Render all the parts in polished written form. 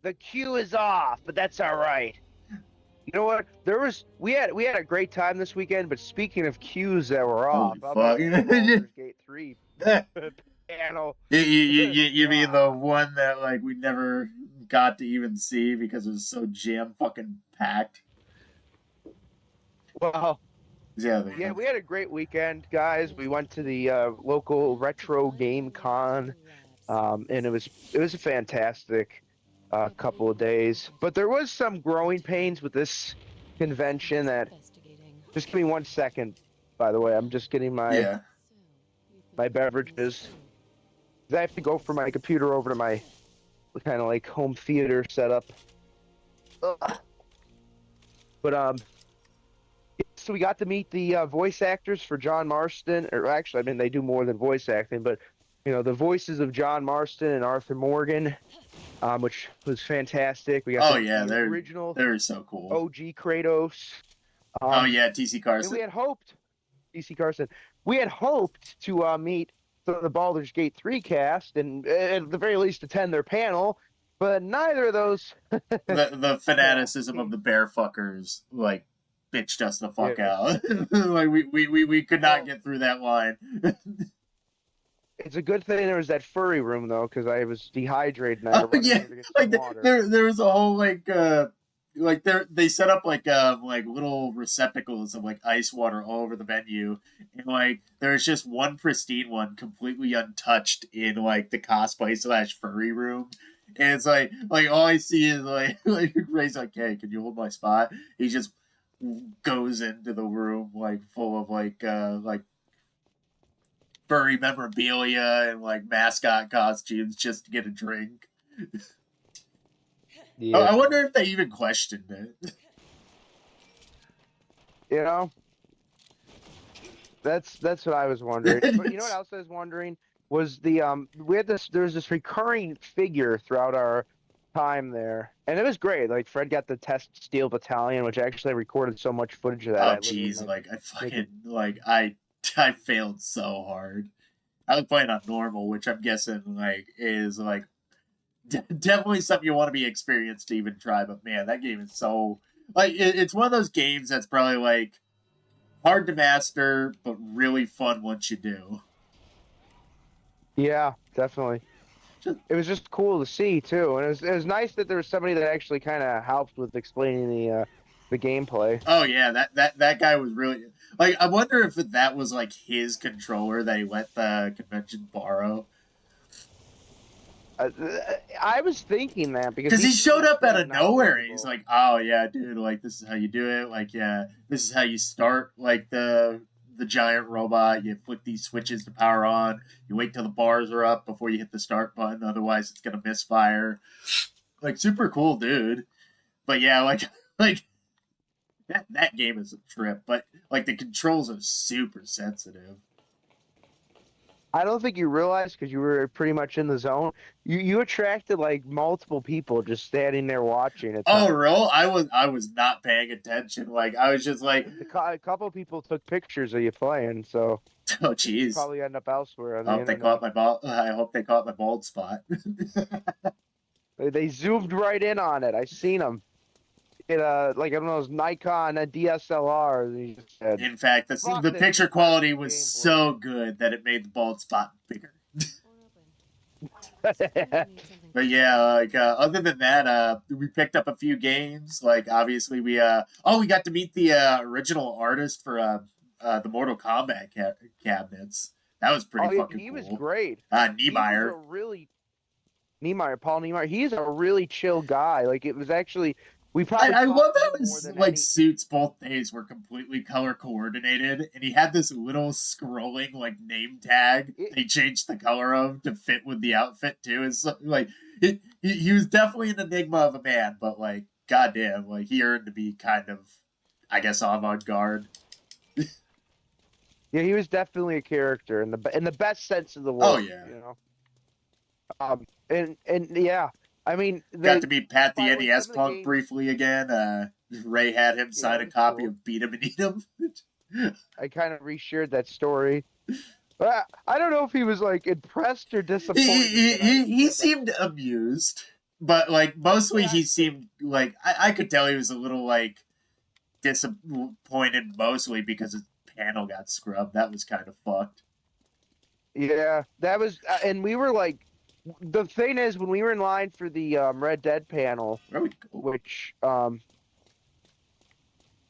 The queue is off, but that's all right. You know what? We had a great time this weekend, but speaking of queues that were off, Holy how fuck. about that Baldur's Gate 3 panel? You mean the God. one that like we never got to even see because it was so jam fucking packed? Well, Yeah, yeah, we had a great weekend, guys. We went to the local retro game con, and it was a fantastic couple of days. But there was some growing pains with this convention that just give me 1 second, by the way. I'm just getting my yeah. my beverages. I have to go from my computer over to my kind of like home theater setup. Ugh. But so we got to meet the voice actors for John Marston, or actually, I mean, they do more than voice acting, but the voices of John Marston and Arthur Morgan, which was fantastic. We got Oh to meet yeah, the they're original they're so cool. OG Kratos. Oh Um, yeah, TC and we Carson. had hoped, DC Carson, we had hoped to meet the Baldur's Gate 3 cast and at the very least attend their panel, but neither of those. The Yeah, fanaticism of the bear fuckers like bitched us the fuck yes. out. Like we could not Well, get through that line. it's a good thing there was that furry room though, because I was dehydrated and I had Oh to run in yeah, there to get some like water. there was a whole like they set up like little receptacles of like ice water all over the venue, and like there's just one pristine one completely untouched in like the cosplay slash furry room. And it's like all I see is like Ray's like, hey, can you hold my spot? He just goes into the room like full of like furry memorabilia and like mascot costumes just to get a drink. Yeah, I wonder if they even questioned it. you know, that's what I was wondering. But you know what else I was wondering was we had this there was this recurring figure throughout our time there, and it was great. Like Fred got the Test Steel Battalion, which actually I recorded so much footage of that Oh I literally jeez, might like I make it. fucking like I failed so hard. I was playing on normal, which I'm guessing like is like definitely something you want to be experienced to even try. But man, that game is so like it's one of those games that's probably like hard to master, but really fun once you do. Yeah, definitely. Just, It was just cool to see too, and it was nice that there was somebody that actually kind of helped with explaining the gameplay. oh yeah, that guy was really like. I wonder if that was like his controller that he let the convention borrow. Uh, I was thinking that because Because he he showed seemed up out pretty of nowhere and he's knowledgeable. like, "Oh yeah, dude, like this is how you do it. Like yeah, this is how you start like the giant robot. You flick these switches to power on. You wait till the bars are up before you hit the start button. Otherwise, it's gonna misfire. Like super cool, dude. But yeah, like like that game is a trip. But like the controls are super sensitive. I don't think you realized because you were pretty much in the zone. You attracted like multiple people just standing there watching at Oh, times. real? I was not paying attention. Like I was just like, A couple people took pictures of you playing, so oh you jeez. probably end up elsewhere on I the hope they caught internet. my ball. I hope they caught my bald spot. They zoomed right in on it. I seen them. It like I don't know, those Nikon DSLR. And he just said, In fact, "Fuck the this! picture Where's quality the was gameplay?" so good that it made the bald spot bigger. But yeah, like other than that, we picked up a few games. Like obviously we got to meet the original artist for the Mortal Kombat cabinets. That was pretty Oh yeah, fucking he was cool. great. He was a Niemeyer. really Paul Niemeyer. He's a really chill guy. Like it was actually, we probably I talked love to how him more his than like any. suits both days were completely color coordinated, and he had this little scrolling like name tag It, they changed the color of to fit with the outfit too. It's like he was definitely an enigma of a man, but like goddamn, like he earned to be kind of, I guess, avant garde. yeah, he was definitely a character in the best sense of the Oh word. yeah, And yeah, I mean got the to meet Pat the by the way, NES some of the Punk games, briefly again. Ray had him yeah, sign it a was copy cool. of Beat 'Em and Eat 'Em. I kind of reshared that story. But I don't know if he was like impressed or disappointed that I He did that. seemed amused. but like mostly Yeah. he seemed like I could tell he was a little like disappointed, mostly because his panel got scrubbed. That was kind of fucked. Yeah, that was, and we were like, the thing is, when we were in line for the Red Dead panel, Where we go? which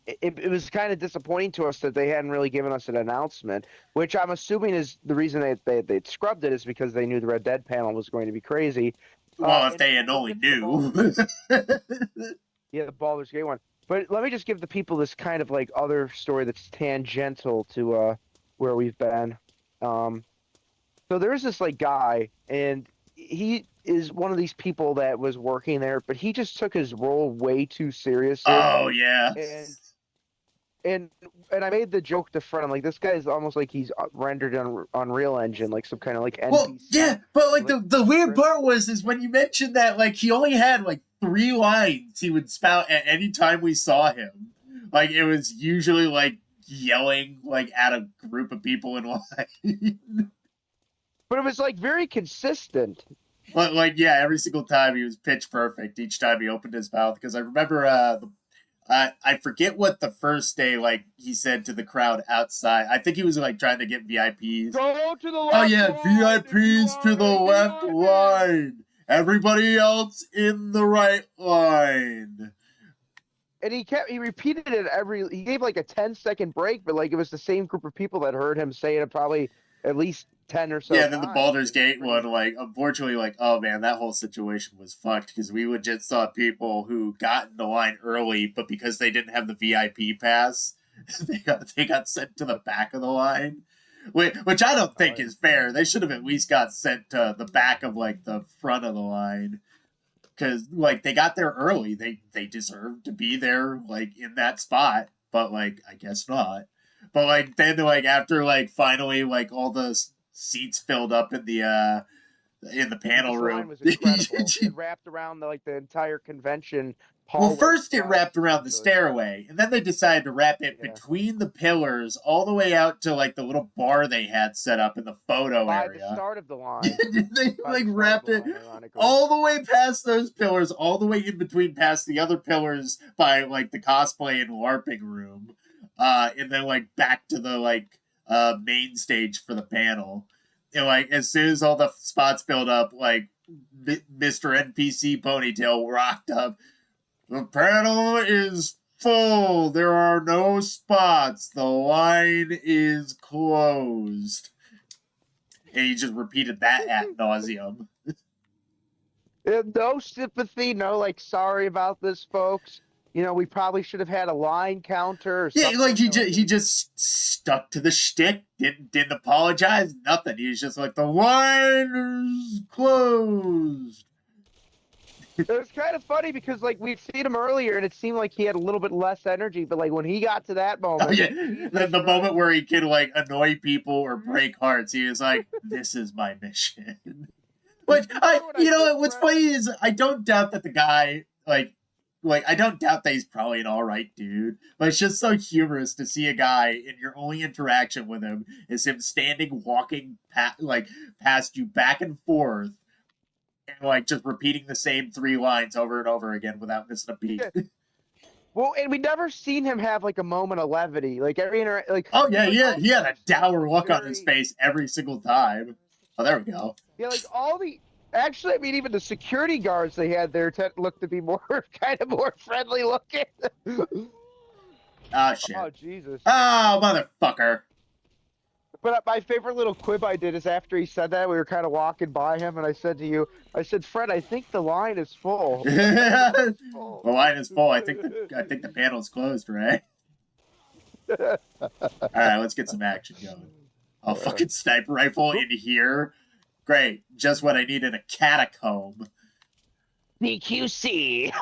it was kind of disappointing to us that they hadn't really given us an announcement, which I'm assuming is the reason they scrubbed it is because they knew the Red Dead panel was going to be crazy. Well, if And they had we'll only get to the knew. Yeah, the Baldur's Gate one. But let me just give the people this kind of like other story that's tangential to where we've been. Um, so there's this like guy, and he is one of these people that was working there, but he just took his role way too seriously. Oh yeah. And and and I made the joke to friend. I'm like, this guy is almost like he's rendered on Unreal Engine, like some kind of like Well, NPC. yeah, but like Like, the weird part was is when you mentioned that like he only had like 3 lines he would spout at any time we saw him. Like it was usually like yelling like at a group of people in line. but it was like very consistent. But like yeah, every single time he was pitch perfect. Each time he opened his mouth, because I remember I forget what the first day like he said to the crowd outside. I think he was like trying to get VIPs. Go to the left. Oh yeah, line if you VIPs to want the a left VIP. line. Everybody else in the right line. And he repeated it he gave like a 10-second break, but like it was the same group of people that heard him say it probably at least 10 or so Yeah, then the times. Baldur's Gate one, like, unfortunately, like, oh man, that whole situation was fucked because we would just saw people who got in the line early, but because they didn't have the VIP pass, they got sent to the back of the line. Which I don't think is fair. They should have at least got sent to the back of like the front of the line, because like they got there early. They deserved to be there like in that spot, but like I guess not. But like then like after like finally like all the seats filled up in the panel This line room. was incredible. It wrapped around the entire convention hall. Well, first it wrapped around the stairway, and then they decided to wrap it between the pillars all the way out to like the little bar they had set up in the photo by area. the start of the line. They like wrapped it all the way past those pillars, all the way in between past the other pillars by like the cosplay and LARPing room, and then like back to the like main stage for the panel. And like as soon as all the spots filled up, like Mr. NPC Ponytail rocked up. The panel is full. There are no spots. The line is closed. And he just repeated that ad nauseum. No sympathy, no like sorry about this, folks. You know, we probably should have had a line counter or something. Yeah, like he just stuck to the shtick, didn't apologize, nothing. He was just like, the line is closed. It was kind of funny because like we'd seen him earlier and it seemed like he had a little bit less energy, but like when he got to that moment, oh, yeah, the moment where he could like annoy people or break hearts, he was like, "This is my mission." Which what's funny is I don't doubt that the guy like I don't doubt that he's probably an all right dude, but it's just so humorous to see a guy and your only interaction with him is him walking past you back and forth, and like just repeating the same 3 lines over and over again without missing a beat. Yeah. Well, and we never seen him have like a moment of levity. Like oh yeah, yeah, he had a dour look on his face every single time. Oh, there we go. Yeah, like actually, I mean, even the security guards they had there looked to be more kind of more friendly looking. Oh shit! Oh Jesus! Oh motherfucker! But my favorite little quib I did is after he said that, we were kind of walking by him, and I said to you, Fred, I think the line is full. The line is full. I think the panel's closed, right? All right, let's get some action going. Oh, fucking sniper rifle in here. Great. Just what I need in a catacomb. CQC.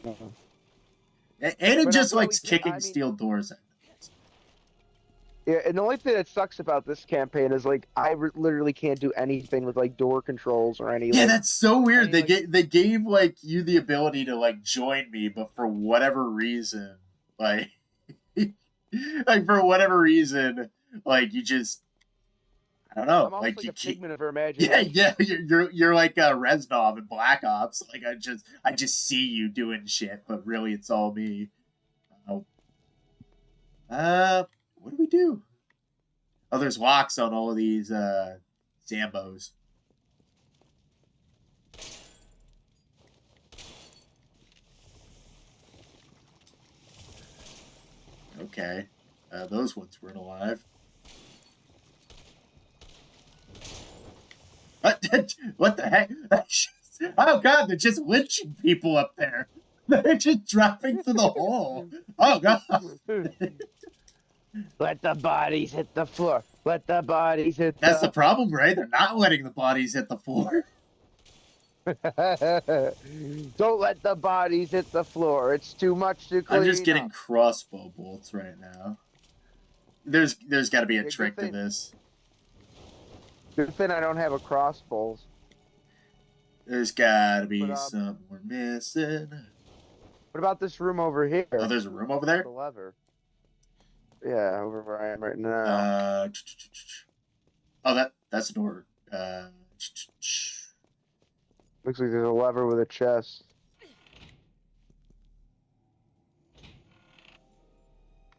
And it just likes kicking steel doors in. Yeah, and the only thing that sucks about this campaign is like I literally can't do anything with like door controls or any. Yeah, like, that's so weird. They gave like you the ability to like join me, but for whatever reason, like like for whatever reason, like you just I I don't know. I'm almost Like like you a keep. figment of her Yeah, imagination. yeah. You're like Reznov in Black Ops. Like I just see you doing shit, but really it's all me. Oh. What do we do? Oh, there's locks on all of these Zambos. Okay. Those ones weren't alive. What the heck? Oh god, they're just lynching people up there. They're just dropping through the hole. Oh god. Let the bodies hit the floor. Let the bodies hit That's the problem, right? They're not letting the bodies hit the floor. Don't let the bodies hit the floor. It's too much to I'm just clean getting up. crossbow bolts right now. There's got to be a Yeah, trick to this. good thing I don't have a crossbows. There's got to But be something we're missing. what about this room over here? Oh, there's a room over there? The lever. Yeah, over where I am right now. That's a door. Looks like there's a lever with a chest.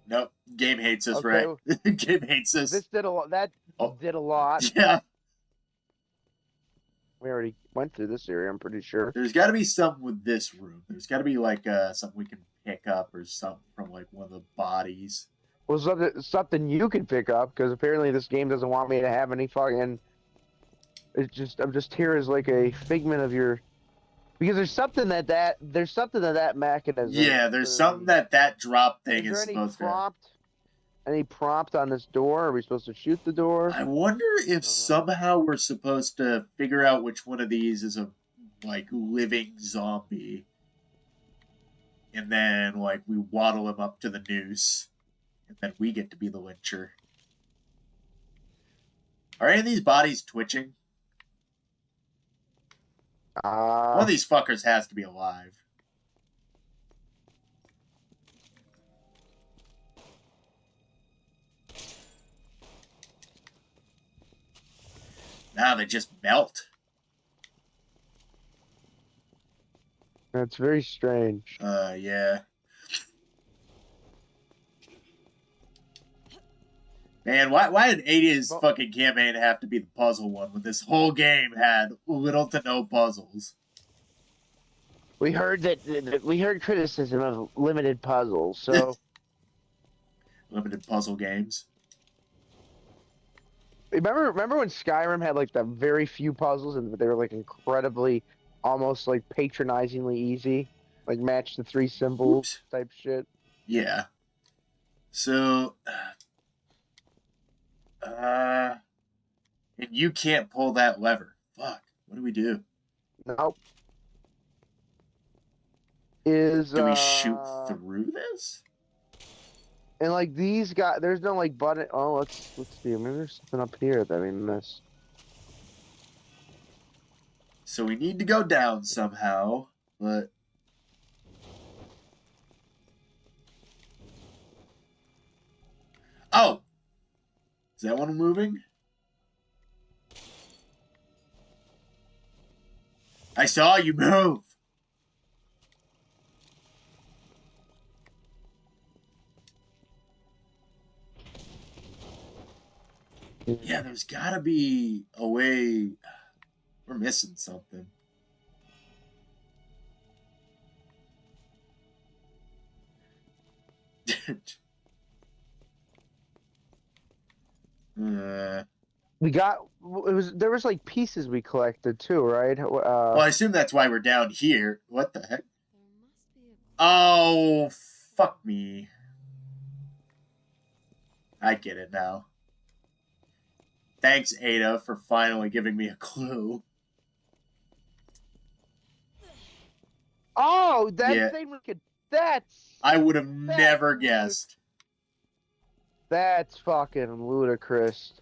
Nope. Game hates us, Okay, right? Game hates us. this did a lot. That Oh. did a lot. Yeah. We already went through this area, I'm pretty sure. There's got to be something with this room. There's got to be like something we can pick up or something from like one of the bodies. Well, something you can pick up, because apparently this game doesn't want me to have any fucking... I'm just here as like a figment of your... Because there's something that mechanism... Yeah, there's something that drop thing is supposed to... Any prompt on this door? Are we supposed to shoot the door? I wonder if somehow we're supposed to figure out which one of these is a like living zombie. And then like we waddle him up to the noose. And then we get to be the lyncher. Are any of these bodies twitching? One of these fuckers has to be alive. Now they just melt. That's very strange. Yeah. Man, why did 80's fucking campaign have to be the puzzle one when this whole game had little to no puzzles? We heard criticism of limited puzzles, so... Limited puzzle games. Remember when Skyrim had like the very few puzzles and they were like incredibly, almost like patronizingly easy, like match the three symbols type shit. Yeah. So, and you can't pull that lever. Fuck. What do we do? Nope. Do we shoot through this? And like these guys, there's no like button. Oh, let's see. Maybe there's something up here that we missed. So we need to go down somehow, but oh, is that one moving? I saw you move. Yeah, there's gotta be a way. We're missing something. There was like pieces we collected too, right? Well, I assume that's why we're down here. What the heck? Oh, fuck me. I get it now. Thanks, Ada, for finally giving me a clue. Oh, that thing we could... I would have never guessed. That's fucking ludicrous.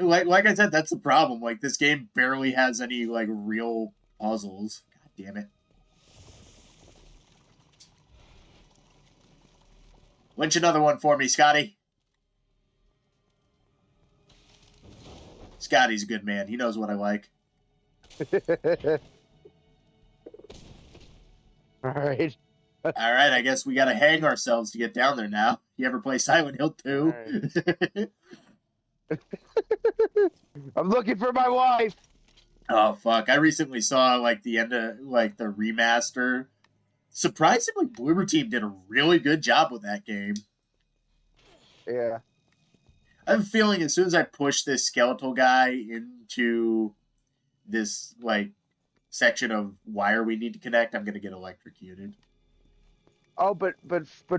Like I said, that's the problem. Like, this game barely has any, like, real puzzles. God damn it. Lynch another one for me, Scotty. Scotty's a good man. He knows what I like. All right. All right, I guess we got to hang ourselves to get down there now. You ever play Silent Hill 2? Right. I'm looking for my wife. Oh fuck! I recently saw like the end of like the remaster. Surprisingly, Bloober Team did a really good job with that game. Yeah. I have a feeling as soon as I push this skeletal guy into this like section of wire we need to connect, I'm gonna get electrocuted. Oh, but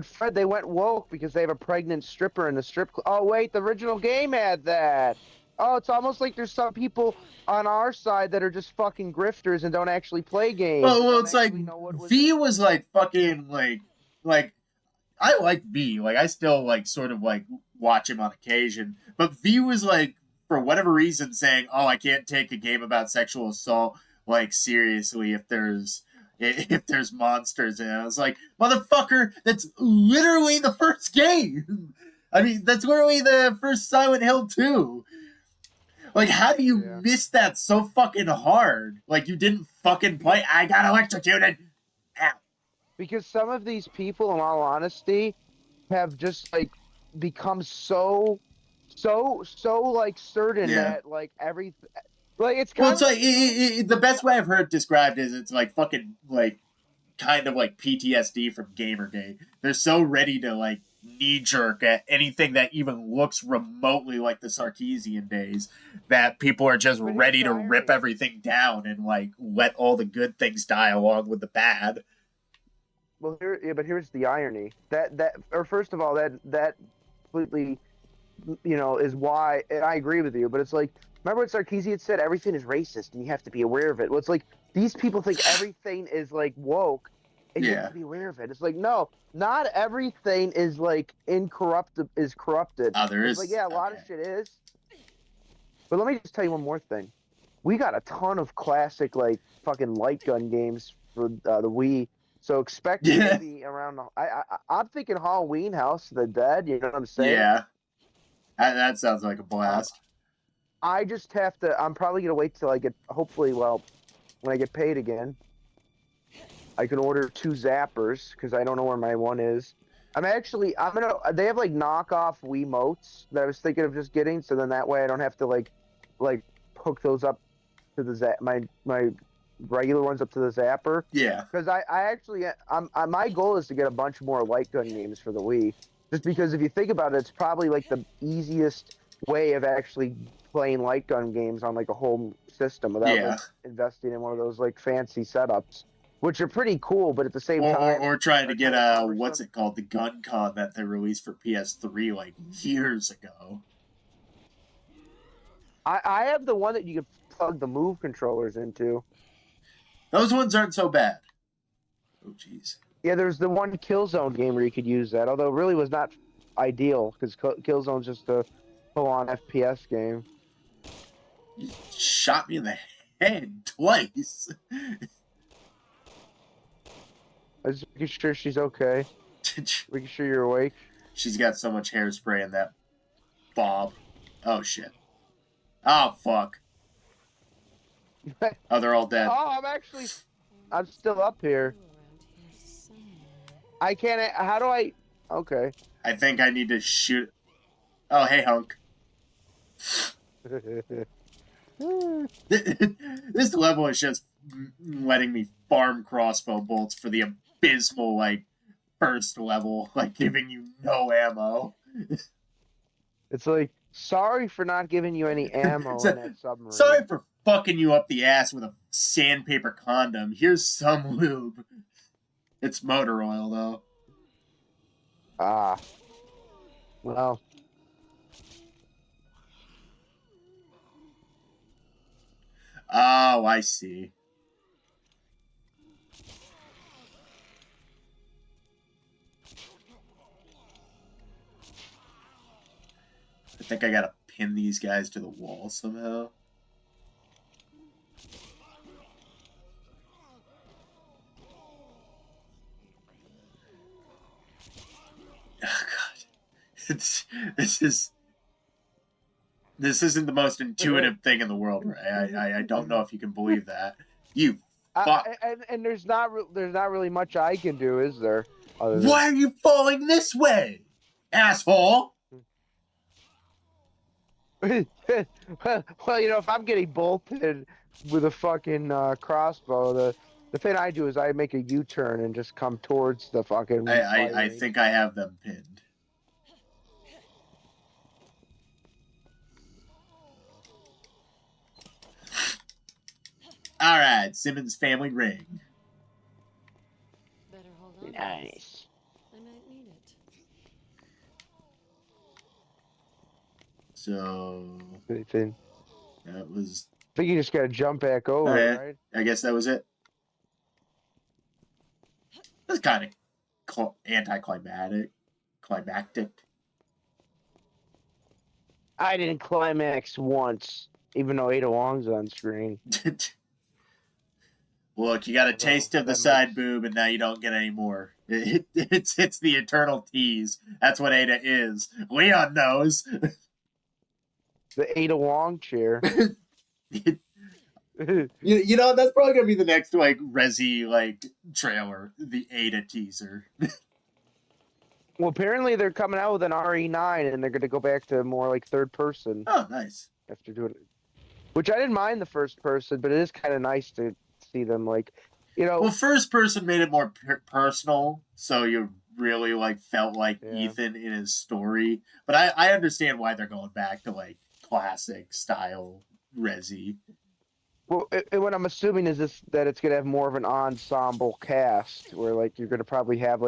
Fred, they went woke because they have a pregnant stripper in the strip club. Oh wait, the original game had that. Oh, it's almost like there's some people on our side that are just fucking grifters and don't actually play games. Well, Don't it's like actually know what was. V was like fucking like I like V. Like I still like sort of like watch him on occasion, but V was like for whatever reason saying, "Oh, I can't take a game about sexual assault like seriously if there's monsters." And I was like, "Motherfucker, that's literally the first game. I mean, that's literally the first Silent Hill 2. Like, how do you miss that so fucking hard? Like, you didn't fucking play. I got electrocuted. Ow. Because some of these people, in all honesty, have just like become so like certain Yeah. that like every like it's Well, kind it's of like the best way I've heard it described is it's like fucking like kind of like PTSD from Gamergate. They're so ready to like knee jerk at anything that even looks remotely like the Sarkeesian days that people are just ready to rip everything down and like let all the good things die along with the bad. Well, but here's the irony. Or first of all, that completely, is why, and I agree with you. But it's like, remember what Sarkeesian had said? Everything is racist, and you have to be aware of it. Well, it's like these people think everything is like woke, and you have to be aware of it. It's like no, not everything is like corrupted. Oh, there It's is. like yeah, a lot of shit is. But let me just tell you one more thing. We got a ton of classic like fucking light gun games for the Wii. So expect maybe around. I'm thinking Halloween House of the Dead. You know what I'm saying? Yeah, that sounds like a blast. I just have to. I'm probably gonna wait till I get. Hopefully, well, when I get paid again, I can order 2 zappers because I don't know where my one is. I'm gonna. They have like knockoff Wiimotes that I was thinking of just getting. So then that way I don't have to like hook those up to the my regular ones up to the zapper. Yeah. Because I actually my goal is to get a bunch more light gun games for the Wii. Just because if you think about it, it's probably like the easiest way of actually playing light gun games on like a home system without like investing in one of those like fancy setups, which are pretty cool, but at the same time, or trying to get what's it called, the gun con that they released for PS3 like years ago. I have the one that you can plug the Move controllers into. Those ones aren't so bad. Oh jeez. Yeah, there's the one Killzone game where you could use that, although it really was not ideal because Killzone's just a full-on FPS game. You shot me in the head twice. I was making sure she's okay. Making sure you're awake. She's got so much hairspray in that bob. Oh shit. Oh fuck. Oh, they're all dead. Oh, I'm still up here. I can't. How do I? Okay. I think I need to shoot. Oh, hey, hunk. This level is just letting me farm crossbow bolts for the abysmal, like, first level, like, giving you no ammo. It's like, sorry for not giving you any ammo in that submarine. Sorry for fucking you up the ass with a sandpaper condom. Here's some lube. It's motor oil, though. Ah. Well. Oh, I see. I think I gotta pin these guys to the wall somehow. Oh god. This is This isn't the most intuitive thing in the world, Ray. I don't know if you can believe that. You fuck. And there's not really much I can do, is there? Other than... Why are you falling this way, asshole? Well, if I'm getting bolted with a fucking crossbow, the thing I do is I make a U-turn and just come towards the fucking. I think I have them pinned. All right, Simmons family ring. Better hold on. Nice. I might need it. So Anything. that was. I think you just gotta jump back over, right? I guess that was it. That's kind of anticlimactic. Climactic. I didn't climax once, even though Ada Wong's on screen. Look, you got a taste of the side boob, and now you don't get any more. It's the eternal tease. That's what Ada is. Leon knows. The Ada Wong chair. You know, that's probably gonna be the next like Resi trailer, the Ada teaser. Well, apparently they're coming out with an RE9, and they're gonna go back to more like third person. Oh, nice. After doing it, which I didn't mind the first person, but it is kind of nice to see them Well, first person made it more personal, so you really felt like Ethan in his story. But I understand why they're going back to classic style Resi. Well, what I'm assuming is that it's gonna have more of an ensemble cast, where you're gonna probably have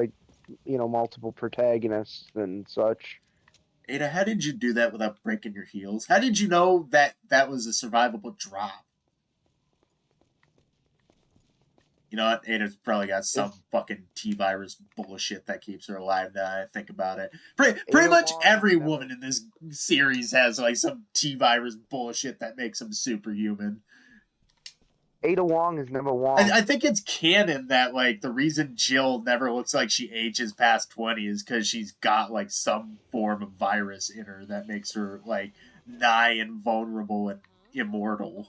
multiple protagonists and such. Ada, how did you do that without breaking your heels? How did you know that was a survivable drop? You know what? Ada's probably got some fucking T-virus bullshit that keeps her alive now. I think about it. Pretty much every woman in this series has some T-virus bullshit that makes them superhuman. Ada Wong is number one. I think it's canon that the reason Jill never looks like she ages past 20 is because she's got some form of virus in her that makes her nigh invulnerable and immortal.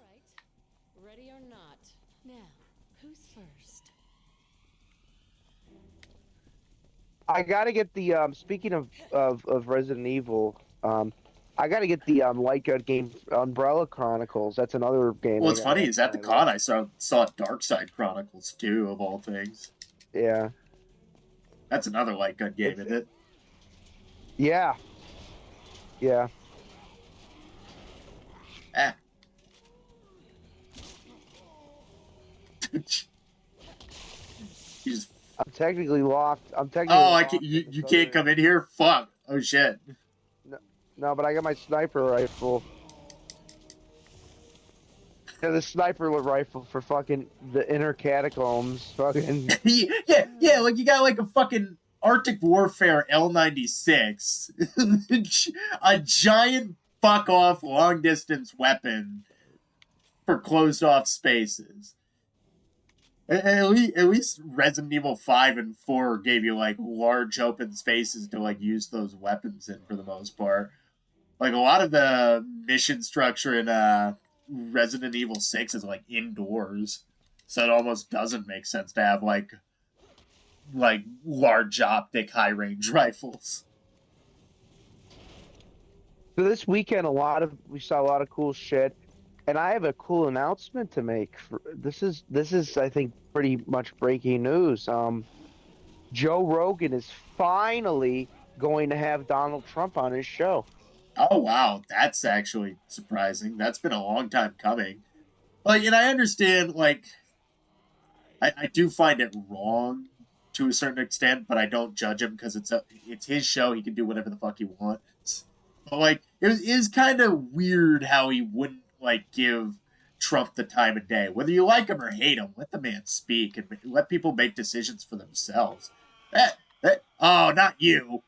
Ready or not? Now, who's first? I gotta get the speaking of Resident Evil, I gotta get the light gun game Umbrella Chronicles. That's another game. Well, it's funny. Is at the con I saw Dark Side Chronicles too, of all things. Yeah. That's another light gun game, isn't it? Yeah. Yeah. Ah. I'm technically locked. Oh, you can't come in here? Fuck. Oh, shit. No, but I got my sniper rifle. Yeah, the sniper rifle for fucking the inner catacombs. Fucking. yeah, you got a fucking Arctic Warfare L96. A giant fuck off long distance weapon for closed off spaces. At least Resident Evil 5 and 4 gave you large open spaces to use those weapons in for the most part. A lot of the mission structure in Resident Evil 6 is indoors. So it almost doesn't make sense to have large optic high range rifles. So this weekend we saw a lot of cool shit. And I have a cool announcement to make. This is I think pretty much breaking news. Joe Rogan is finally going to have Donald Trump on his show. Oh wow, that's actually surprising. That's been a long time coming. And I understand I do find it wrong to a certain extent, but I don't judge him because it's his show. He can do whatever the fuck he wants. But it is kind of weird how he wouldn't give Trump the time of day. Whether you like him or hate him, let the man speak and let people make decisions for themselves. Oh, not you.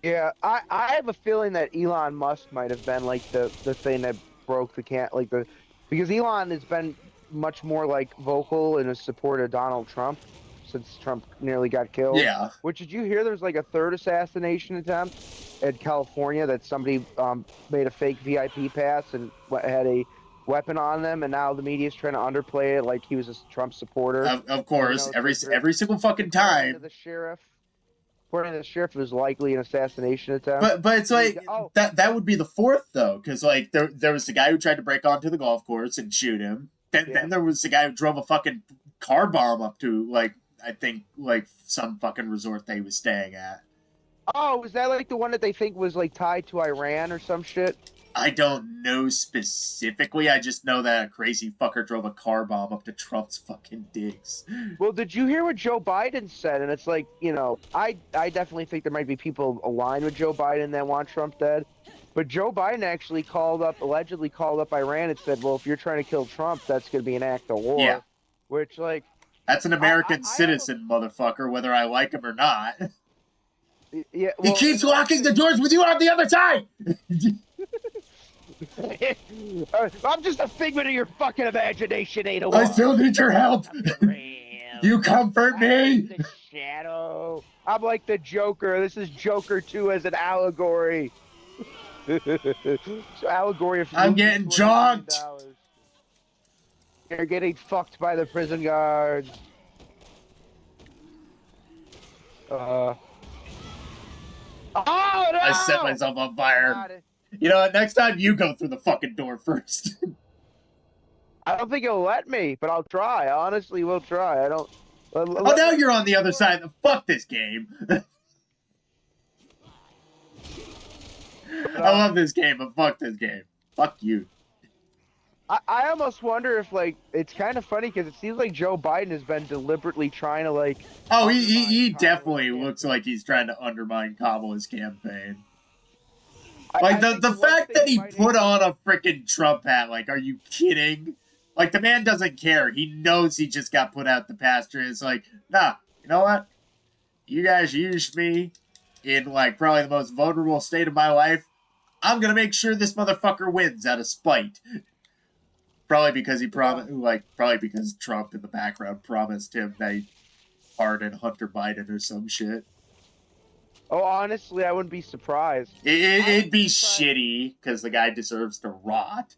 Yeah, I have a feeling that Elon Musk might have been the thing that broke the because Elon has been much more vocal in his support of Donald Trump. since Trump nearly got killed. Yeah. Which, did you hear there's like a third assassination attempt in California that somebody made a fake VIP pass and had a weapon on them, and now the media's trying to underplay it like he was a Trump supporter. Of course, it's every like they're- every single fucking according to time. the sheriff, it was likely an assassination attempt. But it's like Oh. that would be the fourth though, because like there was the guy who tried to break onto the golf course and shoot him. Then there was the guy who drove a fucking car bomb up to like I think like some fucking resort they was staying at. Oh, was that like the one that they think was like tied to Iran or some shit? I don't know specifically. I just know that a crazy fucker drove a car bomb up to Trump's fucking digs. Well, did you hear what Joe Biden said? And it's like, you know, I definitely think there might be people aligned with Joe Biden that want Trump dead. But Joe Biden actually allegedly called up Iran and said, well, if you're trying to kill Trump, that's going to be an act of war. Yeah. Which, like... That's an American citizen, motherfucker, whether I like him or not. Yeah, well, he keeps locking the doors with you on the other side! I'm just a figment of your fucking imagination, Ada. I still need your help! You comfort me! The shadow. I'm like the Joker. This is Joker 2 as an allegory. So allegory of I'm getting jogged! You're getting fucked by the prison guards. Oh, no! I set myself on fire. You know what? Next time you go through the fucking door first. I don't think he'll let me, but I'll try. I honestly will try. I don't... Oh, now you're on the other side. Fuck this game. I love this game, but fuck this game. Fuck you. I almost wonder if, like, it's kind of funny because it seems like Joe Biden has been deliberately trying to, like... Oh, he definitely looks like he's trying to undermine Kamala's campaign. Like, the fact that he put on a freaking Trump hat, like, are you kidding? Like, the man doesn't care. He knows he just got put out the pasture. It's like, nah, you know what? You guys used me in, like, probably the most vulnerable state of my life. I'm gonna make sure this motherfucker wins out of spite. Probably because he probably because Trump in the background promised him that he'd pardon Hunter Biden or some shit. Oh, honestly, I wouldn't be surprised. It'd be shitty, because the guy deserves to rot.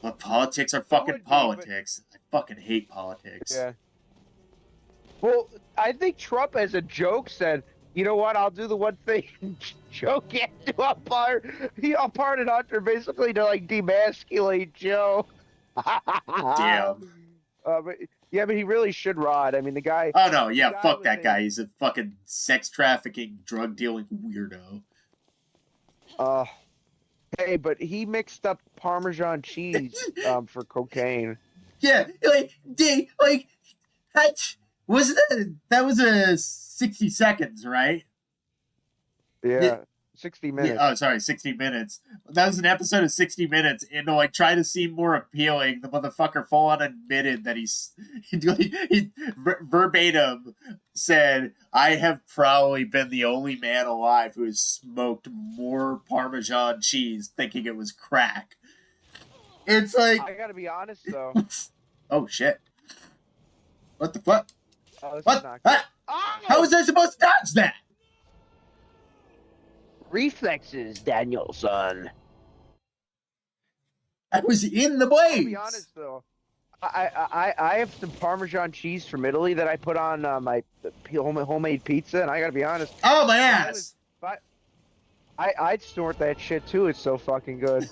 But politics are fucking politics. I fucking hate politics. Yeah. Well, I think Trump, as a joke, said, you know what, I'll do the one thing Joe can't do. I'll pardon Hunter, basically to, like, demasculate Joe. Damn. But he really should rot. I mean, the guy... Oh, no, yeah, fuck that guy. He's a fucking sex-trafficking, drug-dealing weirdo. Hey, but he mixed up Parmesan cheese for cocaine. Yeah, that was a 60 seconds, right? Yeah. 60 minutes. Yeah, 60 minutes. That was an episode of 60 Minutes, and to, like, try to seem more appealing, the motherfucker full-on admitted that he verbatim said, I have probably been the only man alive who has smoked more Parmesan cheese thinking it was crack. It's like... I gotta be honest, though. Oh, shit. What the fuck? Oh, what? How was I supposed to dodge that? Reflexes, Danielson. I was in the blaze. I'll be honest, though. I have some Parmesan cheese from Italy that I put on my homemade pizza, and I gotta be honest. Oh, my ass! I'd snort that shit, too. It's so fucking good.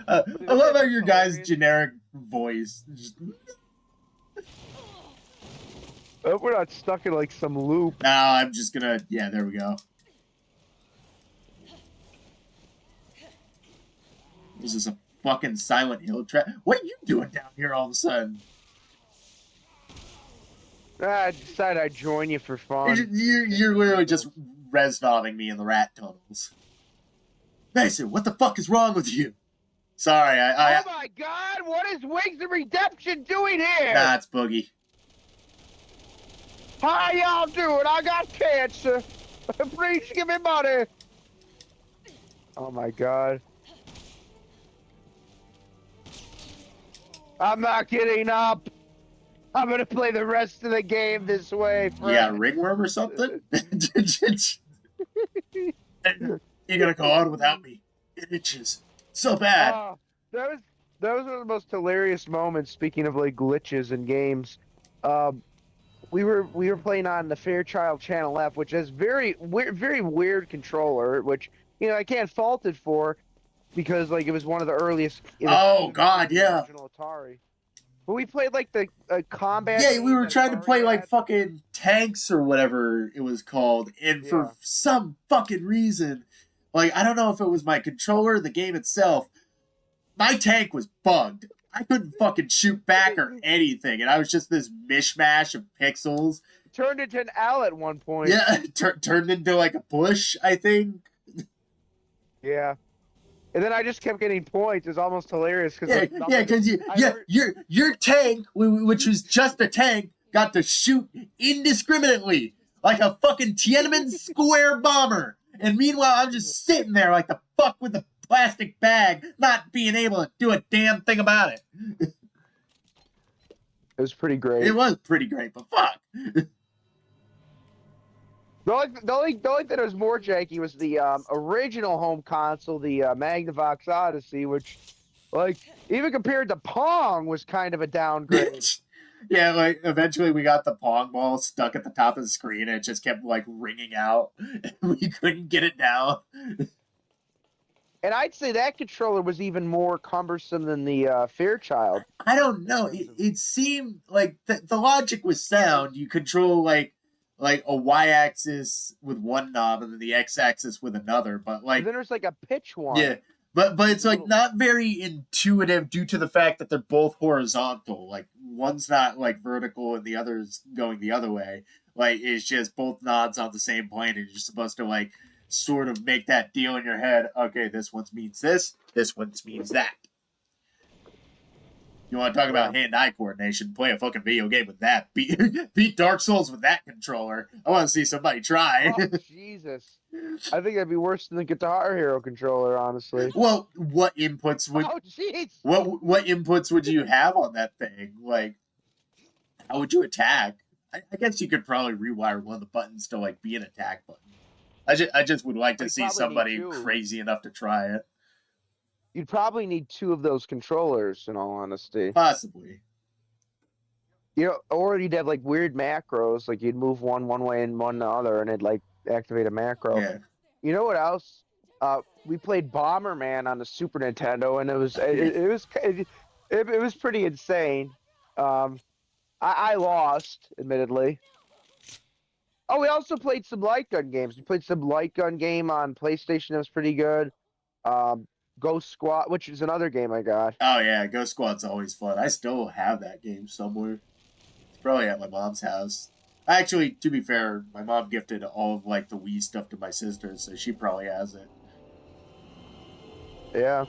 I love how your guy's generic voice. I hope we're not stuck in, like, some loop. No, I'm just gonna... Yeah, there we go. This is a fucking Silent Hill trap. What are you doing down here all of a sudden? I decided I'd join you for fun. You're literally just res-nobbing me in the rat tunnels. Mason, what the fuck is wrong with you? Sorry, Oh my god, what is Wings of Redemption doing here? Nah, it's Boogie. How y'all doing? I got cancer. Please give me money. Oh my god. I'm not getting up. I'm gonna play the rest of the game this way, Yeah, friend. ringworm or something? You're gonna go on without me. It itches so bad. Oh, that was that was one of the most hilarious moments. Speaking of like glitches in games, um, we were playing on the Fairchild Channel F, which has very weird controller, which I can't fault it for because like it was one of the earliest Oh iterations God, of the yeah. original Atari. But we played like the combat. Yeah, we game were that trying to play Atari like had. fucking tanks or whatever it was called, and for Yeah. some fucking reason, like I don't know if it was my controller or the game itself, my tank was bugged. I couldn't fucking shoot back or anything, and I was just this mishmash of pixels. Turned into an L at one point. Yeah, turned into like a bush, I think. Yeah. And then I just kept getting points. It's almost hilarious because Yeah, because your tank, which was just a tank, got to shoot indiscriminately like a fucking Tiananmen Square bomber. And meanwhile, I'm just sitting there like the fuck with the plastic bag, not being able to do a damn thing about it. It was pretty great. It was pretty great, but fuck. The only thing that was more janky was the original home console, the Magnavox Odyssey, which, like, even compared to Pong, was kind of a downgrade. Yeah, like eventually we got the Pong ball stuck at the top of the screen and it just kept like ringing out. We couldn't get it down. And I'd say that controller was even more cumbersome than the Fairchild. I don't know. It seemed like the logic was sound. You control like a y-axis with one knob and then the x-axis with another, but like And then there's like a pitch one. yeah, but it's like not very intuitive due to the fact that they're both horizontal. Like one's not like vertical and the other's going the other way. Like it's just both nods on the same plane, and you're supposed to like sort of make that deal in your head. Okay, this one means this one means that. You want to talk about hand-eye coordination? Play a fucking video game with that. Beat Dark Souls with that controller. I want to see somebody try. Oh, Jesus. I think that'd be worse than the Guitar Hero controller, honestly. Well, what inputs would Oh, jeez. what inputs would you have on that thing? Like, how would you attack? I guess you could probably rewire one of the buttons to like be an attack button. I just would like to see somebody crazy enough to try it. You'd probably need two of those controllers, in all honesty. Possibly. Or you'd have like weird macros, like you'd move one way and one the other, and it'd like activate a macro. Yeah. You know what else? We played Bomberman on the Super Nintendo, and it was pretty insane. I lost, admittedly. Oh, we also played some light gun games. We played some light gun game on PlayStation that was pretty good. Ghost Squad, which is another game I got. Oh yeah, Ghost Squad's always fun. I still have that game somewhere. It's probably at my mom's house. Actually, to be fair, my mom gifted all of like the Wii stuff to my sister, so she probably has it. Yeah.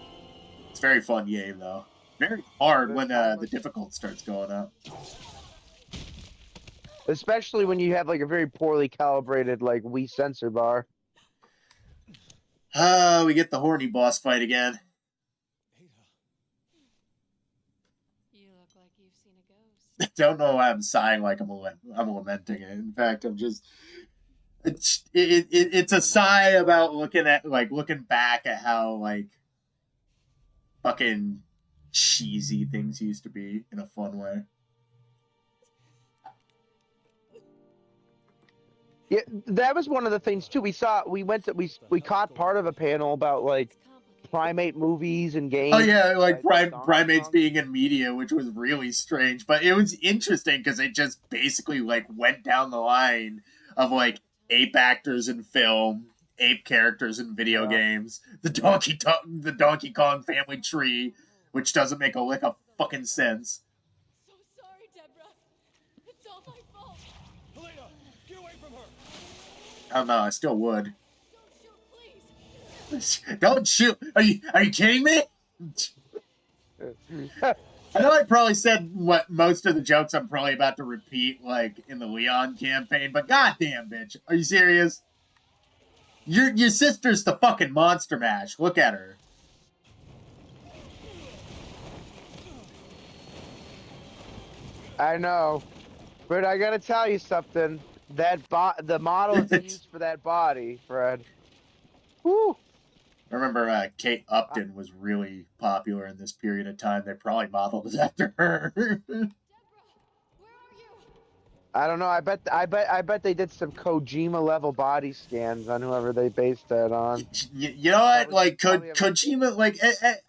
It's a very fun game though. Very hard when the difficulty starts going up. Especially when you have like a very poorly calibrated like Wii sensor bar. We get the horny boss fight again. You look like you've seen a ghost. Don't know why I'm sighing like I'm lamenting it. In fact, I'm just it's a sigh about looking back at how like fucking cheesy things used to be in a fun way. Yeah, that was one of the things too. We caught part of a panel about like primate movies and games. Oh yeah, like primates being in media, which was really strange, but it was interesting because it just basically like went down the line of like ape actors in film, ape characters in video games, the Donkey Kong family tree, which doesn't make a lick of fucking sense. So sorry, Deborah. It's all my fault. Helena, get away from her! I don't know, I still would. Don't shoot, please. Don't shoot! Are you kidding me? I know I probably said what most of the jokes I'm probably about to repeat, like in the Leon campaign, but goddamn, bitch, are you serious? Your sister's the fucking Monster Mash. Look at her. I know, but I gotta tell you something. The model that they used for that body, Fred. Whoo! I remember Kate Upton was really popular in this period of time. They probably modeled it after her. Deborah, where are you? I don't know. I bet they did some Kojima level body scans on whoever they based that on. You know what? Probably- Like probably have a- Kojima, like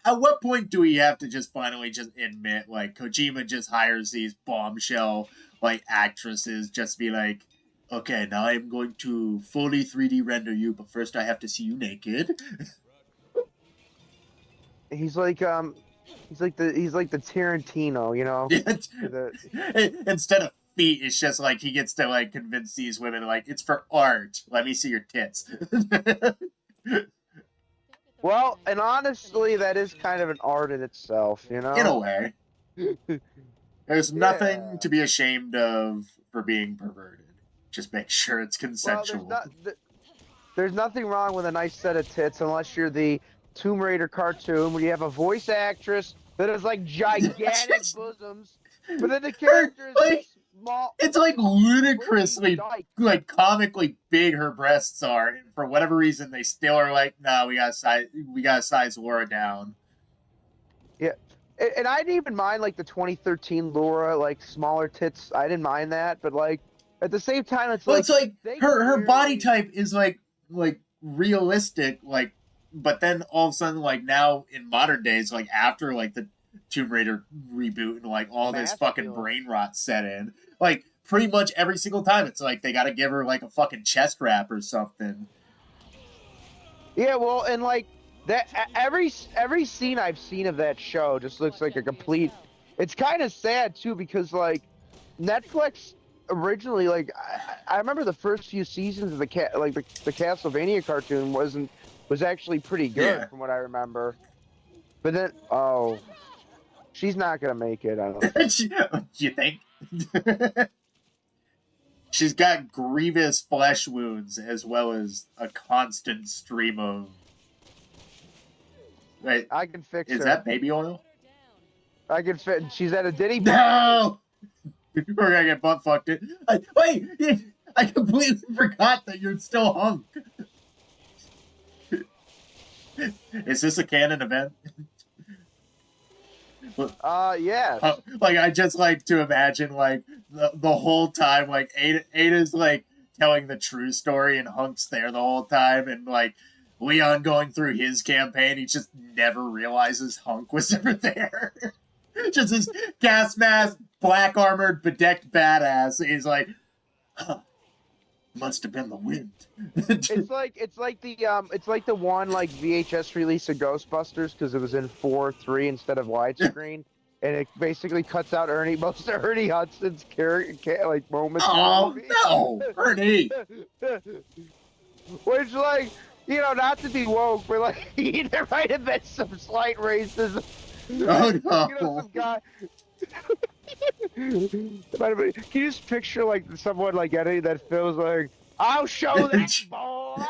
at what point do we have to just finally just admit like Kojima just hires these bombshell like actresses just to be like, okay, now I'm going to fully 3D render you, but first I have to see you naked. He's like the Tarantino, you know. Instead of feet, it's just like he gets to like convince these women like it's for art. Let me see your tits. Well, and honestly, that is kind of an art in itself, you know. In a way. There's nothing Yeah. to be ashamed of for being perverted. Just make sure it's Well, consensual. there's nothing wrong with a nice set of tits unless you're the Tomb Raider cartoon where you have a voice actress that has like gigantic bosoms, but then the character is like, small. It's like ludicrously, Dyke. like comically big her breasts are. And for whatever reason, they still are like, no, we gotta size Laura down. Yeah, and I didn't even mind like the 2013 Laura like smaller tits. I didn't mind that, but like at the same time, it's Well, like it's like they her body clearly- type is like realistic, like, but then all of a sudden, like now in modern days, like after like the Tomb Raider reboot and like all this fucking Masculine. brain rot set in, like pretty much every single time, it's like they got to give her like a fucking chest wrap or something. Yeah, well, and like that every scene I've seen of that show just looks like a complete. It's kind of sad too because like Netflix originally like I remember the first few seasons of the Castlevania cartoon was actually pretty good Yeah. from what I remember. But then she's not gonna make it. I don't think. You think? She's got grievous flesh wounds as well as a constant stream of. Wait, I can fix is her. that baby oil? I can fit. She's at a Diddy. No! We're gonna get butt fucked. Wait! I completely forgot that you're still hunk. Is this a canon event? Yes. Like, I just like to imagine, like, the whole time, like, Ada's, like, telling the true story and Hunk's there the whole time, and, like, Leon going through his campaign, he just never realizes Hunk was ever there. Just this gas mask, black armored, bedecked badass. He's like, huh, must have been the wind. It's like the one like VHS release of Ghostbusters because it was in 4:3 instead of widescreen, and it basically cuts out most of Ernie Hudson's character like moments. Oh no, Ernie! Which like not to be woke, but like there might have been some slight racism. Oh no! Some guy. Can you just picture like someone like Eddie that feels like I'll show that boy.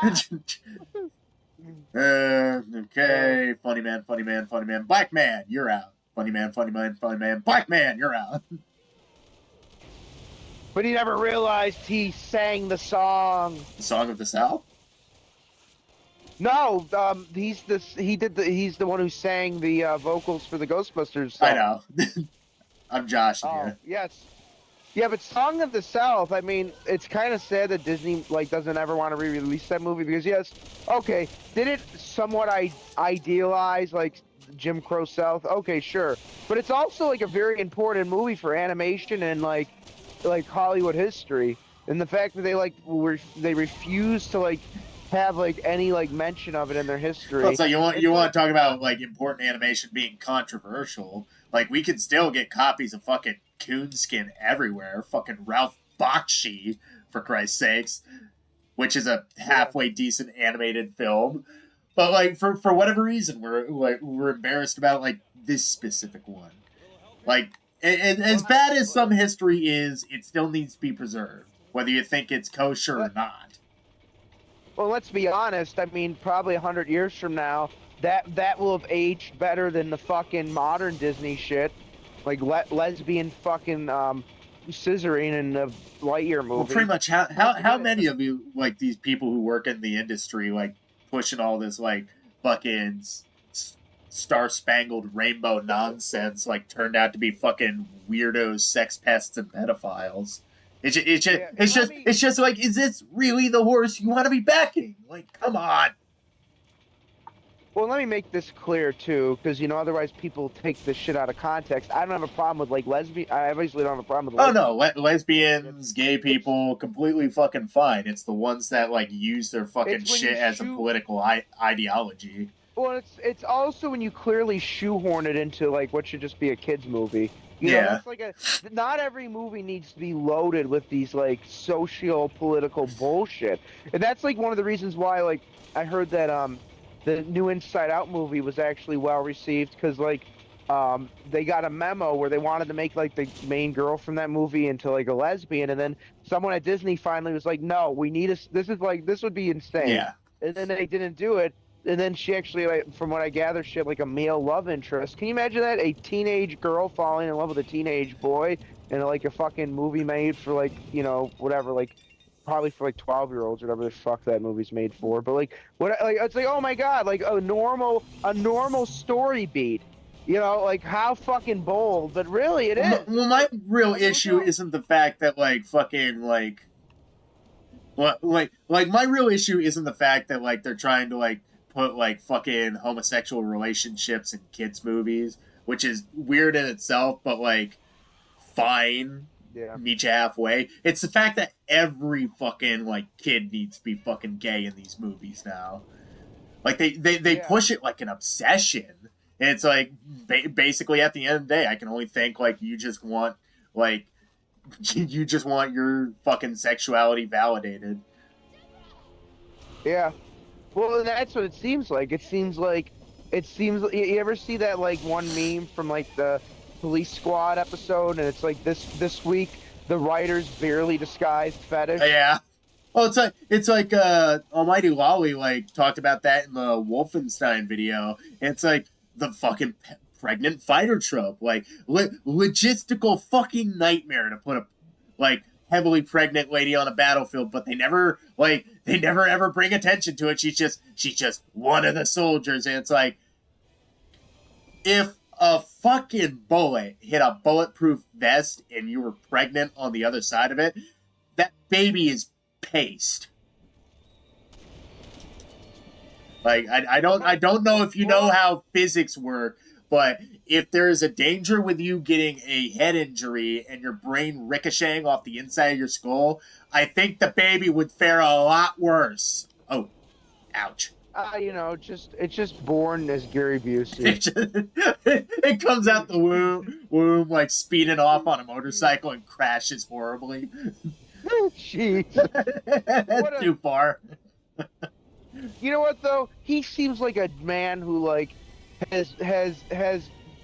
Okay, funny man, black man, you're out. Funny man, black man, you're out. But he never realized he sang the song. The Song of the South? No, he's the one who sang the vocals for the Ghostbusters song. I know. I'm joshing Oh, you. yes. Yeah, but Song of the South, I mean, it's kind of sad that Disney like doesn't ever want to re-release that movie because yes, okay, did it somewhat idealize like Jim Crow South? Okay, sure. But it's also like a very important movie for animation and like Hollywood history. And the fact that they refuse to like have like any like mention of it in their history. Well, so you want to talk about like important animation being controversial? Like we can still get copies of fucking Coonskin everywhere. Fucking Ralph Bakshi, for Christ's sakes, which is a halfway decent animated film. But like for whatever reason, we're embarrassed about like this specific one. Like as bad as some history is, it still needs to be preserved, whether you think it's kosher or not. Well, let's be honest. I mean, probably 100 years from now, that will have aged better than the fucking modern Disney shit, like lesbian fucking scissoring in the Lightyear movie. Well, pretty much. How many of you, like, these people who work in the industry, like, pushing all this, like, fucking star-spangled rainbow nonsense, like, turned out to be fucking weirdos, sex pests, and pedophiles? It's just like, is this really the horse you want to be backing? Like, come on. Well, let me make this clear too, because otherwise people take this shit out of context. I don't have a problem with like lesbian. I obviously don't have a problem with. Oh no, lesbians, gay people, completely fucking fine. It's the ones that like use their fucking shit as a political ideology. Well, it's also when you clearly shoehorn it into like what should just be a kids movie. That's like not every movie needs to be loaded with these like socio-political bullshit, and that's like one of the reasons why like I heard that the new Inside Out movie was actually well received because like they got a memo where they wanted to make like the main girl from that movie into like a lesbian, and then someone at Disney finally was like, no, we need this would be insane. Yeah. And then they didn't do it. And then she actually, like, from what I gather, she had like a male love interest. Can you imagine that? A teenage girl falling in love with a teenage boy and like a fucking movie made for like, whatever, like probably for like 12-year-olds or whatever the fuck that movie's made for. But like it's like, oh my god, like a normal story beat. Like how fucking bold, but really it is. Well, my real issue isn't the fact that like fucking like my real issue isn't the fact that like they're trying to like put like fucking homosexual relationships in kids movies, which is weird in itself, but like fine. Yeah. Meet you halfway. It's the fact that every fucking like kid needs to be fucking gay in these movies now. Like they push it like an obsession. And it's like basically at the end of the day, I can only think like you just want your fucking sexuality validated. Yeah. Well, that's what it seems like. You ever see that like one meme from like the Police Squad episode, and it's like this week the writer's barely disguised fetish. Yeah. Well, it's like Almighty Lolly like talked about that in the Wolfenstein video. And it's like the fucking pregnant fighter trope, like logistical fucking nightmare to put a like heavily pregnant lady on a battlefield, but they never ever bring attention to it. She's just one of the soldiers, and it's like if a fucking bullet hit a bulletproof vest and you were pregnant on the other side of it, that baby is paste. Like I don't know if you know how physics work, but if there is a danger with you getting a head injury and your brain ricocheting off the inside of your skull, I think the baby would fare a lot worse. Oh, ouch. It's just born as Gary Busey. It comes out the womb like speeding off on a motorcycle and crashes horribly. Jeez. Too far. You know what though? He seems like a man who like has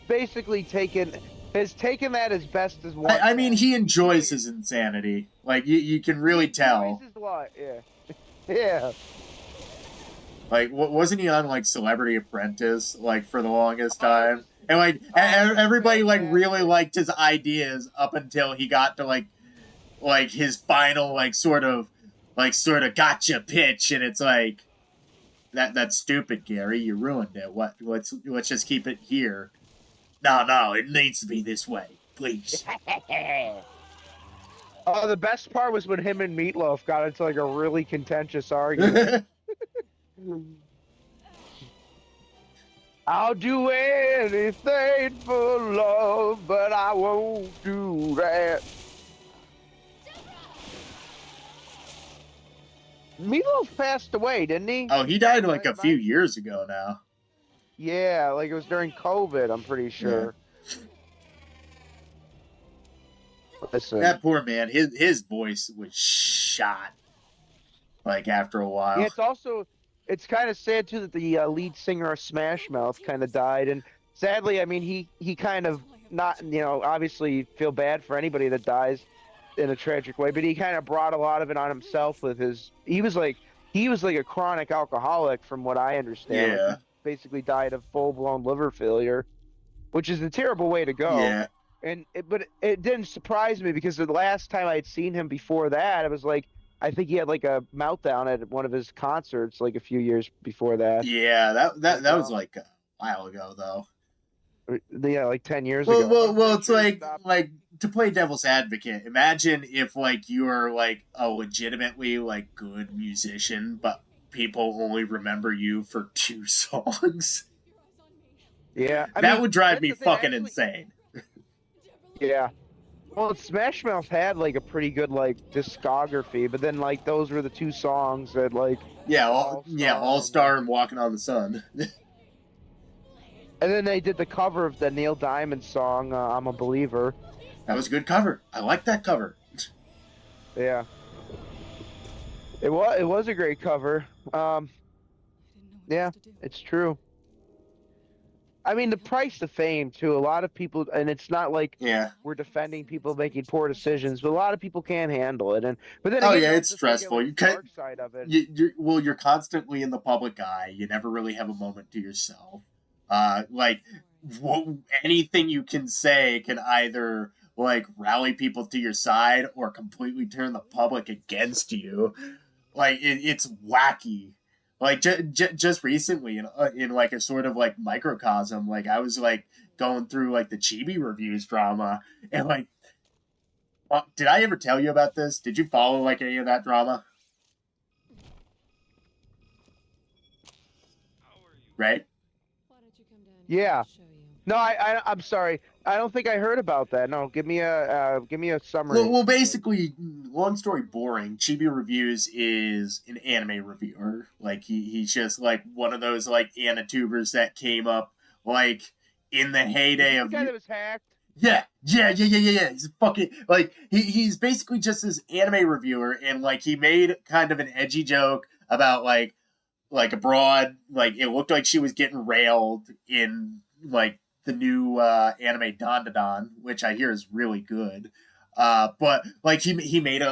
basically taken that as best as one. I mean, he enjoys his insanity. Like you can really tell. Yeah. Yeah. Like, wasn't he on like Celebrity Apprentice like for the longest time? And like everybody like really liked his ideas up until he got to like his final like sort of gotcha pitch, and it's like that's stupid, Gary. You ruined it. Let's just keep it here. No, it needs to be this way, please. Oh, the best part was when him and Meatloaf got into like a really contentious argument. I'll do anything for love, but I won't do that. Meatloaf passed away, didn't he? Oh, he died like a few years ago now. Yeah, like it was during COVID, I'm pretty sure. Yeah. Listen. That poor man, his voice was shot. Like after a while. Yeah, it's kind of sad too that the lead singer of Smash Mouth kind of died, and sadly, I mean, he kind of not, obviously feel bad for anybody that dies in a tragic way, but he kind of brought a lot of it on himself with he was like a chronic alcoholic from what I understand. Yeah. Like, he basically died of full-blown liver failure, which is a terrible way to go. Yeah. But it didn't surprise me because the last time I'd seen him before that, it was like I think he had like a meltdown at one of his concerts like a few years before that. Yeah, Like, that was like a while ago though. yeah, like 10 years Well, ago. But I'm pretty it's sure he stopped. like to play devil's advocate. Imagine if like you were like a legitimately like good musician, but people only remember you for 2 songs. Yeah, I That mean would drive that's me the thing. fucking Actually, insane. yeah. Well, Smash Mouth had like a pretty good like discography, but then like those were the two songs that like Yeah, All All Star Star and Walking on the Sun. and then they did the cover of the Neil Diamond song "I'm a Believer." That was a good cover. I like that cover. Yeah, it was a great cover. Yeah, it's true. I mean, the price of fame too. A lot of people, and it's not like Yeah. we're defending people making poor decisions, but a lot of people can't handle it. And but then Oh again, yeah, you it's also have to get stressful. like You the can dark side of it. you're constantly in the public eye. You never really have a moment to yourself. Like anything you can say can either like rally people to your side or completely turn the public against you. Like it's wacky. Like just recently in like a sort of like microcosm, like I was like going through like the Chibi reviews drama, and like did I ever tell you about this? Did you follow like any of that drama? Right? Why don't you come down Yeah. here? I'll show you. No, I'm sorry. I don't think I heard about that. No, give me a summary. Well, basically, long story boring. Chibi Reviews is an anime reviewer. Like he's just like one of those like anitubers that came up like in the heyday The of guy that was hacked. yeah. He's fucking like he's basically just this anime reviewer, and like he made kind of an edgy joke about like a broad, like it looked like she was getting railed in like the new anime Don which I hear is really good. But like he made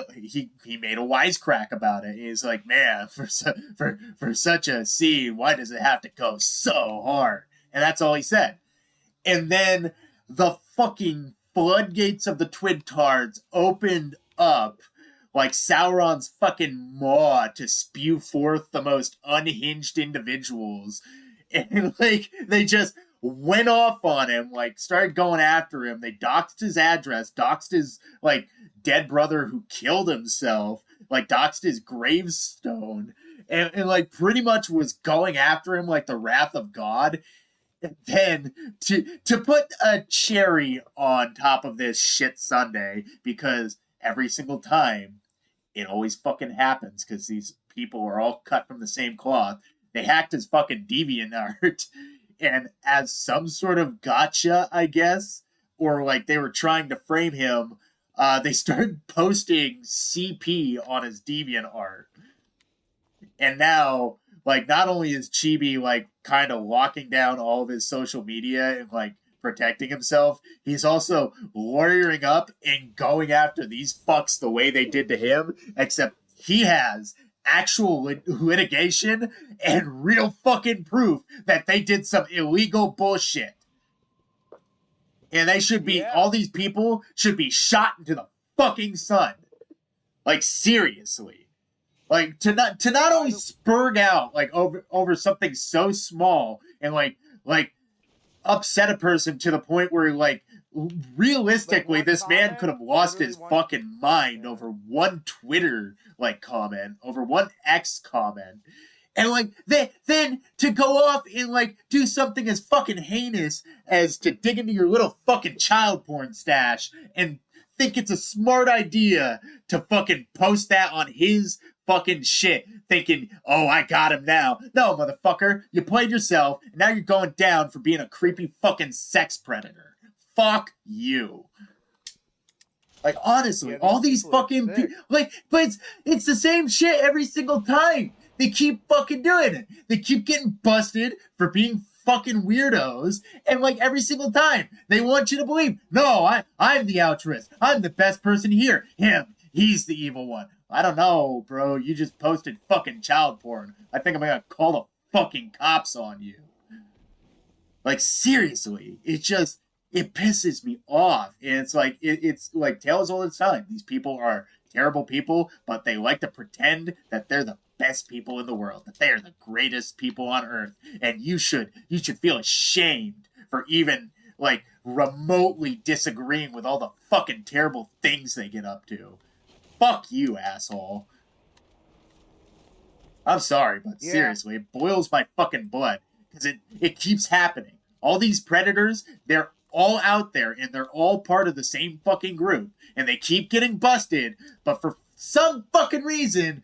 he made a wisecrack about it. He's like, man, for such a scene, why does it have to go so hard? And that's all he said. And then the fucking floodgates of the Twintards opened up like Sauron's fucking maw to spew forth the most unhinged individuals. And like they just went off on him, like started going after him. They doxed his address, doxed his like dead brother who killed himself, like doxed his gravestone, and like pretty much was going after him like the wrath of God. And then to put a cherry on top of this shit Sunday, because every single time it always fucking happens because these people are all cut from the same cloth. They hacked his fucking DeviantArt, and as some sort of gotcha, I guess, or like they were trying to frame him, they started posting CP on his DeviantArt, and now like not only is Chibi like kind of locking down all of his social media and like protecting himself, he's also lawyering up and going after these fucks the way they did to him, except he has actual litigation and real fucking proof that they did some illegal bullshit. And they should be, Yeah. all these people should be shot into the fucking sun. Like seriously. Like to not only spurg out like over something so small and like upset a person to the point where like realistically Like this man comment? could have lost Literally his one- fucking mind Yeah. over one Twitter like comment, over one X comment. And like then to go off and like do something as fucking heinous as to dig into your little fucking child porn stash and think it's a smart idea to fucking post that on his fucking shit, thinking, oh, I got him now. No, motherfucker, you played yourself, and now you're going down for being a creepy fucking sex predator. Fuck you. Like honestly, Yeah, all these people are fucking sick. like, but it's the same shit every single time. They keep fucking doing it. They keep getting busted for being fucking weirdos, and like every single time they want you to believe, no, I'm the altruist. I'm the best person here. Him, he's the evil one. I don't know, bro. You just posted fucking child porn. I think I'm gonna call the fucking cops on you. Like seriously, it's just it pisses me off. And it's like it's like Tales all the time. These people are terrible people, but they like to pretend that they're the best people in the world, that they are the greatest people on earth. And you should feel ashamed for even like remotely disagreeing with all the fucking terrible things they get up to. Fuck you, asshole. I'm sorry, but Yeah. seriously, it boils my fucking blood because it keeps happening. All these predators, they're all out there and they're all part of the same fucking group and they keep getting busted, but for some fucking reason,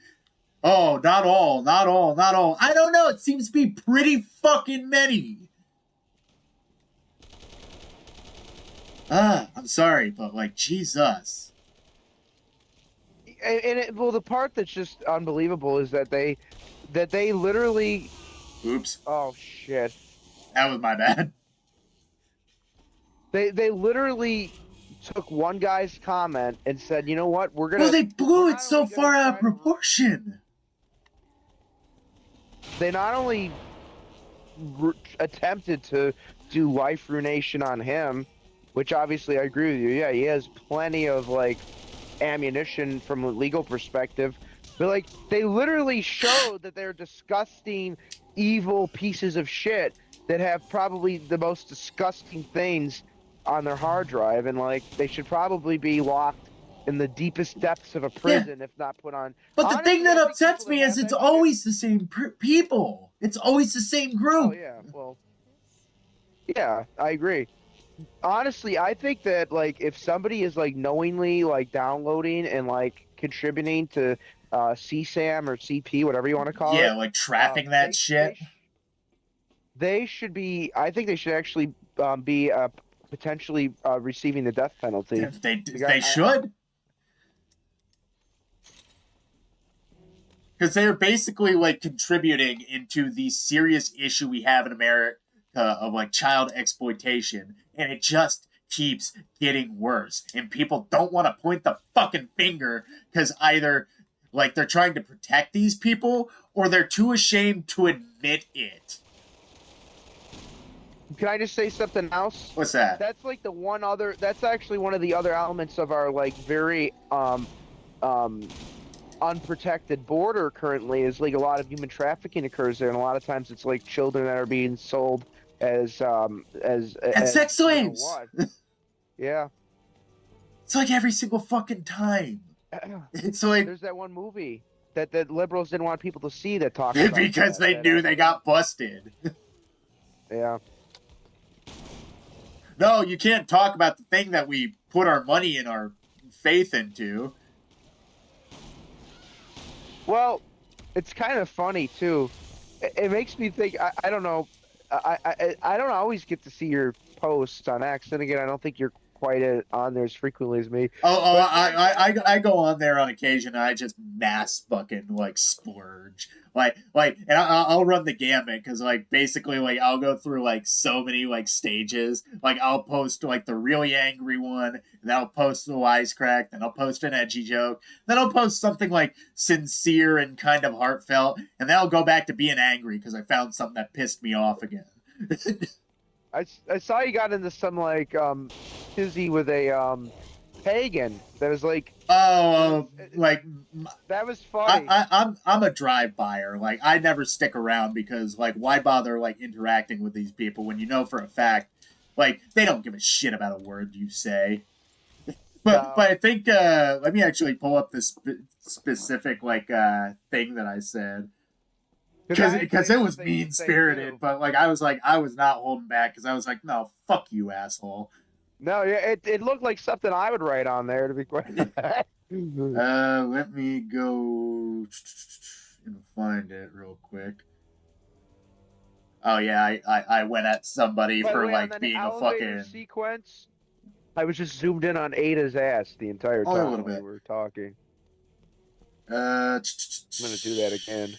oh, not all. I don't know, it seems to be pretty fucking many. I'm sorry, but like, Jesus. Well, the part that's just unbelievable is that they literally. Oops, Oh shit! that was my bad. They literally took one guy's comment and said, you know what, we're gonna. Well, they blew we're it not so only gonna far out of try to- proportion. They not only attempted to do life ruination on him, which obviously I agree with you. Yeah, he has plenty of like ammunition from a legal perspective, but like they literally showed that they're disgusting, evil pieces of shit that have probably the most disgusting things on their hard drive, and like they should probably be locked in the deepest depths of a prison, if not put on. But the thing Honestly, that I think upsets people that me is have it's that always the same people. It's always the same shit- group. Oh yeah, well, yeah, I agree. Honestly, I think that like if somebody is like knowingly like downloading and like contributing to CSAM or CP, whatever you want to call Yeah, it, like trapping that shit. they should be. I think they should actually be potentially receiving the death penalty. They should. Because they're basically like contributing into the serious issue we have in America of like child exploitation, and it just keeps getting worse. And people don't want to point the fucking finger because either like they're trying to protect these people or they're too ashamed to admit it. Can I just say something else? What's that? That's like the one other. That's actually one of the other elements of our like very unprotected border currently is like a lot of human trafficking occurs there, and a lot of times it's like children that are being sold as sex slaves. What? Yeah. It's like every single fucking time. It's like There's that one movie that the liberals didn't want people to see that talks about because they knew they got busted. Yeah. No, you can't talk about the thing that we put our money and our faith into. Well, it's kind of funny too. It makes me think. I don't know. I don't always get to see your posts on X. And again, I don't think you're quite on there as frequently as me. I go on there on occasion. And I just mass fucking like splurge, and I'll run the gamut because like basically like I'll go through like so many like stages. Like I'll post like the really angry one, then I'll post the wisecrack, then I'll post an edgy joke, then I'll post something like sincere and kind of heartfelt, and then I'll go back to being angry because I found something that pissed me off again. I saw you got into some like tizzy with a pagan that was like Like that was funny. I'm a drive buyer. Like I never stick around because like why bother like interacting with these people when you know for a fact like they don't give a shit about a word you say. But I think let me actually pull up this specific like thing that I said. Because it was mean spirited, but like I was not holding back because I was like, no, fuck you, asshole. No, yeah, it looked like something I would write on there to be quite. Let me go and find it real quick. Oh yeah, I went at somebody for like being a fucking sequence. I was just zoomed in on Ada's ass the entire time a little when bit. we were talking. I'm gonna do that again.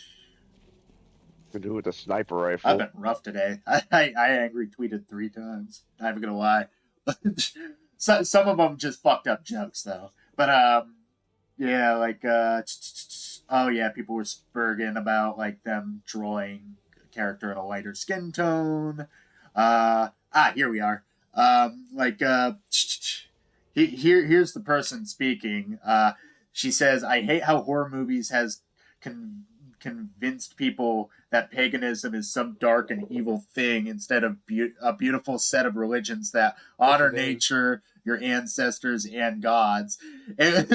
To do with the sniper rifle. I've been rough today. I angry tweeted 3 times. Not even gonna lie. Some of them just fucked up jokes though. But yeah, like oh yeah, people were spurging about like them drawing a character in a lighter skin tone. Here we are. Here's the person speaking. She says, "I hate how horror movies has convinced people that paganism is some dark and evil thing instead of a beautiful set of religions that honor nature, your ancestors, and gods." And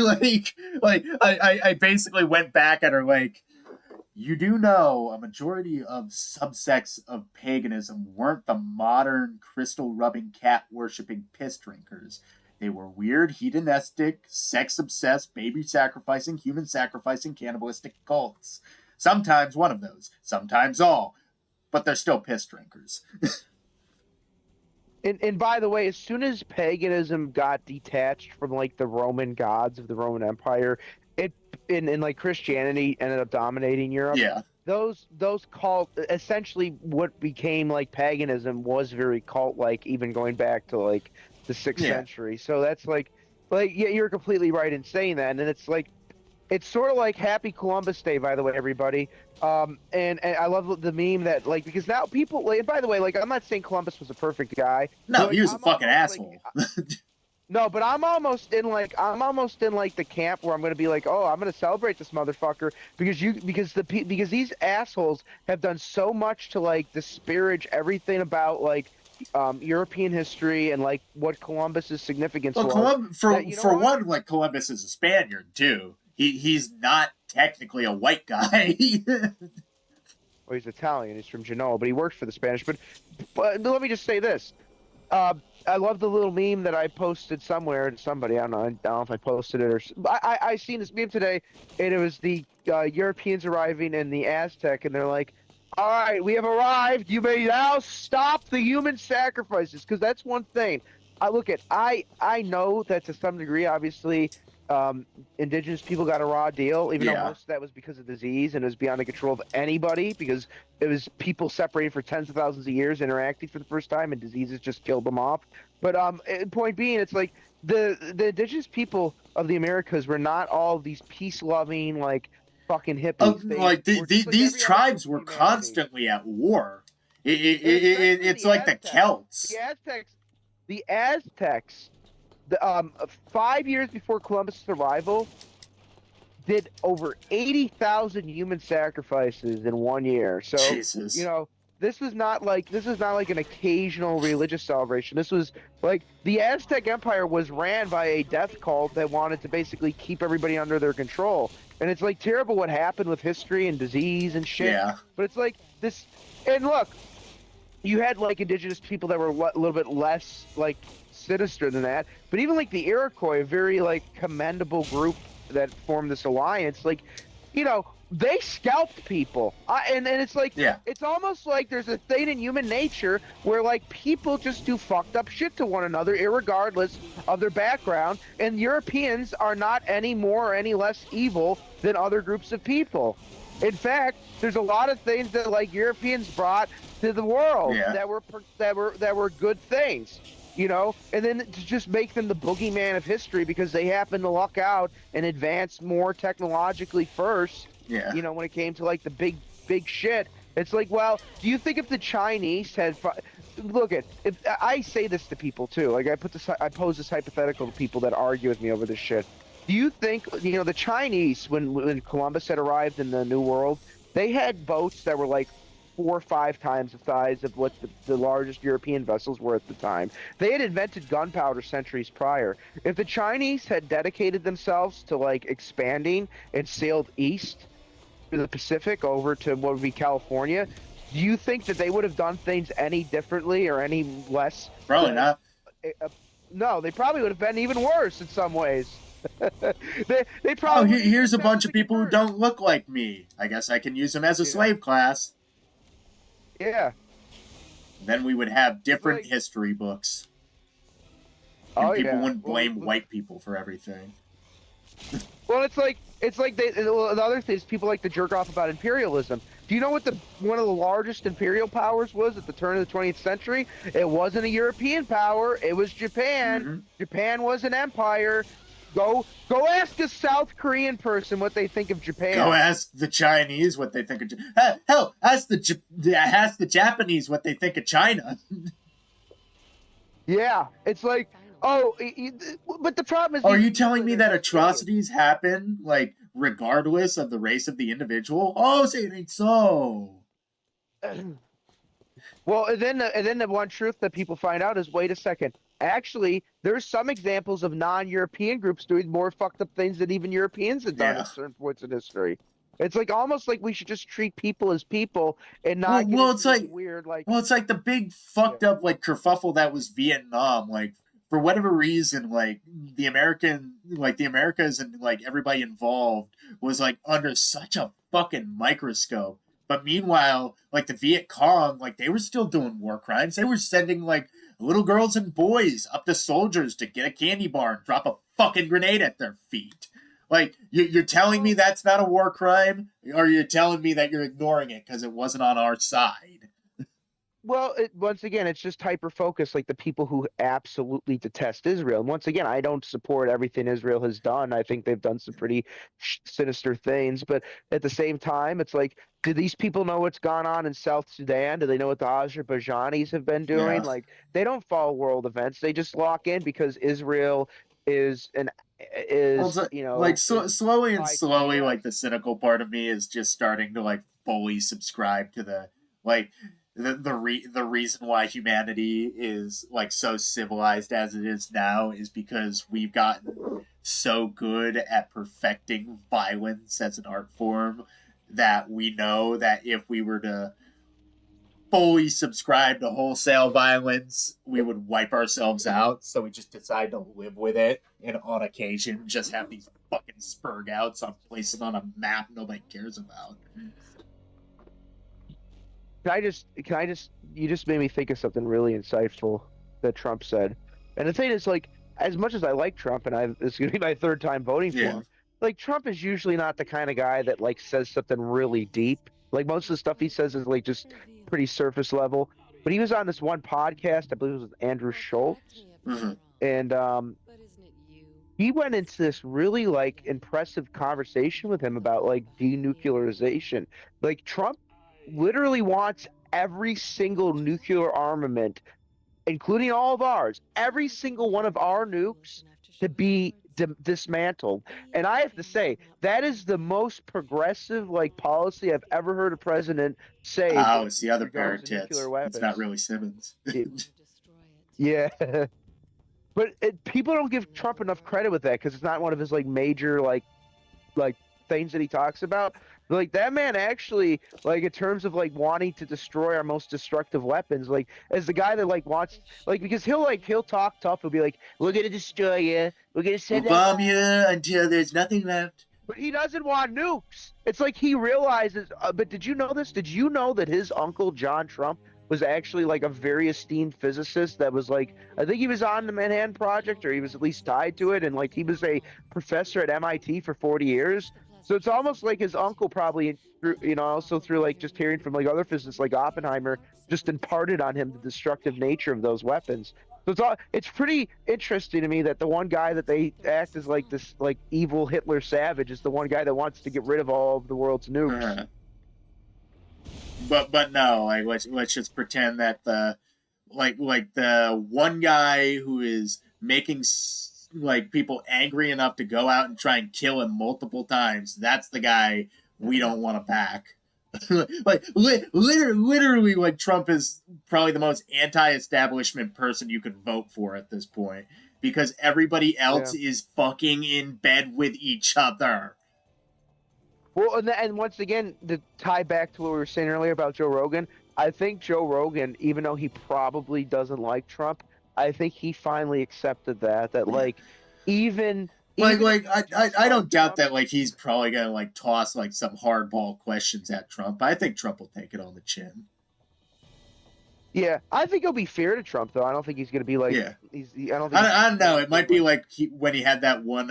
I basically went back at her like, you do know a majority of subsects of paganism weren't the modern crystal-rubbing, cat-worshipping piss drinkers. They were weird, hedonistic, sex-obsessed, baby-sacrificing, human-sacrificing, cannibalistic cults. Sometimes one of those, sometimes all, but they're still piss drinkers. And by the way, as soon as paganism got detached from like the Roman gods of the Roman Empire, it in like Christianity ended up dominating Europe. Yeah. Those cult essentially what became like paganism was very cult like, even going back to like the 6th century. So that's like yeah, you're completely right in saying that, and it's like it's sort of like Happy Columbus Day, by the way, everybody. And I love the meme that like, because now people like, by the way, like I'm not saying Columbus was a perfect guy. No, like, he was a fucking asshole. No, but I'm almost in like the camp where I'm gonna be like, oh, I'm gonna celebrate this motherfucker because these assholes have done so much to like disparage everything about like European history and like what Columbus's significance was. For one, like Columbus is a Spaniard too. He's not technically a white guy. Well, he's Italian. He's from Genoa, but he works for the Spanish. But let me just say this. I love the little meme that I posted somewhere to somebody. I don't know if I posted it or... I seen this meme today, and it was the Europeans arriving in the Aztec, and they're like, all right, we have arrived. You may now stop the human sacrifices, because that's one thing. I know that to some degree, obviously, indigenous people got a raw deal, even though most of that was because of disease and it was beyond the control of anybody, because it was people separated for tens of thousands of years interacting for the first time and diseases just killed them off. But point being, it's like the indigenous people of the Americas were not all these peace-loving, like, fucking hippies. These tribes were constantly at war. It's like the Celts. The Aztecs, 5 years before Columbus' arrival, did over 80,000 human sacrifices in 1 year. So, Jesus. You know, this is not like an occasional religious celebration. This was like the Aztec Empire was ran by a death cult that wanted to basically keep everybody under their control. And it's like terrible what happened with history and disease and shit. Yeah. But it's like this, and look, you had like indigenous people that were a little bit less like sinister than that, but even like the Iroquois, a very like commendable group that formed this alliance, like, you know, they scalped people, and it's like, it's almost like there's a thing in human nature where like people just do fucked up shit to one another irregardless of their background, and Europeans are not any more or any less evil than other groups of people. In fact, there's a lot of things that like Europeans brought to the world that were good things, you know, and then to just make them the boogeyman of history because they happen to luck out and advance more technologically first. Yeah. You know, when it came to like the big shit, it's like, well, do you think if the Chinese had if I say this to people too, like I pose this hypothetical to people that argue with me over this shit. Do you think, you know, the Chinese, when Columbus had arrived in the New World, they had boats that were like 4 or 5 times the size of what the largest European vessels were at the time. They had invented gunpowder centuries prior. If the Chinese had dedicated themselves to like expanding and sailed east to the Pacific over to what would be California, do you think that they would have done things any differently or any less? Probably not. No, they probably would have been even worse in some ways. they probably. Here's a bunch of people who don't look like me. I guess I can use them as a slave class. Yeah. Then we would have different history books. And people wouldn't blame white people for everything. Well, it's like the other thing is people like to jerk off about imperialism. Do you know what one of the largest imperial powers was at the turn of the 20th century? It wasn't a European power. It was Japan. Mm-hmm. Japan was an empire. Go ask a South Korean person what they think of Japan. Go ask the Chinese what they think of Japan. Hell, ask the Japanese what they think of China. Yeah, it's like, oh, but the problem is, Are you even telling me there's that like videos. atrocities happen, like, regardless of the race of the individual? Oh, say it ain't so. Well, and then the one truth that people find out is, wait a second. Actually, there's some examples of non-European groups doing more fucked up things than even Europeans have done Yeah. at certain points in history. It's like almost like we should just treat people as people and Well, not get well, into it's this like, weird like. well, it's like the big Yeah. fucked up like kerfuffle that was Vietnam. Like, for whatever reason, like the Americas and like everybody involved was like under such a fucking microscope. But meanwhile, like the Viet Cong, like they were still doing war crimes. They were sending like little girls and boys up to soldiers to get a candy bar and drop a fucking grenade at their feet. Like, you're telling me that's not a war crime, or you're telling me that you're ignoring it because it wasn't on our side? Well, once again, it's just hyper focused, like the people who absolutely detest Israel. And once again, I don't support everything Israel has done. I think they've done some pretty sinister things. But at the same time, it's like, do these people know what's gone on in South Sudan? Do they know what the Azerbaijanis have been doing? Yeah. Like, they don't follow world events. They just lock in because Israel is an Well, it's is like is slowly and tied to the slowly, like U.S. the cynical part of me is just starting to like fully subscribe to the like the reason why humanity is like so civilized as it is now is because we've gotten so good at perfecting violence as an art form that we know that if we were to fully subscribe to wholesale violence, we would wipe ourselves out. So we just decide to live with it, and on occasion, just have these fucking spurg outs on places on a map nobody cares about. You just made me think of something really insightful that Trump said. And the thing is, like, as much as I like Trump, and it's going to be my third time voting for Yeah. him, like, Trump is usually not the kind of guy that, like, says something really deep. Like, most of the stuff he says is, like, just pretty surface level. But he was on this one podcast, I believe it was with Andrew Schultz, Mhm. and But isn't it you? he went into this really, like, impressive conversation with him about, like, denuclearization. Like, Trump literally wants every single nuclear armament, including all of ours, every single one of our nukes to be dismantled. And I have to say, that is the most progressive like policy I've ever heard a president say Oh, with it's the other pair regards of to nuclear tits. It's not weapons. really Simmons. It- To destroy it. yeah. But people don't give Trump enough credit with that because it's not one of his like major like things that he talks about. But, like that man actually, like in terms of like wanting to destroy our most destructive weapons, like as the guy that like wants like because he'll talk tough, he'll be like, we're gonna destroy you, we're gonna We'll send that bomb you until there's nothing left. but he doesn't want nukes. It's like he realizes. But did you know this? Did you know that his uncle John Trump was actually like a very esteemed physicist? That was like I think he was on the Manhattan Project, or he was at least tied to it, and like he was a professor at MIT for 40 years. So it's almost like his uncle probably, also through like just hearing from like other physicists like Oppenheimer, just imparted on him the destructive nature of those weapons. So it's pretty interesting to me that the one guy that they act as like this like evil Hitler savage is the one guy that wants to get rid of all of the world's nukes. But no, like let's just pretend that the like the one guy who is making like people angry enough to go out and try and kill him multiple times, that's the guy we don't want to back. Like literally, like Trump is probably the most anti-establishment person you could vote for at this point because everybody Yeah. else is fucking in bed with each other. Well, and once again, to tie back to what we were saying earlier about Joe Rogan, I think Joe Rogan, even though he probably doesn't like Trump, I think he finally accepted that Yeah. like even like even if like you I dislike don't doubt Trump. that like he's probably gonna like toss like some hardball questions at Trump. I think Trump will take it on the chin. Yeah, I think he'll be fair to Trump though. I don't think he's going to be like Yeah. I don't think he's I don't know. gonna It say might be like like when he had that one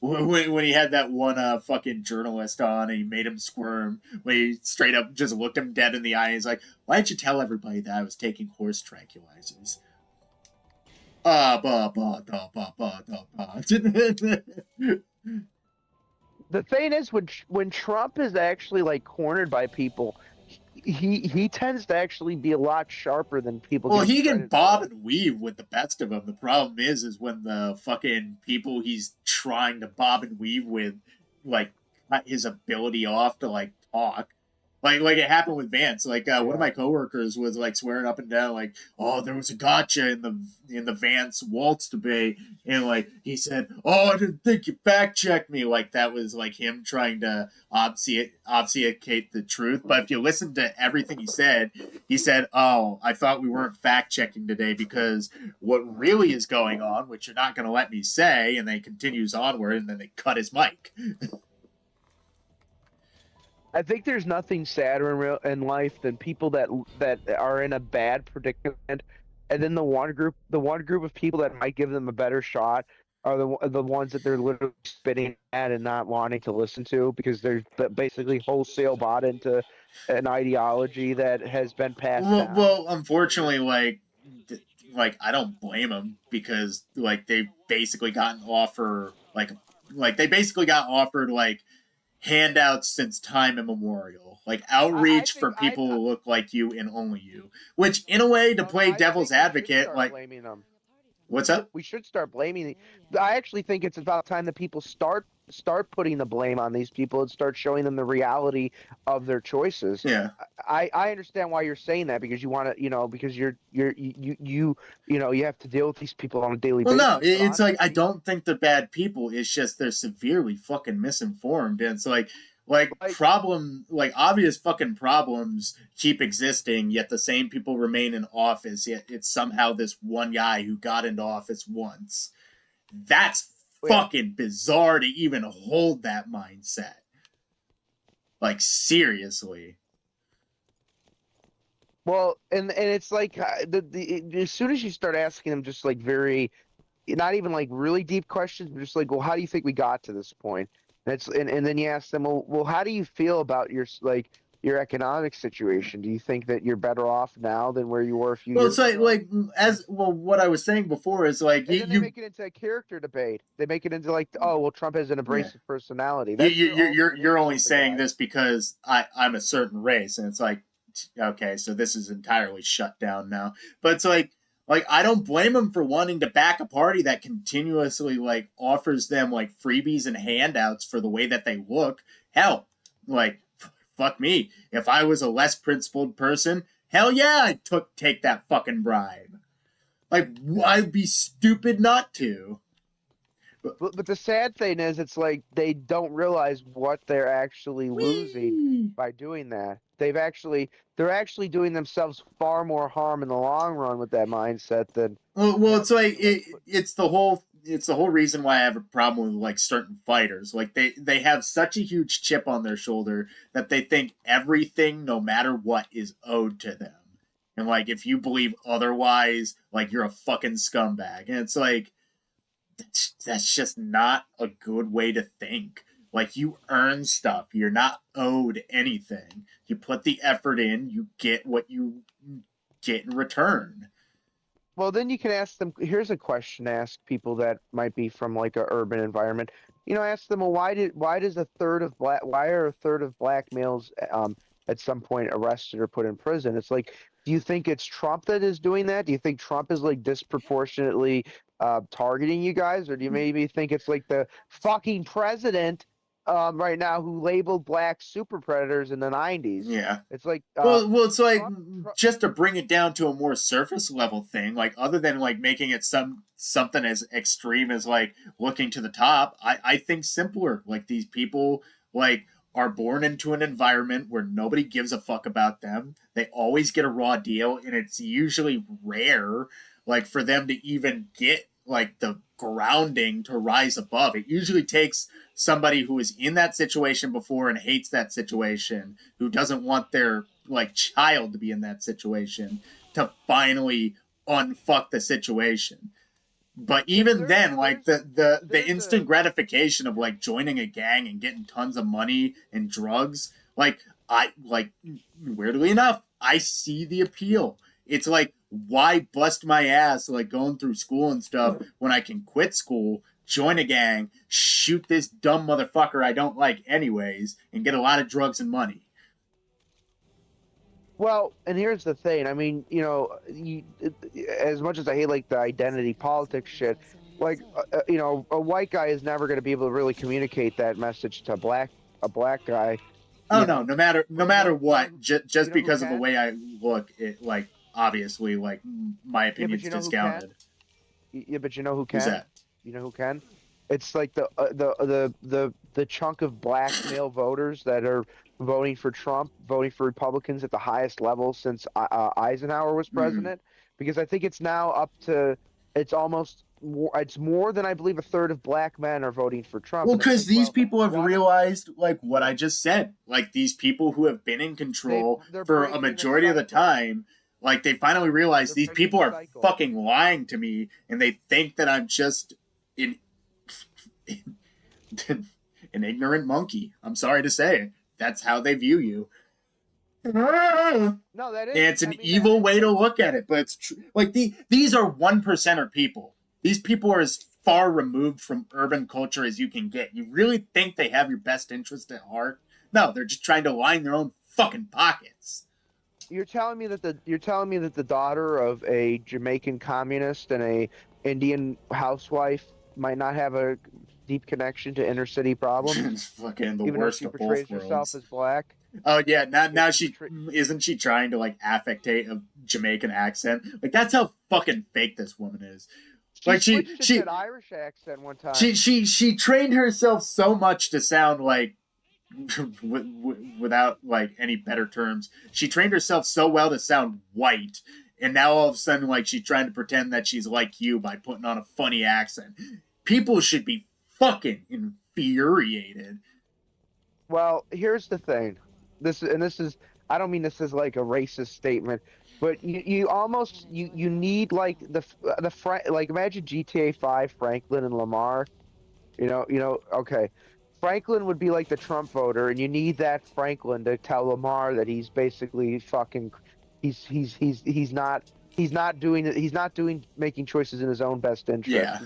when he had that one fucking journalist on and he made him squirm when he straight up just looked him dead in the eye and he's like, why didn't you tell everybody that I was taking horse tranquilizers? Ba ba da ba ba da ba. the thing is when Trump is actually like cornered by people, he tends to actually be a lot sharper than people Well, give him he can credit bob for. and weave with the best of them. The problem is when the fucking people he's trying to bob and weave with, like, cut his ability off to like talk. Like it happened with Vance. Like one of Yeah. my coworkers was like swearing up and down, like, "Oh, there was a gotcha in the Vance waltz debate," and like he said, "Oh, I didn't think you fact checked me." Like that was like him trying to obfuscate the truth. But if you listen to everything he said, "Oh, I thought we weren't fact checking today because what really is going on, which you're not going to let me say," and then he continues onward, and then they cut his mic. I think there's nothing sadder in life than people that are in a bad predicament, and then the one group of people that might give them a better shot are the ones that they're literally spitting at and not wanting to listen to because they're basically wholesale bought into an ideology that has been passed down. Unfortunately, like I don't blame them because like they basically gotten offer like they basically got offered like handouts since time immemorial, like I outreach for think I people who look like you and only you. Which, in a way, to no no play I devil's think we should advocate, start like blaming them. what's up? We should start blaming. I actually think it's about time that people start putting the blame on these people and start showing them the reality of their choices. Yeah. I understand why you're saying that because you want to, because you have to deal with these people on a daily Well, no, basis. But it's like I honestly, don't think they're bad people. It's just they're severely fucking misinformed, and it's like like problem like obvious fucking problems keep existing, yet the same people remain in office. Yet it's somehow this one guy who got into office once. That's yeah. fucking bizarre to even hold that mindset. Like seriously. Well, and it's like as soon as you start asking them just like very not even like really deep questions, but just like, well, how do you think we got to this point? And then you ask them, well, how do you feel about your economic situation? Do you think that you're better off now than where you were a few Well, it's years ago? like as well. What I was saying before is like And then they make it into a character debate. They make it into like, oh, well, Trump has an yeah. abrasive personality. That's their You're ultimate only issue with the saying guy. this because I'm a certain race, and it's like okay, so this is entirely shut down now. But it's like I don't blame him for wanting to back a party that continuously like offers them like freebies and handouts for the way that they look. Hell, like fuck me, if I was a less principled person, hell yeah, I'd take that fucking bribe. Like Yeah. I'd be stupid not to. But the sad thing is, it's like they don't realize what they're actually losing Whee! by doing that. They're actually doing themselves far more harm in the long run with that mindset than Well, it's having like to like put. it's the whole reason why I have a problem with like certain fighters. Like they have such a huge chip on their shoulder that they think everything, no matter what, is owed to them. And like if you believe otherwise, like you're a fucking scumbag. And it's like that's just not a good way to think. Like you earn stuff. You're not owed anything. You put the effort in, you get what you get in return. Well, then you can ask them. Here's a question to ask people that might be from like a urban environment. Ask them, well, why are a third of black males at some point arrested or put in prison? It's like, do you think it's Trump that is doing that? Do you think Trump is like disproportionately targeting you guys, or do you maybe think it's like the fucking president right now who labeled black super predators in the 90s? Yeah. It's like It's like Trump. just to bring it down to a more surface level thing, like other than like making it something as extreme as like looking to the top. I think simpler. Like these people like are born into an environment where nobody gives a fuck about them. They always get a raw deal, and it's usually rare, like for them to even get like the grounding to rise above. It usually takes somebody who is in that situation before and hates that situation, who doesn't want their like child to be in that situation, to finally unfuck the situation. But There, even there's then, like there's the there's instant a gratification of like joining a gang and getting tons of money and drugs, like I like weirdly enough, I see the appeal. It's like why bust my ass like going through school and stuff when I can quit school, join a gang, shoot this dumb motherfucker I don't like anyways, and get a lot of drugs and money. Well, and here's the thing. I mean, as much as I hate like the identity politics shit, like a white guy is never going to be able to really communicate that message to a black guy, Oh you no, know. no But matter what, you just know who because of the can? way I look, it like obviously like my Yeah, but opinion's you know who can? discounted. Yeah, but you know who Who's can? that? You know who can? It's like the chunk of black male voters that are voting for Trump, voting for Republicans at the highest level since Eisenhower was Hmm. president. Because I think it's now up to it's almost more, it's more than I believe a third of black men are voting for Trump. Well, And it's because like, these well, people have why don't realized like what yeah I just said. Like these people who have been in control they're for a breaking the majority of the cycle. time, like they finally realize They're these breaking people the are cycle. fucking lying to me, and they think that I'm just an an ignorant monkey. I'm sorry to say, that's how they view you. And No, that is. it's I an mean, that evil is way to like look at it, but it's true. Like these are 1%er people. These people are as far removed from urban culture as you can get. You really think they have your best interest at heart? No, they're just trying to line their own fucking pockets. you're telling me that the daughter of a Jamaican communist and a Indian housewife might not have a deep connection to inner city problems, It's fucking the even though worst she of both portrays herself worlds. as black. Oh yeah, Yet now she she portray isn't she trying to like affectate a Jamaican accent? Like that's how fucking fake this woman is. she Like switched it to an Irish accent one time. she trained herself so much to sound like without like any better terms, she trained herself so well to sound white, and now all of a sudden like she's trying to pretend that she's like you by putting on a funny accent. People should be fucking infuriated. Well, here's the thing. This is I don't mean this is like a racist statement, but you almost you need like like imagine GTA 5 Franklin and Lamar. Okay. Franklin would be like the Trump voter, and you need that Franklin to tell Lamar that he's basically fucking he's not doing making choices in his own best interest. Yeah.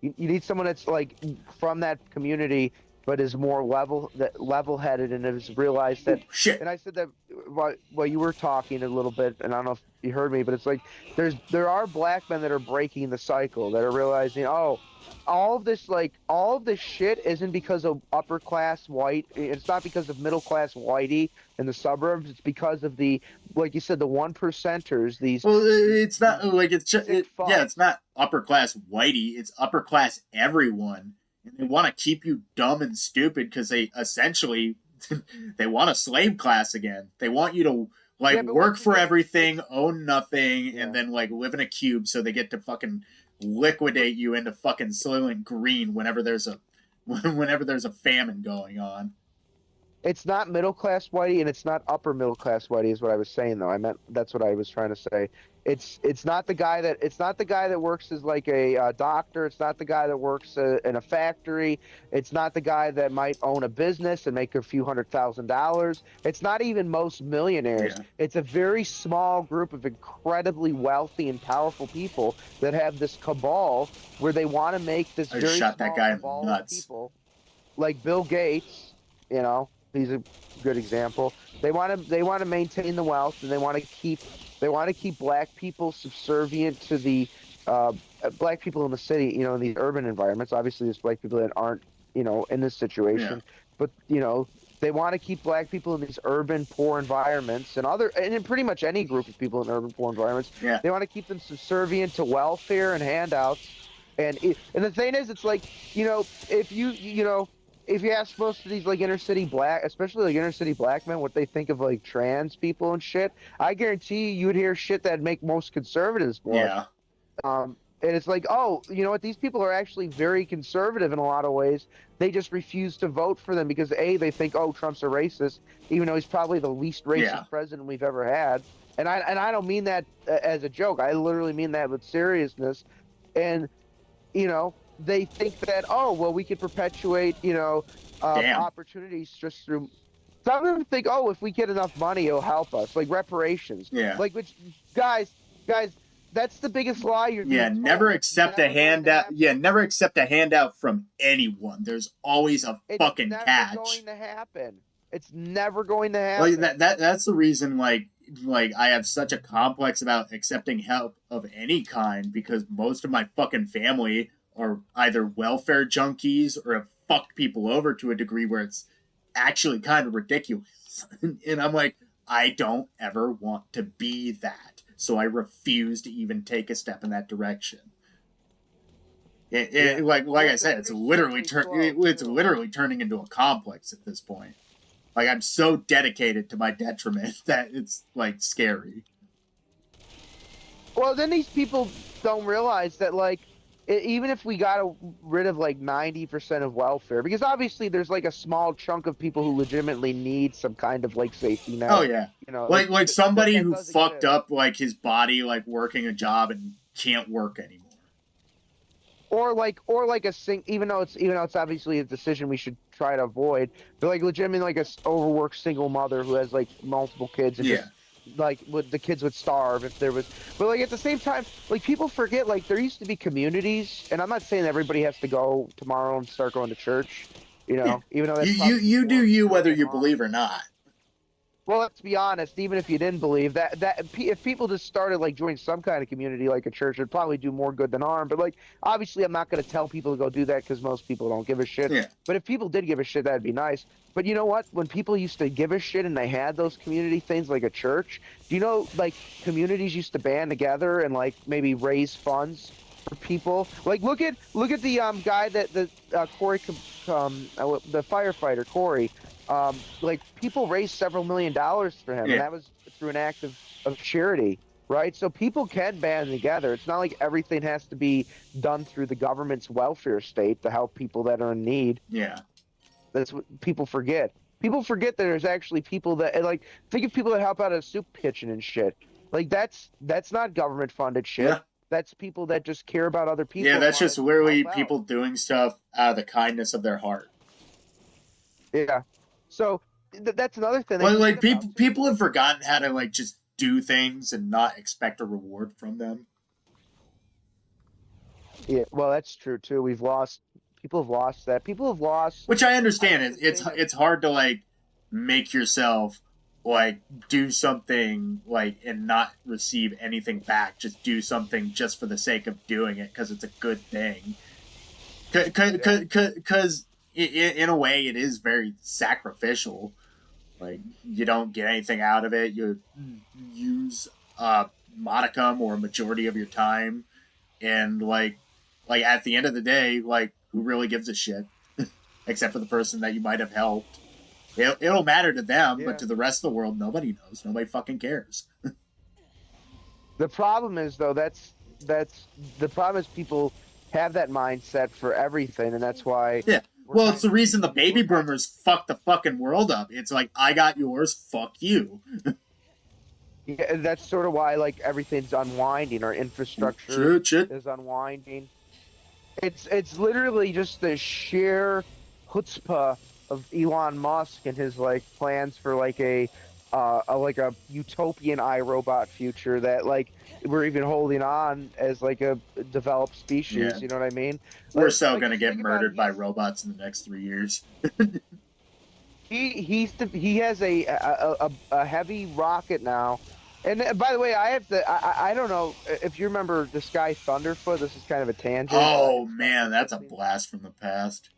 You need someone that's like from that community but is more level headed and has realized Oh that. shit. And I said that while you were talking a little bit, and I don't know if you heard me, but it's like there are black men that are breaking the cycle, that are realizing, oh, all of this shit isn't because of upper class white. It's not because of middle class whitey in the suburbs. It's because of the, like you said, the one percenters. Well, it's not like it's just Sick yeah, fucks. it's not upper class whitey. It's upper class everyone, and they want to keep you dumb and stupid because they essentially they want a slave class again. They want you to like Yeah, but once work for again, everything, it's own nothing, and yeah. then like live in a cube so they get to fucking liquidate you into fucking Soylent Green whenever there's a whenever there's a famine going on. It's not middle class whitey and it's not upper middle class whitey is what I was saying though. I meant that's what I was trying to say. It's not the guy that works as like a doctor. It's not the guy that works in a factory. It's not the guy that might own a business and make a few $100,000. It's not even most millionaires. Yeah, It's a very small group of incredibly wealthy and powerful people that have this cabal where they want to make this I just very shot that small guy in the cabal of nuts. people like Bill Gates, you know, he's a good example. They want to maintain the wealth, and they want to keep black people subservient to the uh, black people in the city, in these urban environments. Obviously, there's black people that aren't, in this Yeah, situation, but they want to keep black people in these urban poor environments and in pretty much any group of people in urban poor environments. yeah. They want to keep them subservient to welfare and handouts. And the thing is, it's like, if if you ask most of these like inner city black, especially like inner city black men, what they think of like trans people and shit, I guarantee you would hear shit that'd make most conservatives blush. Yeah. And it's like, oh, you know what? These people are actually very conservative in a lot of ways. They just refuse to vote for them because they think, oh, Trump's a racist, even though he's probably the least Yeah. racist president we've ever had. And I don't mean that as a joke. I literally mean that with seriousness. And they think that, oh, well, we could perpetuate, Damn. opportunities just through. Some of them think, oh, if we get enough money, it'll help us, like reparations. Yeah. Like, which, guys, that's the biggest lie you're Yeah, being never told. accept a handout. Yeah, never accept a handout from anyone. There's always a It's fucking never catch. going to happen. It's never going to Like happen. that's the reason like like I have such a complex about accepting help of any kind because most of my fucking family are either welfare junkies or have fucked people over to a degree where it's actually kind of ridiculous. And I'm like, I don't ever want to be that. So I refuse to even take a step in that direction. Like I said, it's literally turning into a complex at this point. Like I'm so dedicated to my detriment that it's like scary. Well, then these people don't realize that, like, even if we got rid of like 90% of welfare, because obviously there's like a small chunk of people who legitimately need some kind of like safety net. Oh yeah, you know, like somebody that who does fucked exist. up like his body, like working a job and can't work anymore. Or like even though it's obviously a decision we should try to avoid, but like legitimately like overworked single mother who has like multiple kids and Yeah. just like the kids would starve if there was. But like at the same time, like people forget, like there used to be communities, and I'm not saying everybody has to go tomorrow and start going to church, Yeah. even though You that's you probably you do you whether you wrong. believe or not. Well, let's be honest. Even if you didn't believe if people just started like joining some kind of community, like a church, it'd probably do more good than harm. But like, obviously, I'm not going to tell people to go do that because most people don't give a shit. Yeah. But if people did give a shit, that'd be nice. But you know what? When people used to give a shit and they had those community things like a church, do you know like communities used to band together and like maybe raise funds for people? Like look at the guy that the Corey the firefighter Corey. Like people raised several $1 million for him, Yeah. and that was through an act of charity, right? So people can band together. It's not like everything has to be done through the government's welfare state to help people that are in need. Yeah. That's what people forget. People forget that there's actually people that like think of people that help out at a soup kitchen and shit. Like that's not government funded shit. Yeah. That's people that just care about other people. Yeah, that's just literally help out. people doing stuff out of the kindness of their heart. Yeah. So that's another thing. Well, like people have forgotten how to like just do things and not expect a reward from them. Yeah, well, that's true too. People have lost that. People have lost. Which I understand. It's hard to like make yourself like do something like and not receive anything back. Just do something just for the sake of doing it because it's a good thing. Because in a way it is very sacrificial. Like you don't get anything out of it. You use a modicum or a majority of your time, and like at the end of the day, like who really gives a shit? Except for the person that you might have helped. It'll matter to them, but to the rest of the world, nobody knows. Nobody fucking cares. The problem is though the problem is people have that mindset for everything, and that's why. Yeah. Well, it's the reason the baby boomers fucked the fucking world up. It's like, I got yours, fuck you. Yeah, that's sort of why like everything's unwinding. Our infrastructure is unwinding. It's literally just the sheer chutzpah of Elon Musk and his like plans for like a utopian iRobot future that like we're even holding on as like a developed species. Yeah. You know what I mean? We're so gonna get murdered by robots in the next 3 years. He has a heavy rocket now. And by the way, I don't know if you remember this guy Thunderfoot. This is kind of a tangent. Oh man, that's a blast from the past.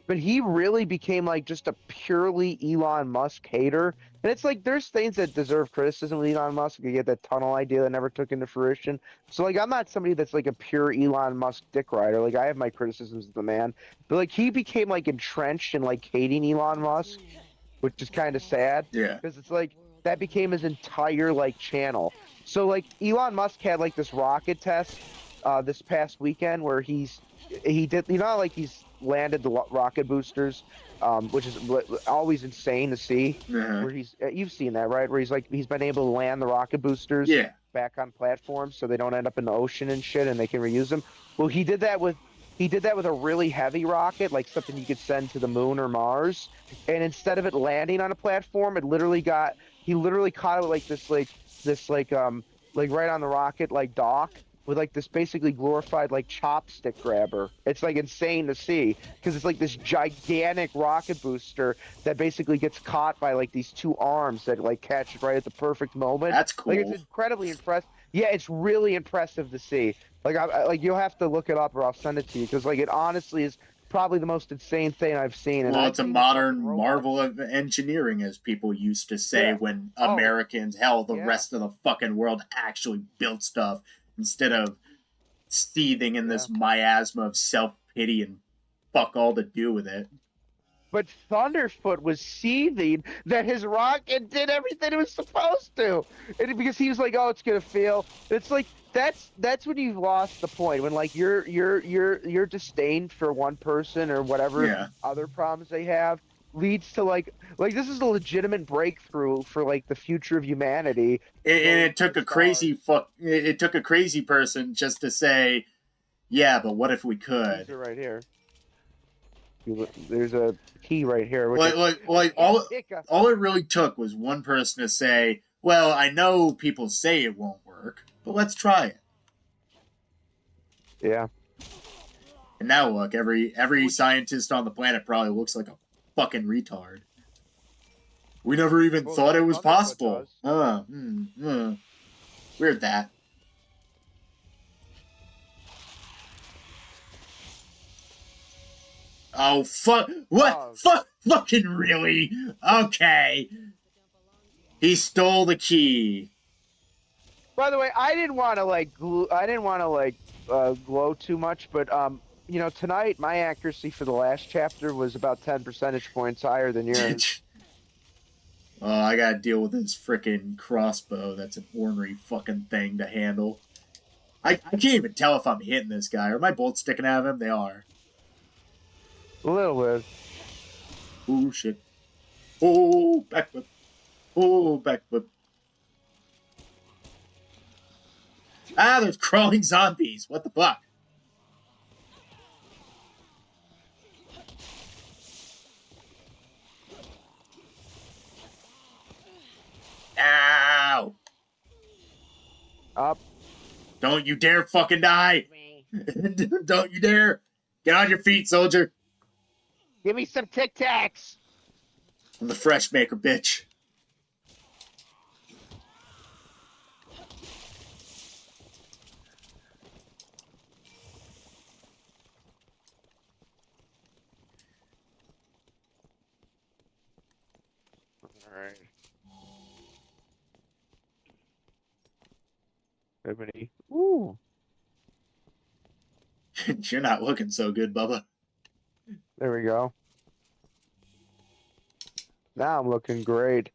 But he really became like just a purely Elon Musk hater. And it's like there's things that deserve criticism with Elon Musk. You get that tunnel idea that never took into fruition. So like I'm not somebody that's like a pure Elon Musk dick rider. Like I have my criticisms of the man. But like he became like entrenched in like hating Elon Musk, which is kind of sad. Yeah. Because it's like that became his entire like channel. So like Elon Musk had like this rocket test this past weekend where he did, you know, like he's landed the rocket boosters, which is always insane to see. Uh-huh. Where you've seen that, right? Where he's been able to land the rocket boosters back on platforms so they don't end up in the ocean and shit, and they can reuse them. Well, he did that with a really heavy rocket, like something you could send to the moon or Mars, and instead of it landing on a platform, he literally caught it like this right on the rocket like dock, with like this basically glorified like chopstick grabber. It's like insane to see because it's like this gigantic rocket booster that basically gets caught by like these two arms that like catch it right at the perfect moment. That's Like it's cool. incredibly impressive. Yeah, it's really impressive to see. Like like you'll have to look it up or I'll send it to you because like it honestly is probably the most insane thing I've seen. And Well, I've it's a seen the fucking modern robots. marvel of engineering, as people used to say Yeah. when Oh, Americans, hell, the yeah. rest of the fucking world actually built stuff instead of seething in this miasma of self-pity and fuck all to do with it. But Thunderfoot was seething that his rocket did everything it was supposed to, and because he was like, "Oh, it's gonna fail." It's like that's when you've lost the point. When like your disdain for one person or whatever Yeah. other problems they have leads to like this is a legitimate breakthrough for like the future of humanity. And going it to took the a crazy stars. it took a crazy person just to say, yeah, but what if we These could? are right here. There's a key right here. Which Like can't pick up. all it really took was one person to say, well, I know people say it won't work, but let's try it. Yeah. And now look, every scientist on the planet probably looks like a fucking retard. We never even Well, thought it was Thunderfoot possible. does. Weird that. Oh, fuck. What? Oh. Fucking really? Okay. He stole the key. By the way, I didn't want to glow too much, but you know, tonight my accuracy for the last chapter was about 10 percentage points higher than yours. Oh, I gotta deal with this frickin' crossbow. That's an ornery fucking thing to handle. I can't even tell if I'm hitting this guy. Are my bolts sticking out of him? They are. A little bit. Oh, shit. Oh, backflip. Oh, backflip. Ah, there's crawling zombies. What the fuck? Ow! Up. Don't you dare fucking die! Don't you dare! Get on your feet, soldier! Give me some Tic Tacs. I'm the fresh maker, bitch. All right. Everybody. Ooh. You're not looking so good, Bubba. There we go. Now I'm looking great.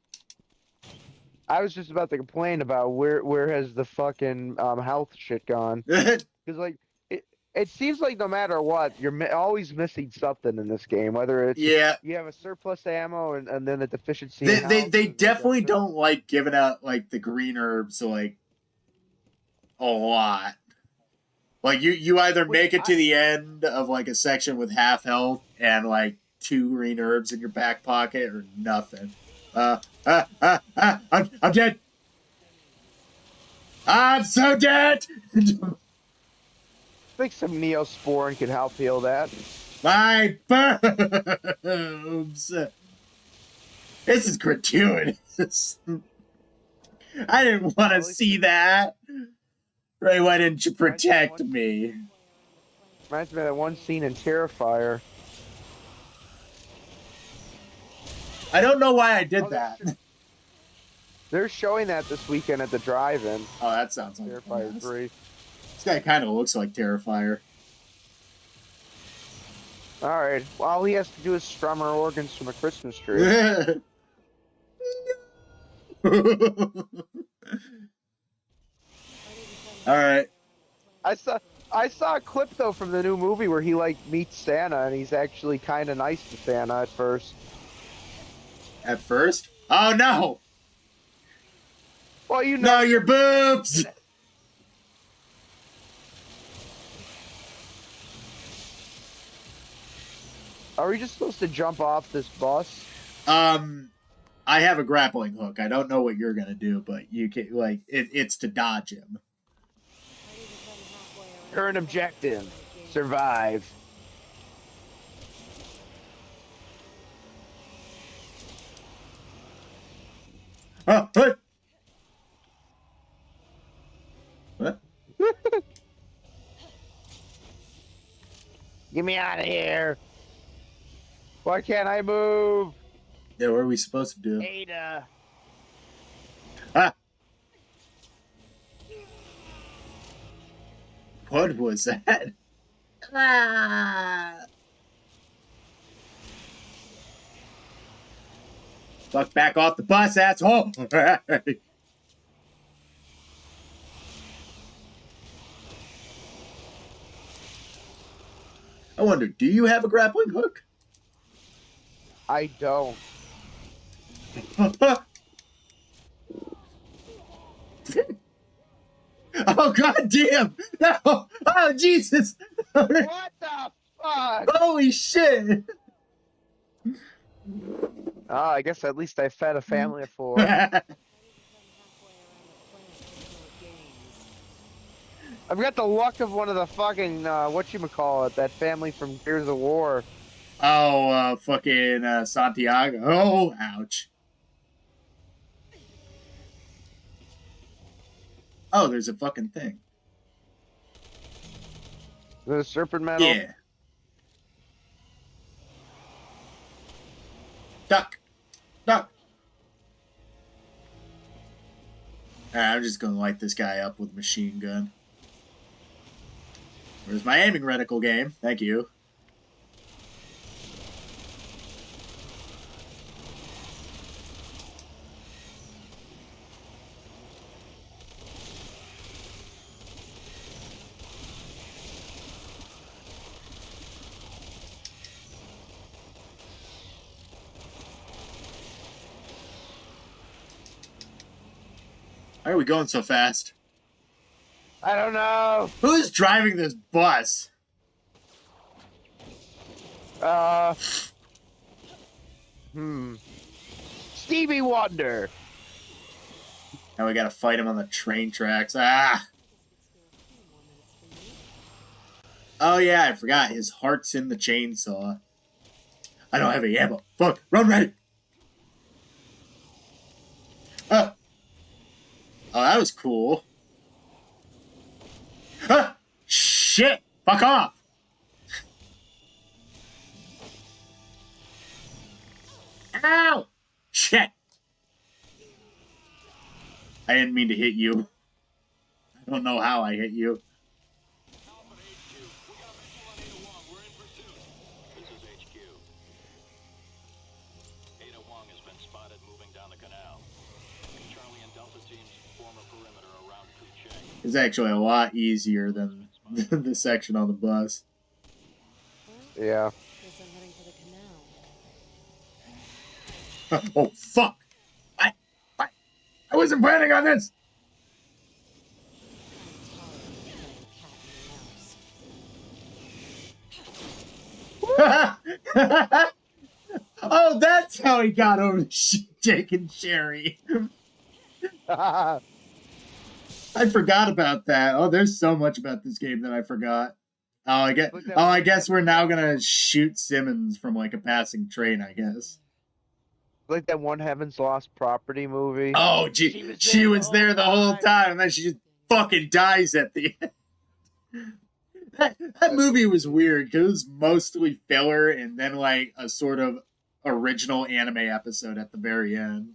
I was just about to complain about where has the fucking health shit gone? Because like it seems like no matter what, you're always missing something in this game. Whether it's Yeah. you have a surplus ammo and then a deficiency. They definitely don't like giving out like the green herbs like a lot. Like you either make it to the end of like a section with half health and like 2 green herbs in your back pocket or nothing. I'm dead. I'm so dead. I think some Neosporin can help heal that. My boobs. This is gratuitous. I didn't want to see that. Ray, why didn't you protect me? Reminds me of that one scene in Terrifier. I don't know why I did that. They're showing that this weekend at the drive-in. Oh, that sounds like Terrifier 3. This guy kind of looks like Terrifier. All right. Well, all he has to do is strum our organs from a Christmas tree. All right. I saw a clip though from the new movie where he like meets Santa and he's actually kind of nice to Santa at first. At first? Oh no! Well, you know. No, your boobs. Are we just supposed to jump off this bus? I have a grappling hook. I don't know what you're gonna do, but you can it's to dodge him. Current objective: survive. Oh, what? What? Get me out of here. Why can't I move? Yeah, what are we supposed to do? Ada. Ah! What was that? Ah! Fuck back off the bus, asshole! I wonder, do you have a grappling hook? I don't. Oh god damn! No! Oh Jesus! What the fuck? Holy shit! Oh, I guess at least I fed a family of 4. Ready to come halfway around the planet before it gains. I've got the luck of one of the fucking whatchamacallit, that family from Gears of War. Oh, fucking Santiago. Oh, ouch. Oh, there's a fucking thing. The serpent metal. Yeah. Duck. Duck. I'm just gonna light this guy up with a machine gun. Where's my aiming reticle game? Thank you. Why are we going so fast? I don't know. Who's driving this bus? Stevie Wonder. Now we gotta fight him on the train tracks. Ah! Oh yeah, I forgot. His heart's in the chainsaw. I don't have any ammo. Fuck! Run, Ray! Oh, that was cool. Ah! Shit! Fuck off! Ow! Shit! I didn't mean to hit you. I don't know how I hit you. Alpha to HQ. We got a visual on Ada Wong. We're in pursuit. This is HQ. Ada Wong has been spotted moving down the canal. Charlie and Delta teams form a perimeter around Kuching. It's actually a lot easier than the section on the bus. Well, Yeah. guess I'm heading for the canal. Oh, fuck! I wasn't planning on this! I'm tired of playing cat and mouse. Oh, that's how he got over Jake and Sherry. I forgot about that. Oh, there's so much about this game that I forgot. I guess we're now gonna shoot Simmons from like a passing train, I guess. Like that one Heaven's Lost Property movie. Oh, gee, she was there the whole time, and then she just fucking dies at the end. That movie was weird because it was mostly filler and then like a sort of original anime episode at the very end.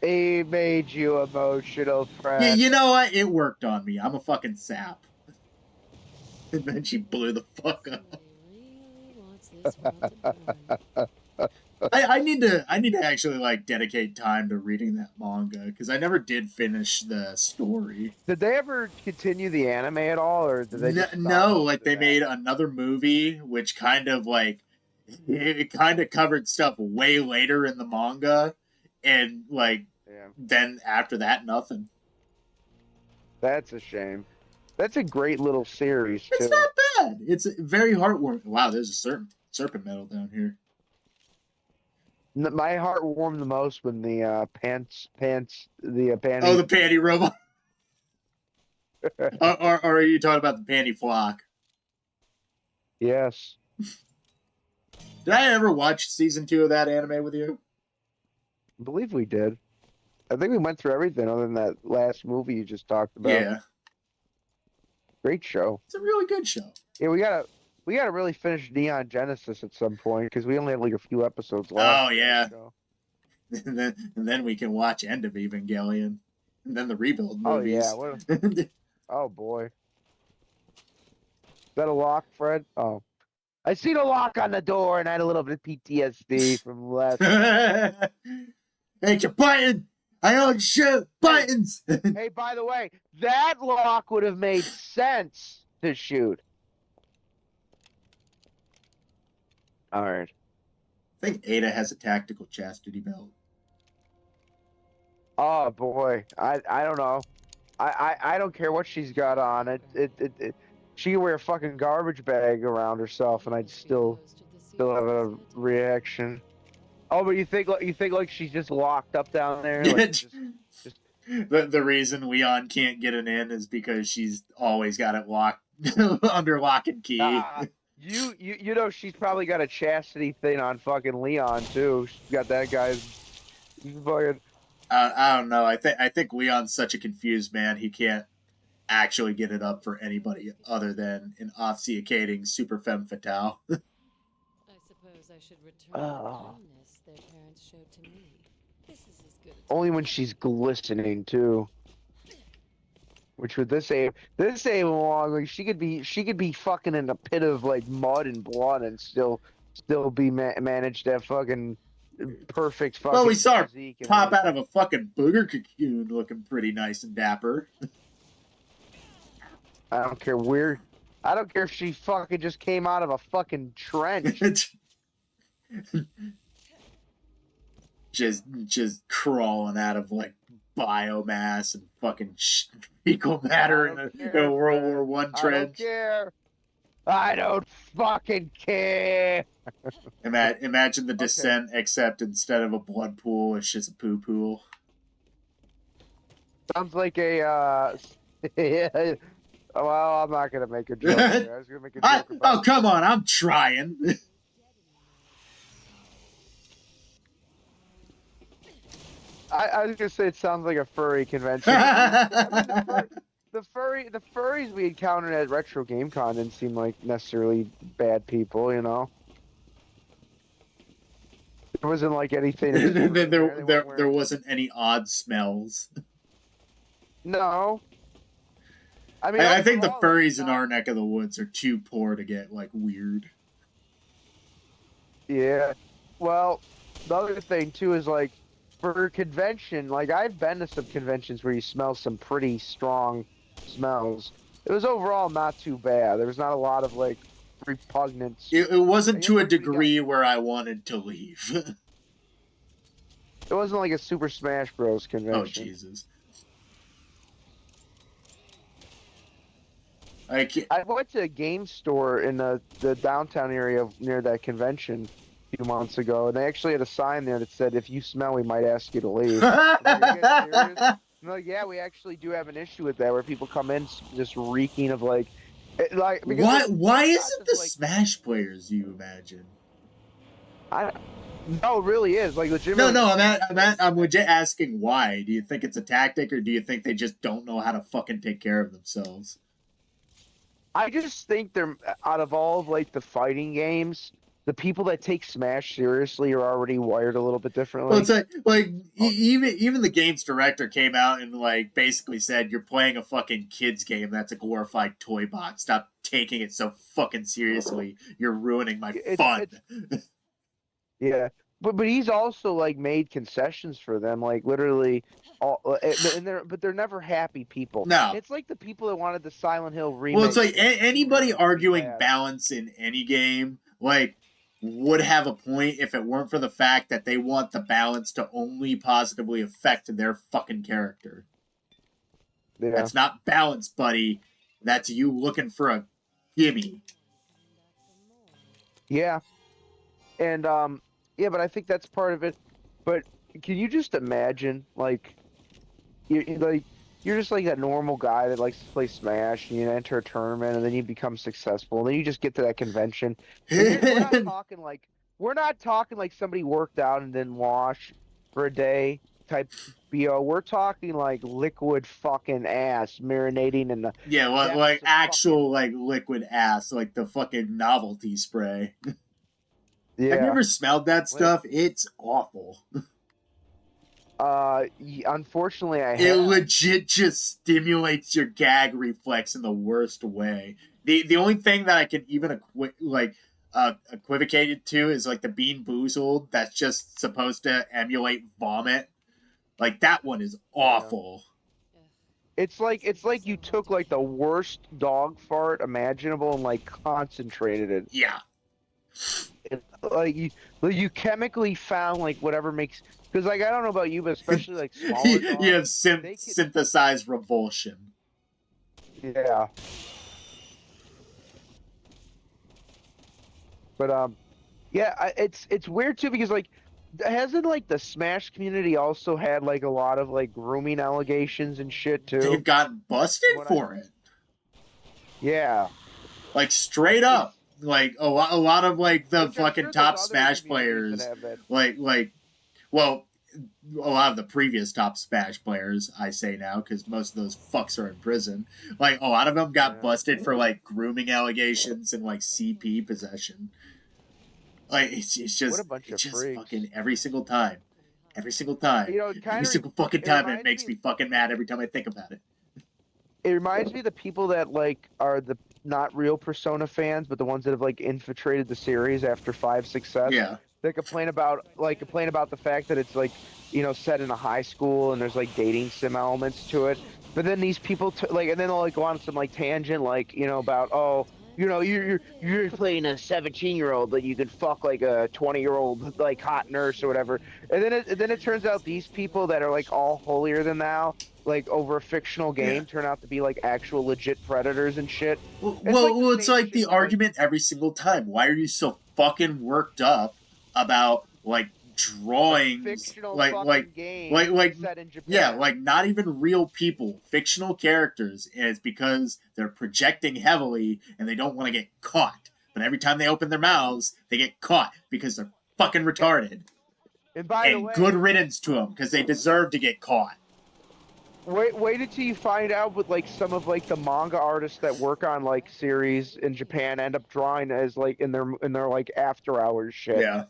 He made you emotional, friend. Yeah, you know what? It worked on me. I'm a fucking sap. And then she blew the fuck up. Somebody really wants this world to burn. I need to actually like dedicate time to reading that manga because I never did finish the story. Did they ever continue the anime at all, or did they? Just stop No, like after they that? made another movie which kind of like it kind of covered stuff way later in the manga, and like Yeah, then after that nothing. that's a shame. That's a great little series too. It's not bad. It's very heartwarming. Wow, there's a serpent medal down here. My heart warmed the most when the pants, the panty. Oh, the panty robot. or are you talking about the panty flock? Yes. Did I ever watch season 2 of that anime with you? I believe we did. I think we went through everything other than that last movie you just talked about. Yeah, Great show. it's a really good show. Yeah, we gotta really finish Neon Genesis at some point because we only have like a few episodes left. Oh, of that yeah. show. and then we can watch End of Evangelion, and then the rebuild Oh movies. yeah. Oh boy. Is that a lock, Fred? Oh. I seen a lock on the door and I had a little bit of PTSD from last. Hey, you're button! I own shit buttons. Hey, by the way, that lock would have made sense to shoot. All right. I think Ada has a tactical chastity belt. Oh boy, I don't know. I don't care what she's got on. She can wear a fucking garbage bag around herself, and I'd still have a reaction. Oh, but you think like she's just locked up down there? Like just The reason Leon can't get an in is because she's always got it locked under lock and key. You know she's probably got a chastity thing on fucking Leon too. She's got that guy's fucking. I don't know. I think Leon's such a confused man. He can't actually get it up for anybody other than an off-seacating super femme fatale. I suppose I should return the kindness their parents showed to me. This is as good a Only time when she's glistening too. Which with this aim along, like she could be fucking in a pit of like mud and blood and still be managed to have fucking perfect fucking. Well, we saw her physique and pop out everything. of a fucking booger cocoon looking pretty nice and dapper. I don't care where. I don't care if she fucking just came out of a fucking trench. just crawling out of like biomass and fucking fecal matter in a World War One I don't trench. care. I don't fucking care. Imagine the descent, except instead of a blood pool, it's just a poo pool. Sounds like a well, I'm not gonna make a joke. There. I was gonna make a joke about. Oh, come on, I'm trying. I was gonna say it sounds like a furry convention. The furries we encountered at Retro Game Con didn't seem like necessarily bad people, you know. There wasn't like anything. there wasn't any odd smells. No. I mean, I think the overall, furries in our neck of the woods are too poor to get like weird. Yeah. Well, the other thing too is like for a convention, like I've been to some conventions where you smell some pretty strong smells. It was overall not too bad. There was not a lot of like repugnance. It wasn't to a degree where I wanted to leave. It wasn't like a Super Smash Bros. Convention. Oh Jesus! I went to a game store in the downtown area near that convention a few months ago, and they actually had a sign there that said, "If you smell, we might ask you to leave." I'm like, "Are you guys serious?" I'm like, "Yeah, we actually do have an issue with that, where people come in just reeking of like, Why isn't the Smash players you imagine? No, it really is like legitimately. No, I'm legit asking why. Do you think it's a tactic, or do you think they just don't know how to fucking take care of themselves? I just think they're out of all of like the fighting games, the people that take Smash seriously are already wired a little bit differently. Well, it's like even the game's director came out and like basically said, "You're playing a fucking kids game. That's a glorified toy box. Stop taking it so fucking seriously. You're ruining my fun." Yeah, but he's also like made concessions for them, like literally, but they're never happy people. No, it's like the people that wanted the Silent Hill remake. Well, it's like anybody arguing balance in any game, like, would have a point if it weren't for the fact that they want the balance to only positively affect their fucking character. Yeah. That's not balance, buddy. That's you looking for a gimme. Yeah. And, yeah, but I think that's part of it. But can you just imagine, like, you're just like that normal guy that likes to play Smash, and you enter a tournament, and then you become successful, and then you just get to that convention. And we're not talking like somebody worked out and then wash for a day type BO. We're talking like liquid fucking ass marinating in the Yeah, like depths of actual like liquid ass, like the fucking novelty spray. Have you yeah. ever smelled that Like, stuff? It's awful. unfortunately, I It have. legit just stimulates your gag reflex in the worst way. The only thing that I can even equivocate it to is like the Bean Boozled that's just supposed to emulate vomit. Like that one is Yeah. awful. Ugh, It's like you took like the worst dog fart imaginable and like concentrated it. Yeah. Like you chemically found like whatever makes, because like I don't know about you, but especially like smaller You have dogs, they could synthesized revulsion. yeah. But yeah, it's weird too because like hasn't like the Smash community also had like a lot of like grooming allegations and shit They've too? gotten busted What I for it. yeah, Like straight it's up. Like a lot of like the which I'm fucking sure there's top other Smash communities that players, have that. like well, a lot of the previous top Smash players, I say now, because most of those fucks are in prison. Like a lot of them got Yeah. busted for like grooming allegations and like CP possession. Like What a bunch it's of just freaks. fucking every single time, every single time, You know, it every kind of single fucking it time. It reminds makes me me fucking mad every time I think about it. it reminds me of the people that like are the not real Persona fans, but the ones that have like infiltrated the series after five success. Yeah, They complain about the fact that it's like, set in a high school and there's like dating sim elements to it. But then these people like, and then they'll like go on some like tangent like, about, oh, you're playing a 17-year-old that you can fuck like a 20-year-old like hot nurse or whatever. And then it turns out these people that are like all holier than thou, like over a fictional yeah. game, turn out to be like actual legit predators and shit. It's like the Well, it's same like shit the with like argument every single time. Why are you so fucking worked up about like a drawings, fictional fucking game like set in yeah, Japan. like not even real people, fictional characters, and it's because they're projecting heavily and they don't want to get caught. But every time they open their mouths, they get caught because they're fucking retarded. And by the And good way, riddance to them because they deserve to get caught. wait until you find out with like some of like the manga artists that work on like series in Japan end up drawing as like in their like after hours shit. Yeah.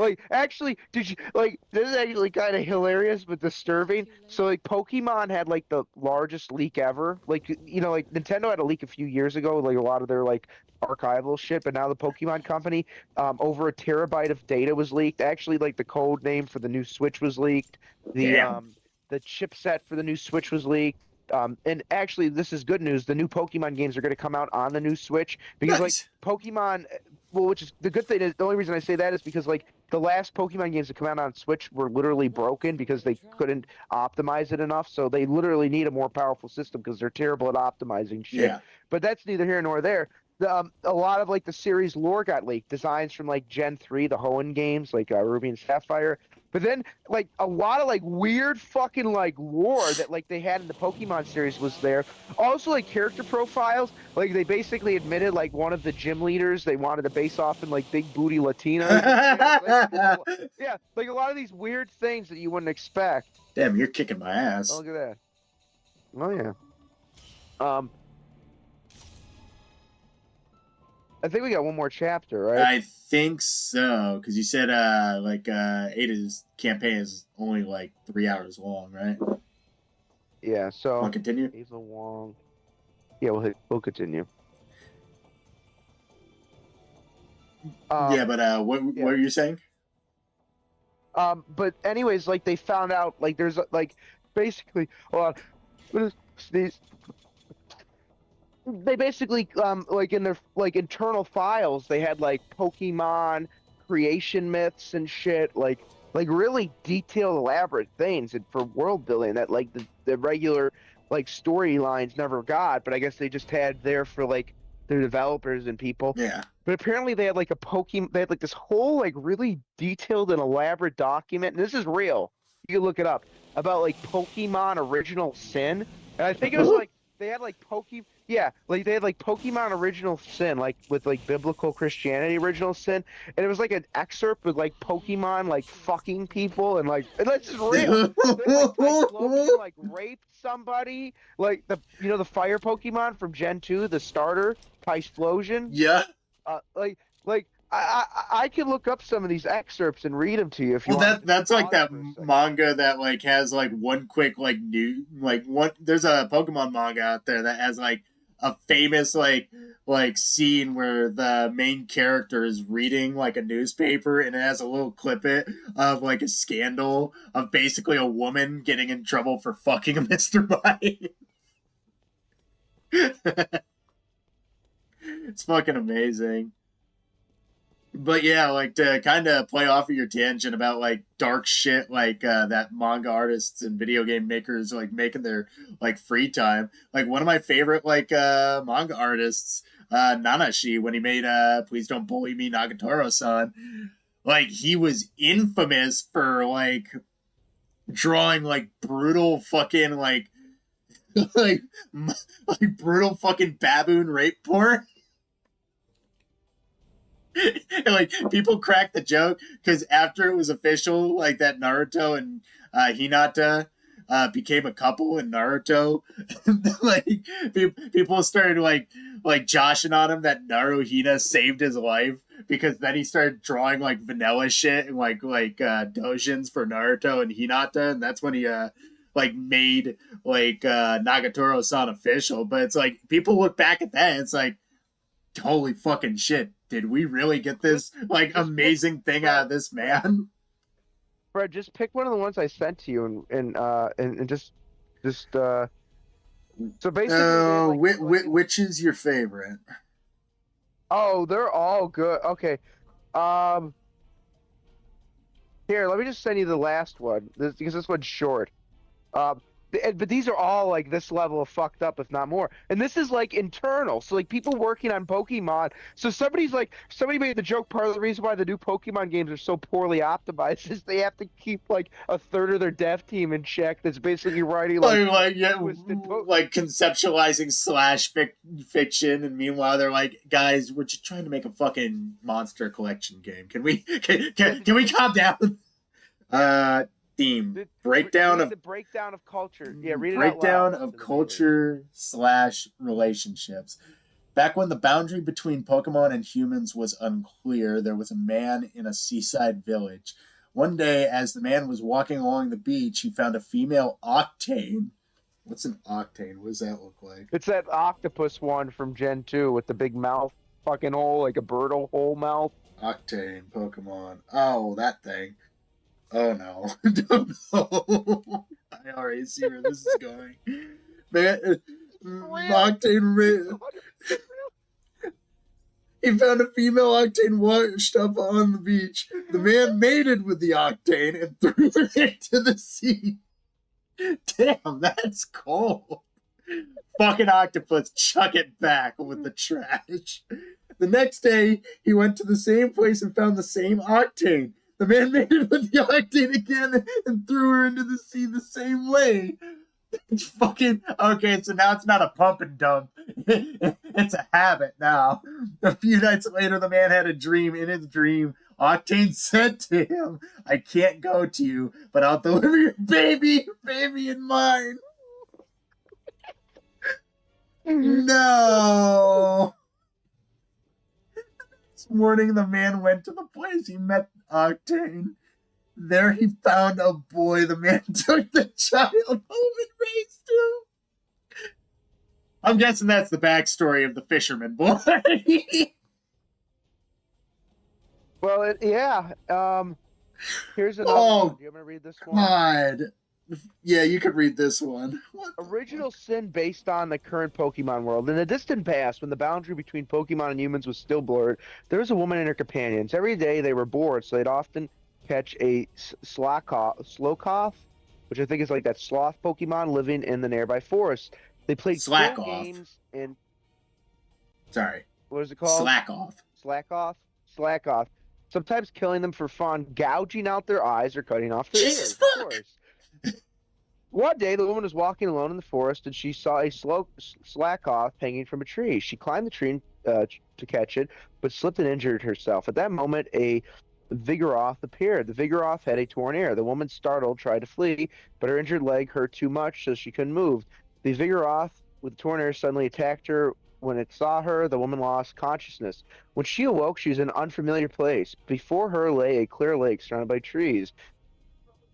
Like, actually, did you like this is actually kind of hilarious but disturbing. So like Pokemon had like the largest leak ever. Like, like Nintendo had a leak a few years ago, like a lot of their like archival shit, but now the Pokemon company, over a terabyte of data was leaked. Actually, like the code name for the new Switch was leaked. The Damn. um the chipset for the new Switch was leaked. And actually, this is good news. The new Pokemon games are going to come out on the new Switch because like Nice. Pokemon, well, which is the good thing is the only reason I say that is because like the last Pokemon games that come out on Switch were literally broken because they couldn't optimize it enough. So they literally need a more powerful system because they're terrible at optimizing shit. Yeah. But that's neither here nor there. A lot of like the series lore got leaked, designs from like Gen 3, the Hoenn games, like Ruby and Sapphire. But then like a lot of like weird fucking like lore that like they had in the Pokemon series was there. Also like character profiles, like they basically admitted like one of the gym leaders they wanted to base off in like big booty Latinas. Yeah, like a lot of these weird things that you wouldn't expect. Damn, you're kicking my Oh, ass. look at that. Oh yeah. Um, I think we got one more chapter, right? I think so, because you said Ada's campaign is only like 3 hours long, right? Yeah. So Want to continue? Ava Wong. Yeah, we'll continue. Yeah, but what were you saying? But anyways, like they found out like there's like basically a lot. What is these? They basically like in their like internal files they had like Pokemon creation myths and shit, like really detailed elaborate things and for world building that like the regular like storylines never got, but I guess they just had there for like their developers and people. Yeah. But apparently they had like they had like this whole like really detailed and elaborate document, and this is real, you can look it up, about like Pokemon Original Sin. And I think it was like they had like like they had like Pokemon Original Sin, like with like biblical Christianity Original Sin, and it was like an excerpt with like Pokemon like fucking people and this is real. They had, like Typhlosion like raped somebody, like the fire Pokemon from Gen 2, the starter Typhlosion. Yeah. I can look up some of these excerpts and read them to you if you Well, want. that's like that For a second. manga that like has like one quick like new like one. There's a Pokemon manga out there that has like a famous like scene where the main character is reading like a newspaper and it has a little clip of like a scandal of basically a woman getting in trouble for fucking a Mr. Mime. It's fucking amazing. But yeah, like to kind of play off of your tangent about like dark shit like that manga artists and video game makers like making their like free time. Like one of my favorite like manga artists, Nanashi, when he made Please Don't Bully Me Nagatoro-san, like he was infamous for like drawing like brutal fucking like brutal fucking baboon rape porn. And, like people cracked the joke because after it was official, like that Naruto and Hinata became a couple in Naruto, like people started like joshing on him that Naruhina saved his life because then he started drawing like vanilla shit and like dojins for Naruto and Hinata, and that's when he like made like Nagatoro-san official. But it's like people look back at that, and it's like, holy fucking shit. Did we really get this like amazing thing out of this man? Fred, just pick one of the ones I sent to you and just so basically Which is your favorite? Oh, they're all good. Okay. Here, let me just send you the last one because this one's short. But these are all like this level of fucked up, if not more. And this is like internal. So like people working on Pokemon. So somebody made the joke. Part of the reason why the new Pokemon games are so poorly optimized is they have to keep like a third of their dev team in check. That's basically writing like conceptualizing fiction, and meanwhile they're like, guys, we're just trying to make a fucking monster collection game. Can we calm down? Theme breakdown of the breakdown of culture. Yeah, read it breakdown out loud. of culture / relationships. Back when the boundary between Pokemon and humans was unclear, there was a man in a seaside village. One day, as the man was walking along the beach, he found a female Octane. What's an Octane? What does that look like? It's that octopus one from Gen 2 with the big mouth fucking hole, like a bird hole mouth. Octane Pokemon. Oh, that thing. Oh no. Don't know. I already see where this is going. Man, Octane he found a female Octane washed up on the beach. The man mated with the Octane and threw her into the sea. Damn, that's cold. Fucking octopus, chuck it back with the trash. The next day, he went to the same place and found the same Octane. The man mated with the Octane again and threw her into the sea the same way. It's fucking okay. So now it's not a pump and dump. It's a habit now. A few nights later, the man had a dream. In his dream, Octane said to him, "I can't go to you, but I'll deliver your baby and mine." No. This morning, the man went to the place he met Octane. There he found a boy. The man took the child home and raised him. I'm guessing that's the backstory of the fisherman boy. Well, yeah. Here's another one. Do you want me to read this one? God. Yeah, you could read this one. Original sin based on the current Pokemon world. In the distant past, when the boundary between Pokemon and humans was still blurred, there was a woman and her companions. Every day they were bored, so they'd often catch a Slowkoth, which I think is like that sloth Pokemon living in the nearby forest. They played skill games and... Sorry. What is it called? Slackoff. Sometimes killing them for fun, gouging out their eyes or cutting off their ears. Jesus fuck! One day, the woman was walking alone in the forest, and she saw a slack off hanging from a tree. She climbed the tree to catch it, but slipped and injured herself. At that moment, a Vigoroth appeared. The Vigoroth had a torn ear. The woman, startled, tried to flee, but her injured leg hurt too much, so she couldn't move. The Vigoroth, with the torn ear, suddenly attacked her. When it saw her, the woman lost consciousness. When she awoke, she was in an unfamiliar place. Before her lay a clear lake surrounded by trees,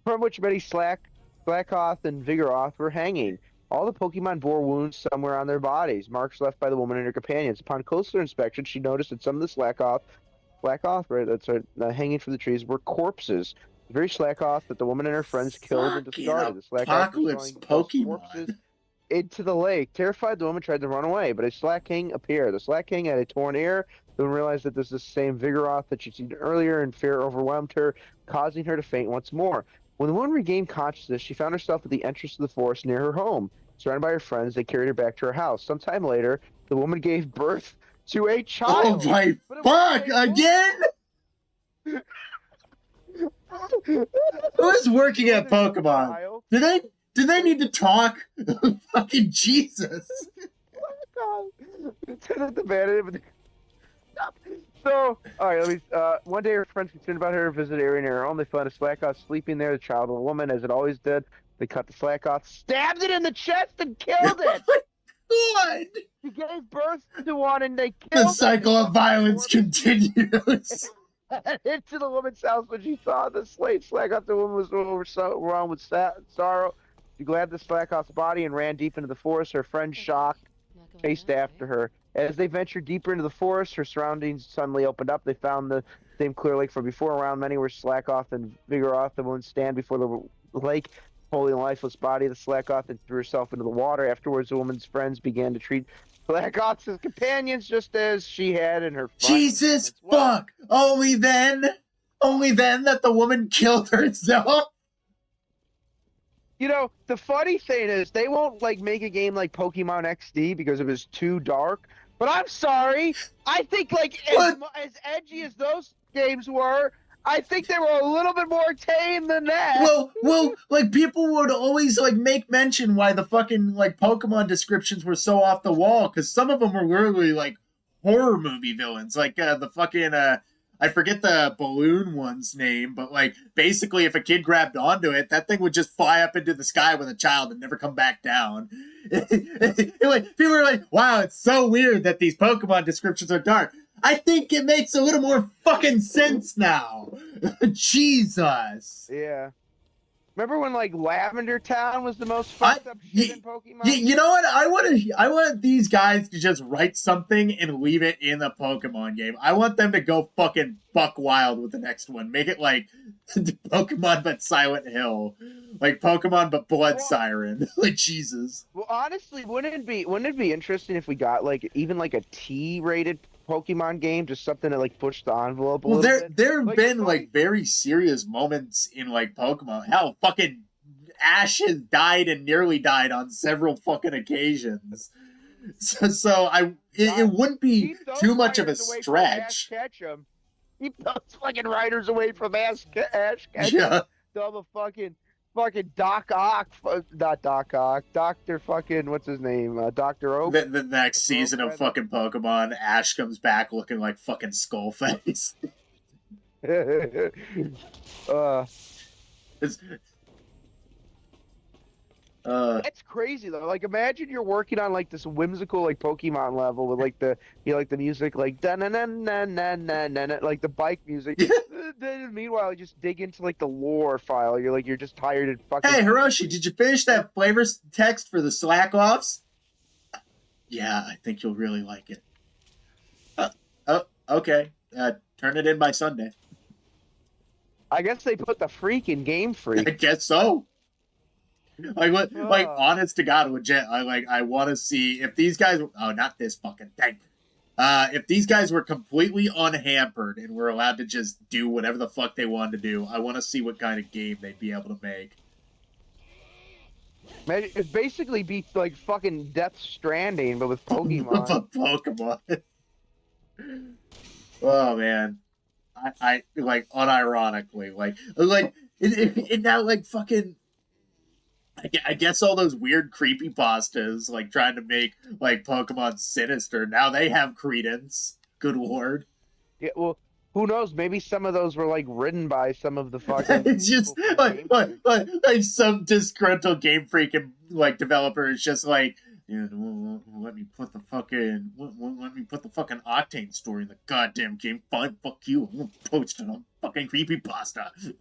from which many Slackoth and Vigoroth were hanging. All the Pokemon bore wounds somewhere on their bodies, marks left by the woman and her companions. Upon closer inspection, she noticed that some of the Slackoth, right, that's right, hanging from the trees, were corpses. The very Slackoth that the woman and her friends killed and Fucking discarded. The Slackoth were apocalypse throwing those Pokemon. corpses into the lake. Terrified, the woman tried to run away, but a Slack King appeared. The Slack King had a torn ear. The woman realized that this is the same Vigoroth that she'd seen earlier, and fear overwhelmed her, causing her to faint once more. When the woman regained consciousness, she found herself at the entrance of the forest near her home. Surrounded by her friends, they carried her back to her house. Sometime later, the woman gave birth to a Oh child. my fuck! Again? Who's working at Pokemon? Do they need to talk? Fucking Jesus! So, all right, one day her friends concerned about her visited area near her home. They found a Slackoth sleeping there, the child of a woman, as it always did. They cut the Slackoth, stabbed it in the chest, and killed it. God! She gave birth to one, and they killed The it. cycle of violence continues. Into the woman's house when she saw the Slackoth. The woman was overwhelmed with sorrow. She grabbed the Slackoth's body and ran deep into the forest. Her friends, shocked, Not going chased that after way. her. As they ventured deeper into the forest, her surroundings suddenly opened up. They found the same clear lake from before. Around many were Slackoth and Vigoroth. The woman stand before the lake, holding a lifeless body of the Slackoth, and threw herself into the water. Afterwards, the woman's friends began to treat Slackoths as companions, just as she had in her Jesus fuck! Only then that the woman killed herself? You know, the funny thing is, they won't make a game like Pokemon XD because it was too dark. But I'm sorry, I think as edgy as those games were, I think they were a little bit more tame than that. Well, people would always make mention why the fucking Pokemon descriptions were so off the wall, because some of them were literally horror movie villains, the fucking I forget the balloon one's name, but basically if a kid grabbed onto it, that thing would just fly up into the sky with a child and never come back down. People are like, wow, it's so weird that these Pokemon descriptions are dark. I think it makes a little more fucking sense now. Jesus. Yeah. Remember when Lavender Town was the most fucked up shit in Pokemon? You know what? I want these guys to just write something and leave it in the Pokemon game. I want them to go fucking buck wild with the next one. Make it like Pokemon but Silent Hill, like Pokemon but Blood Siren. Jesus. Well, honestly, wouldn't it be interesting if we got even a T-rated Pokemon game, just something to push the envelope a little bit? There have been very serious moments in Pokemon. Hell, fucking Ash has died and nearly died on several fucking occasions. So it wouldn't be too much of a stretch. Keep those fucking riders away from Ash Ketchum. Yeah. Double fucking Doc Ock, not Doc Ock, Dr. fucking, what's his name? Dr. Oak. The next season of fucking Pokemon, Ash comes back looking like fucking Skullface. That's crazy though. Imagine you're working on this whimsical Pokemon level with the the music da na na na na na na the bike music. Then meanwhile, you just dig into the lore file. You're just tired and fucking. Hey Hiroshi, did you finish that flavor text for the Slack-offs? Yeah, I think you'll really like it. Okay. Turn it in by Sunday. I guess they put the freak in Game Freak. I guess so. Honest to God, legit. I want to see if these guys. Oh, not this fucking thing. If these guys were completely unhampered and were allowed to just do whatever the fuck they wanted to do, I want to see what kind of game they'd be able to make. Man, it'd basically be fucking Death Stranding, but with Pokemon. Pokemon. Oh man, I unironically it now fucking. I guess all those weird creepypastas, like trying to make like Pokemon sinister, now they have credence. Good lord. Yeah, well, who knows? Maybe some of those were like written by some of the fucking It's just people from Game Freak. like some disgruntled Game Freak and like developer is just like, yeah, well, let me put the fucking let me put the fucking Octane story in the goddamn game. Fine, fuck you. I'm gonna post it on fucking creepypasta.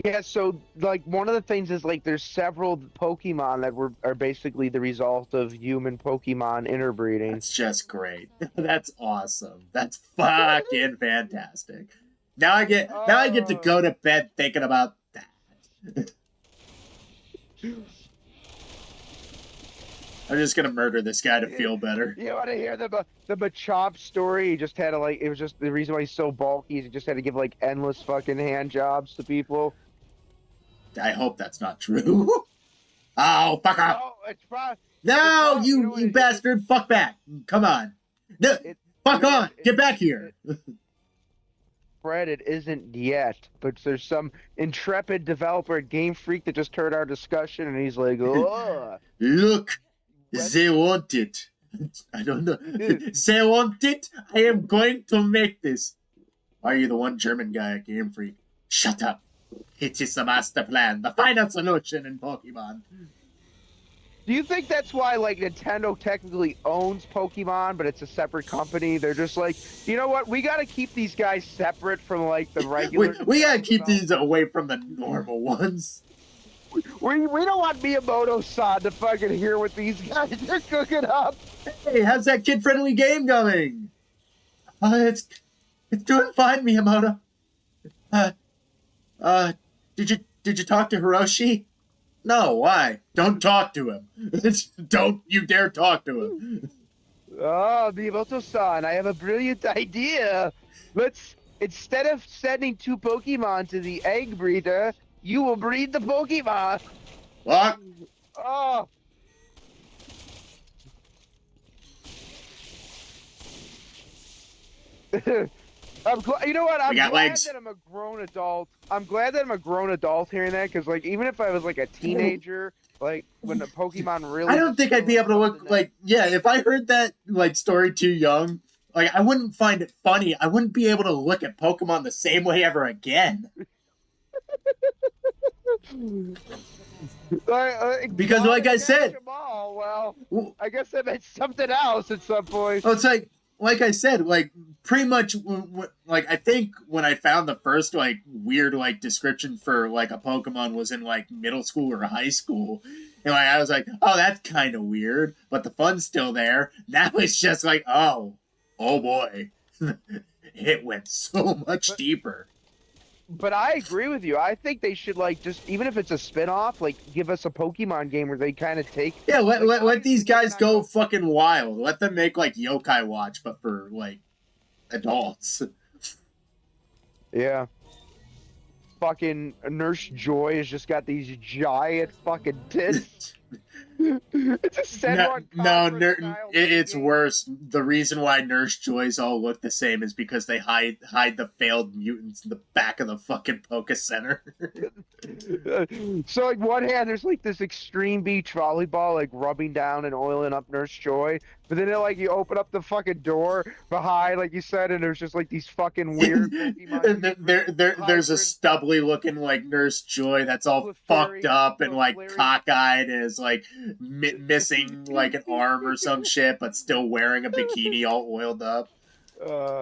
Yeah, so like one of the things is like there's several Pokemon that are basically the result of human Pokemon interbreeding. That's just great. That's awesome. That's fucking fantastic. Now I get to go to bed thinking about that. I'm just gonna murder this guy to feel better. You want to hear the Machop story? He just had to like, it was just the reason why he's so bulky is he just had to give like endless fucking hand jobs to people. I hope that's not true. Oh, fuck off! Oh, it's probably No, it's you you know bastard! Fuck back! Come on! No, fuck on! Get back here! Fred, it isn't yet, but there's some intrepid developer at Game Freak that just heard our discussion and he's like, oh. Look, they want it. I don't know. They want it. I am going to make this. Why are you the one German guy at Game Freak? Shut up. It is the master plan, the final solution in Pokemon. Do you think that's why, like, Nintendo technically owns Pokemon, but it's a separate company? They're just like, you know what? We got to keep these guys separate from, like, the regular... we got to keep these away from the normal ones. We don't want Miyamoto-san to fucking hear what these guys are cooking up. Hey, how's that kid-friendly game going? It's doing fine, Miyamoto. Did you talk to Hiroshi? No, why? Don't talk to him. Don't you dare talk to him. Oh, Miyamoto-san, I have a brilliant idea. Instead of sending 2 Pokemon to the egg breeder, you will breed the Pokemon. What? Oh. You know what? I'm glad that I'm a grown adult. I'm glad that I'm a grown adult hearing that, because like even if I was like a teenager, like when the Pokemon really, I don't think I'd be able to look like, yeah, if I heard that like story too young, like I wouldn't find it funny. I wouldn't be able to look at Pokemon the same way ever again. Because like I said, well, I guess that meant something else at some point. Oh, it's like I said, like pretty much, like I think when I found the first like weird like description for like a Pokemon was in like middle school or high school, and like I was like, oh, that's kind of weird, but the fun's still there. Now it's just like, oh boy, it went so much deeper. But I agree with you. I think they should like just, even if it's a spin-off, like give us a Pokemon game where they kind of take. Yeah, let these guys go fucking wild. Let them make like Yokai Watch, but for like adults. Yeah. Fucking Nurse Joy has just got these giant fucking tits. It's a it's worse. The reason why Nurse Joys all look the same is because they hide the failed mutants in the back of the fucking Poke Center. So like one hand there's like this extreme beach volleyball like rubbing down and oiling up Nurse Joy, but then like you open up the fucking door behind like you said and there's just like these fucking weird Pokemon. There's a stubbly looking like Nurse Joy that's all fucked up and like cockeyed and is like missing like an arm or some shit, but still wearing a bikini all oiled up.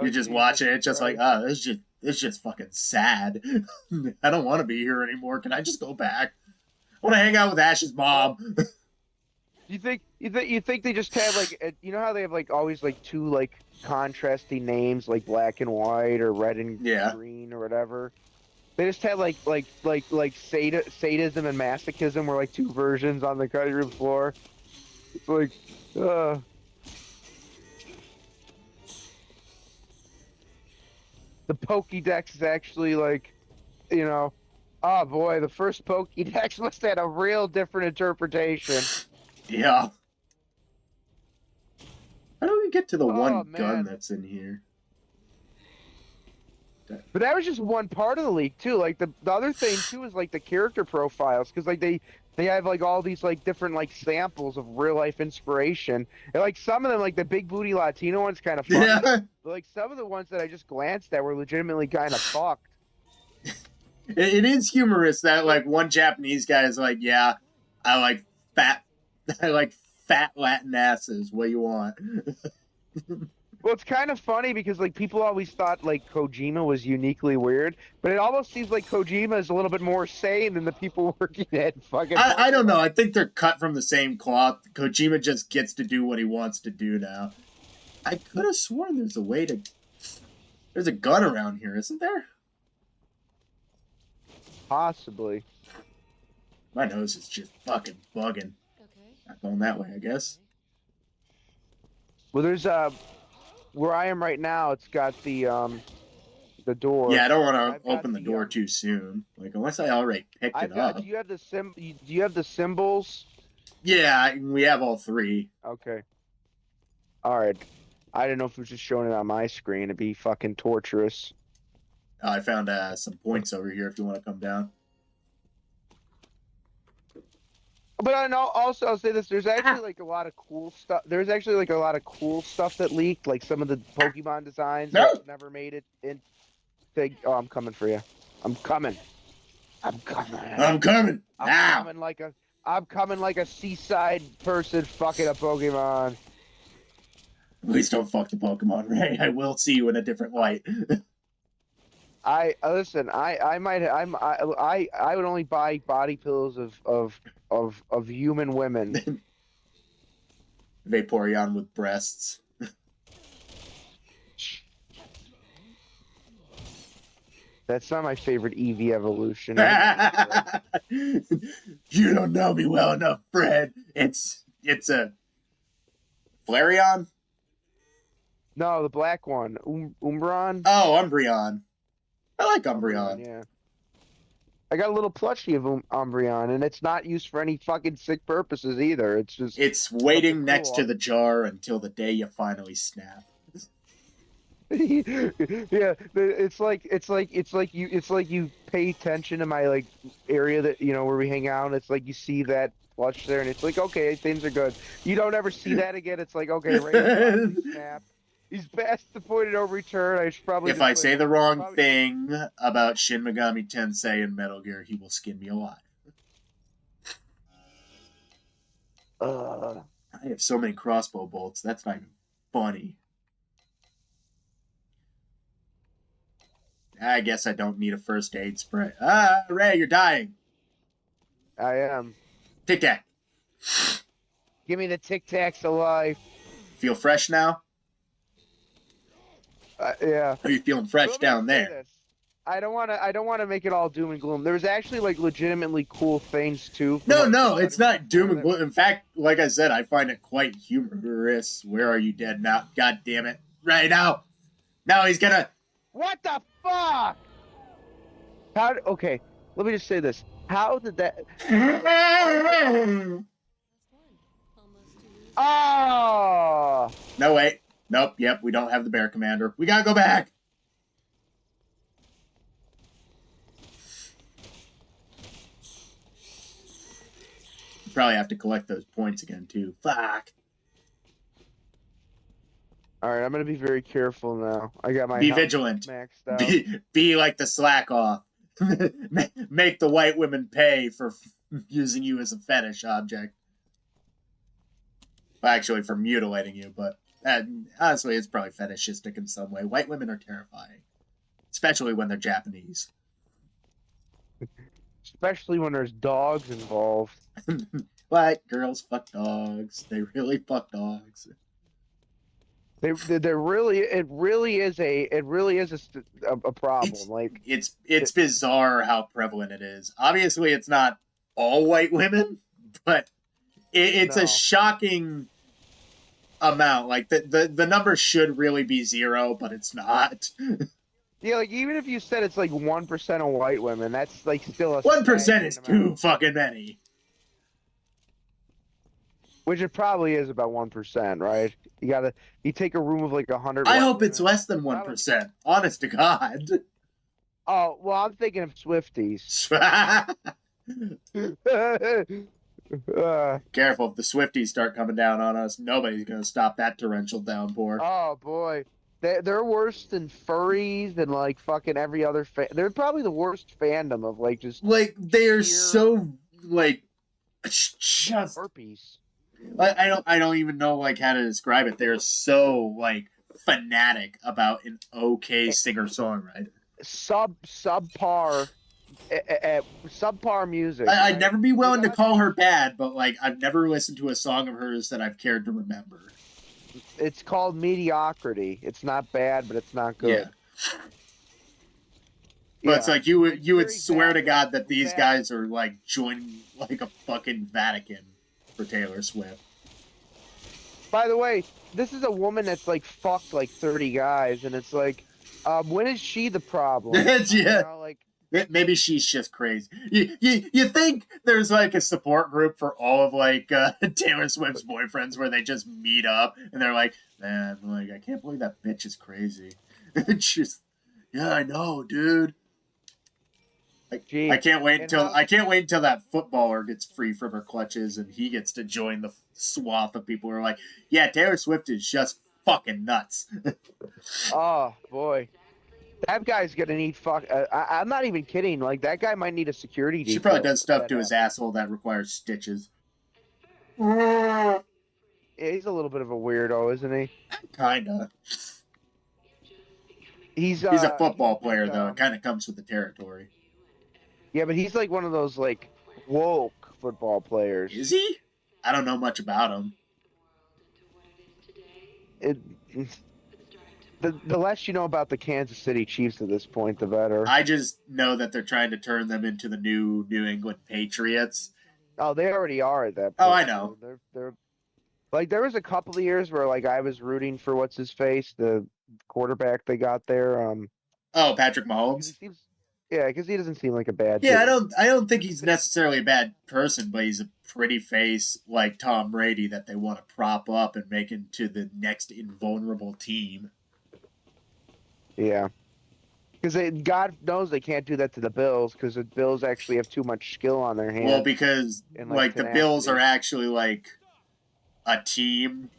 You just watch it, it's just like, oh, it's just fucking sad. I don't want to be here anymore. Can I just go back? I want to hang out with Ash's mom. You think they just have like, you know how they have like always like 2 like contrasting names like black and white or red and green or whatever? They just had like sadism and masochism were like 2 versions on the cutting room floor. It's like, the Pokédex is actually like, you know, oh boy, the first Pokédex must have had a real different interpretation. Yeah. How do we get to the one gun that's in here? But that was just one part of the leak too. Like the other thing too is like the character profiles, because like they have like all these like different like samples of real life inspiration, and like some of them, like the big booty Latino ones, kind of funny. Yeah. But like some of the ones that I just glanced at were legitimately kind of fucked. It is humorous that like one Japanese guy is like, yeah, I like fat, I like fat Latin asses. What you want? Well, it's kind of funny because like people always thought like Kojima was uniquely weird, but it almost seems like Kojima is a little bit more sane than the people working at fucking. I don't know. I think they're cut from the same cloth. Kojima just gets to do what he wants to do now. I could have sworn there's a way to. There's a gun around here, isn't there? Possibly. My nose is just fucking bugging. Okay. Not going that way, I guess. Well, there's where I am right now. It's got the door. Yeah, I don't I've want to got open the door too soon. Like, unless I already picked it up. Do you have the do you have the symbols? Yeah, we have all three. Okay. All right. I didn't know if it was just showing it on my screen. It'd be fucking torturous. I found some points over here if you want to come down. But I know also I'll say this: there's actually like a lot of cool stuff. There's actually like a lot of cool stuff that leaked, like some of the Pokemon designs that never made it in. Oh, I'm coming for you. I'm coming. I'm coming. I'm coming. I'm coming like a seaside person fucking a Pokemon. Please don't fuck the Pokemon, Ray. I will see you in a different light. I listen. I might. I would only buy body pillows of human women. Vaporeon with breasts. That's not my favorite Eevee evolution. You don't know me well enough, Fred. It's a Flareon? No, the black one, Umbreon. Oh, Umbreon. I like Umbreon. Yeah. I got a little plushie of Umbreon, and it's not used for any fucking sick purposes either. It's just waiting cool. next to the jar until the day you finally snap. Yeah, it's like you pay attention to my like area that where we hang out. It's like you see that plush there, and it's like, okay, things are good. You don't ever see that again. It's like, okay, right, snap. He's past the point of no return. I should probably. If I say the wrong thing about Shin Megami Tensei and Metal Gear, he will skin me alive. I have so many crossbow bolts. That's not even funny. I guess I don't need a first aid spray. Ray, you're dying. I am. Tic Tac. Give me the Tic Tacs of life. Feel fresh now? Yeah. Are you feeling fresh down there? I don't want to make it all doom and gloom. There's actually like legitimately cool things too. No, it's not doom and gloom. In fact, like I said, I find it quite humorous. Where are you dead now? God damn it! Right now, now he's gonna. What the fuck? Okay, let me just say this. How did that? Oh! No, wait. Nope, yep, we don't have the bear commander. We gotta go back! Probably have to collect those points again, too. Fuck. Alright, I'm gonna be very careful now. I got my Be vigilant. Maxed out. Be like the slack off. Make the white women pay for using you as a fetish object. Well, actually, for mutilating you, but honestly, it's probably fetishistic in some way. White women are terrifying. Especially when they're Japanese. Especially when there's dogs involved. White girls fuck dogs. They really fuck dogs. It really is a problem. It's bizarre how prevalent it is. Obviously, it's not all white women, but it's a shocking amount. Like the number should really be 0, but it's not. Yeah, like even if you said it's like 1% of white women, that's like still a 1% is too fucking many. Which it probably is about 1%, right? You take a room of like 100. I hope it's less than 1%. Honest to God. Oh, well, I'm thinking of Swifties. Careful, if the Swifties start coming down on us, nobody's gonna stop that torrential downpour. Oh boy, they're worse than furries and like fucking every other they're probably the worst fandom of like just Like they are sheer so like just herpes. I don't even know like how to describe it. They're so like fanatic about an okay singer songwriter. Subpar subpar music. I'd Right? never be Like, willing I'm to not call saying her bad, but like I've never listened to a song of hers that I've cared to remember. it's called mediocrity. It's not bad, but it's not Yeah. good. But it's Yeah, like you would very swear to God that these vapid. guys are like joining like a fucking Vatican for Taylor Swift. By the way, this is a woman that's like fucked like 30 guys, and it's like, when is she the problem? It's, You yeah. know, like Maybe she's just crazy. You think there's like a support group for all of like Taylor Swift's boyfriends where they just meet up and they're like, man, like I can't believe that bitch is crazy. It's just, yeah, I know, dude. gee, I can't wait and until that footballer gets free from her clutches and he gets to join the swath of people who are like, yeah, Taylor Swift is just fucking nuts. oh boy, that guy's gonna need I'm not even kidding. Like that guy might need a security She detail. probably does if stuff that to his happens. asshole that requires stitches. Yeah, he's a little bit of a weirdo, isn't he? Kinda. He's He's a football he's player like, though. It kind of comes with the territory. yeah, but he's like one of those like woke football players. Is he? I don't know much about him. It, the less you know about the Kansas City Chiefs at this point, the better. I just know that they're trying to turn them into the new New England Patriots. Oh, they already are at that point. Oh, I know. They're like there was a couple of years where like I was rooting for what's his face, the quarterback they got there. Oh, Patrick 'Cause he Mahomes. seems, yeah, because he doesn't seem like a bad Yeah, dude. I don't think he's necessarily a bad person, but he's a pretty face like Tom Brady that they want to prop up and make into the next invulnerable team. Yeah, because God knows they can't do that to the Bills because the Bills actually have too much skill on their hands. Well, because and, like the Bills tenacity. are actually like a team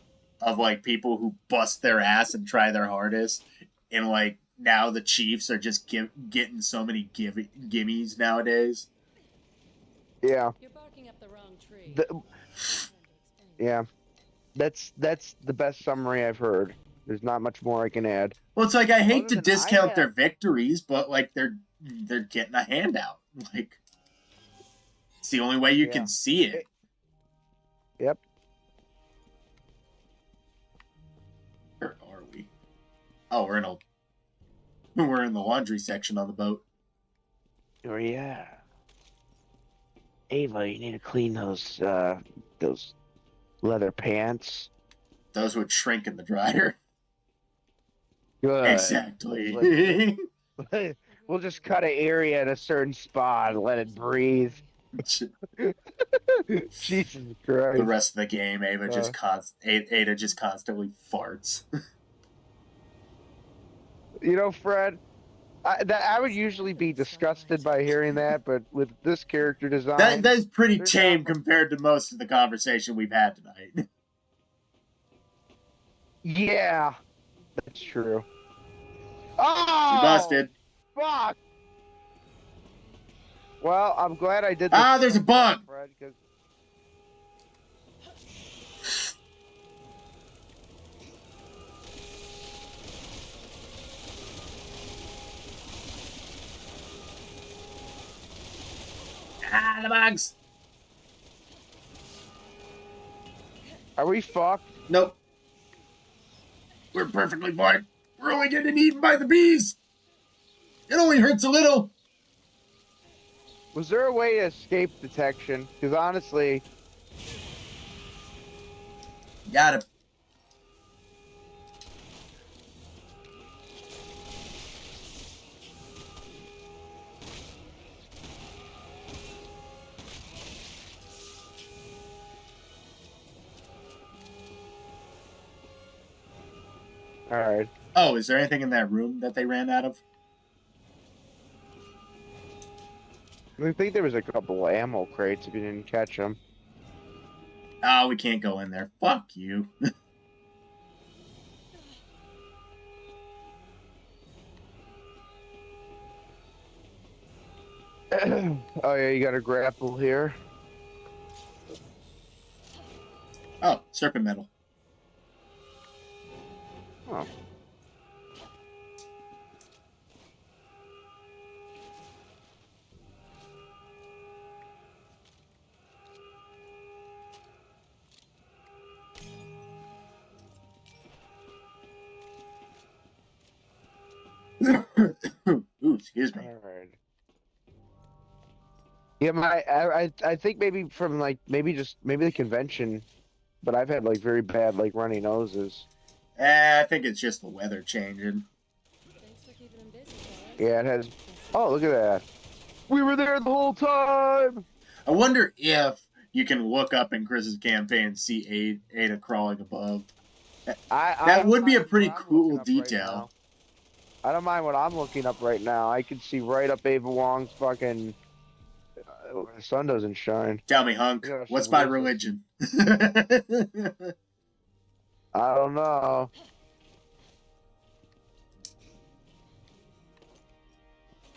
of like people who bust their ass and try their hardest, and like now the Chiefs are just getting so many gimmies nowadays. Yeah, You're barking up the wrong tree. yeah, that's the best summary I've heard. There's not much more I can add. Well, it's like I hate to Other than discount their victories, but like they're getting a handout. Like it's the only way you can see it. Yep. Where are we? Oh, we're in the laundry section on the boat. Oh yeah. Ava, you need to clean those leather pants. Those would shrink in the dryer. Good. Exactly. We'll just cut an area in a certain spot and let it breathe. Jesus Christ. The rest of the game, Ada just constantly farts. You know, Fred, I would usually be disgusted by hearing that, but with this character design, That's pretty there's tame not- compared to most of the conversation we've had tonight. yeah, that's true. Oh, We busted. Fuck. Well, I'm glad I did this. Ah, there's a bug. Fred, 'cause- Ah, the bugs. Are we fucked? Nope. We're perfectly fine. We're only getting eaten by the bees. It only hurts a little. Was there a way to escape detection? Because honestly, Got him. all right. Oh, is there anything in that room that they ran out of? I think there was a couple of ammo crates if you didn't catch them. Oh, we can't go in there. Fuck you. Oh yeah, you got a grapple here. Oh, serpent metal. Oh. Ooh, excuse me. All right. Yeah, I think maybe from like maybe the convention, but I've had like very bad like runny noses. I think it's just the weather changing. Thanks for keeping him busy, fellas. Yeah, it has. Oh, look at that. We were there the whole time. I wonder if you can look up in Chris's campaign and see Ada crawling above. I That don't would be a mind pretty what I'm cool looking up right detail. now. I don't mind what I'm looking up right now. I can see right up Ava Wong's fucking. The sun doesn't shine. Tell me, hunk, Yeah, what's she my was- religion? I don't know.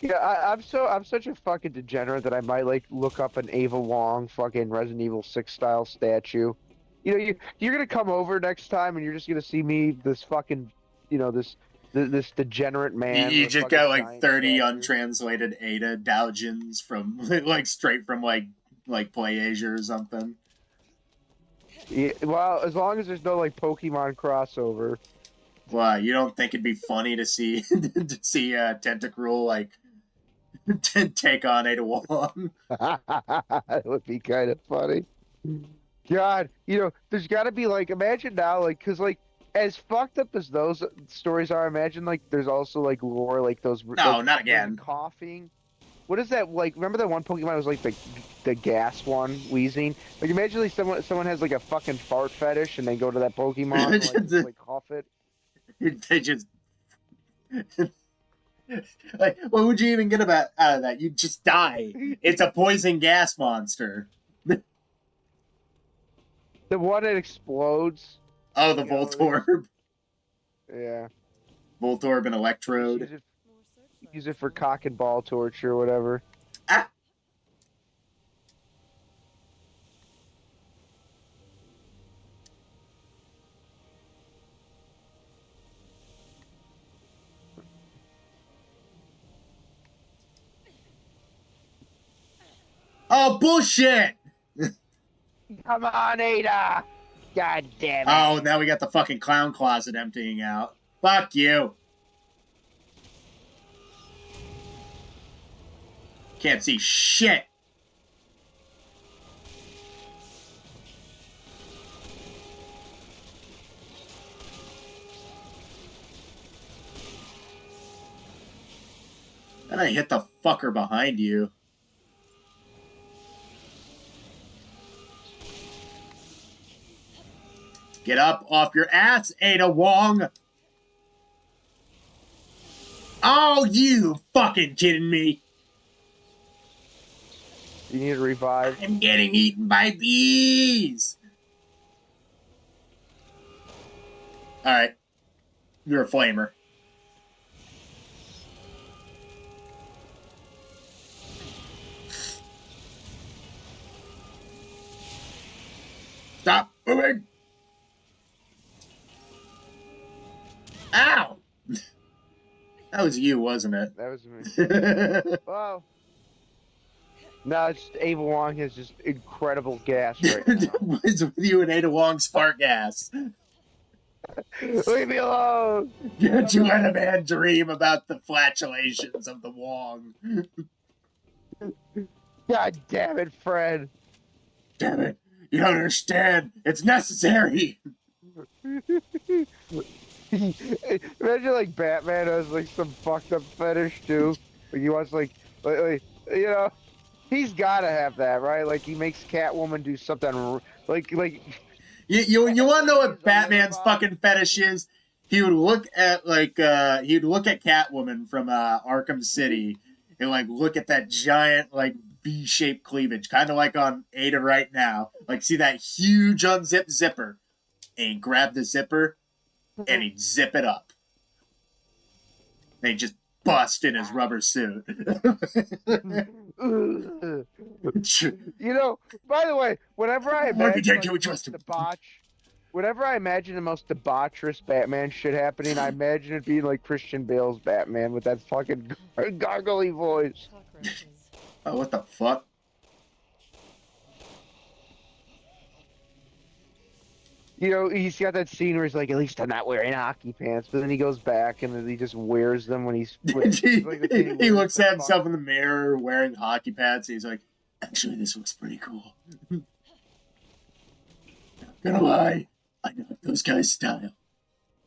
Yeah, I'm such a fucking degenerate that I might like look up an Ava Wong fucking Resident Evil 6 style statue. You know, you're gonna come over next time and you're just gonna see me this fucking, you know, this degenerate man. You with just fucking got like giant 30 statue. untranslated Ada Doujins from like straight from like Play Asia or something. Yeah, well, as long as there's no like Pokemon crossover. Well, you don't think it'd be funny to see Tentacruel like take on Ada Wong? It would be kind of funny. God, you know, there's got to be like, imagine now, like, cause like, as fucked up as those stories are, imagine like there's also like lore, like those. No, like, not again. Coughing. What is that like? Remember that one Pokemon was like the gas one, wheezing. Like, imagine like someone has like a fucking fart fetish and they go to that Pokemon and, like, just, like cough it. They just like, what would you even get out of that? You'd just die. It's a poison gas monster. The one that explodes. Oh, the You know, Voltorb. Yeah. Voltorb and Electrode. More searchlights, Use it for huh? cock and ball torture or whatever. Ah! Oh, bullshit! Come on, Ada! God damn it. Oh, now we got the fucking clown closet emptying out. Fuck you. Can't see shit. Then I hit the fucker behind you. Get up off your ass, Ada Wong. Oh, you fucking kidding me? You need to revive. I'm getting eaten by bees. Alright. You're a flamer. Stop moving. Ow! That was you, wasn't it? That was me. Well, no, it's Ava Wong has just incredible gas right now. What's with you and Ada Wong's fart gas? Leave me alone! Can't you let a man dream about the flatulations of the Wong? God damn it, Fred. Damn it. You don't understand. It's necessary. Imagine like Batman has like some fucked up fetish too. Like he wants like you know, he's gotta have that, right? Like he makes Catwoman do something like You want to know what He's a Batman's robot. fucking fetish is? He would look at Catwoman from Arkham City, and like look at that giant like V-shaped cleavage, kind of like on Ada right now. Like see that huge unzipped zipper, and he'd grab the zipper and he'd zip it up. And he'd just bust in his rubber suit. You know, by the way, whenever I imagine Can we trust him? whenever I imagine the most debaucherous Batman shit happening, I imagine it being like Christian Bale's Batman with that fucking gargly voice. Cockroaches. Oh, what the fuck? You know, he's got that scene where he's like, at least I'm not wearing hockey pants, but then he goes back and then he just wears them when he's... He looks at himself in the mirror wearing hockey pads, and he's like, actually, this looks pretty cool. Not gonna lie, I know those guys' style,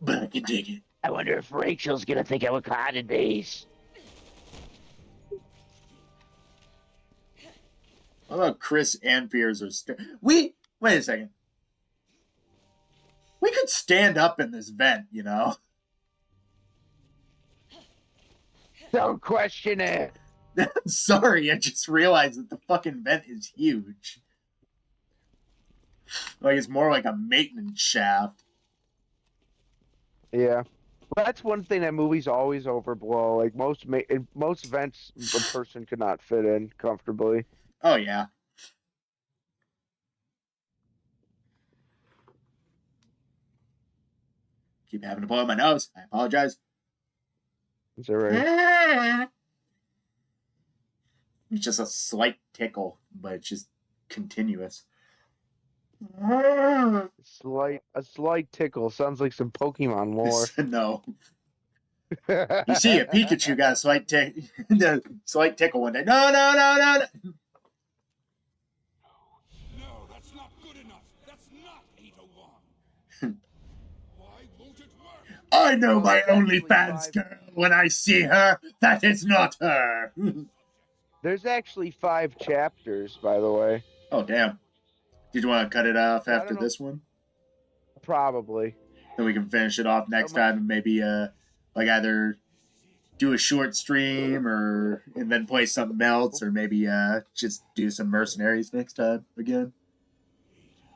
but I can dig it. I wonder if Rachel's gonna think I'm a cotton base. What about Chris and Piers are wait a second. We could stand up in this vent, you know? Don't question it. Sorry, I just realized that the fucking vent is huge. Like, it's more like a maintenance shaft. Yeah. Well, that's one thing that movies always overblow. Like, most vents a person could not fit in comfortably. Oh, yeah. Keep having to blow my nose. I apologize. Is that right? It's just a slight tickle, but it's just continuous. A slight tickle. Sounds like some Pokemon lore. No. You see, a Pikachu got a slight tickle one day. No. No, that's not good enough. That's not 801. Why won't it work? I know my OnlyFans girl. When I see her, that is not her. There's actually 5 chapters, by the way. Oh, damn. Did you want to cut it off after this one? Probably. Then we can finish it off next time and maybe like either do a short stream and then play something else, or maybe just do some mercenaries next time again.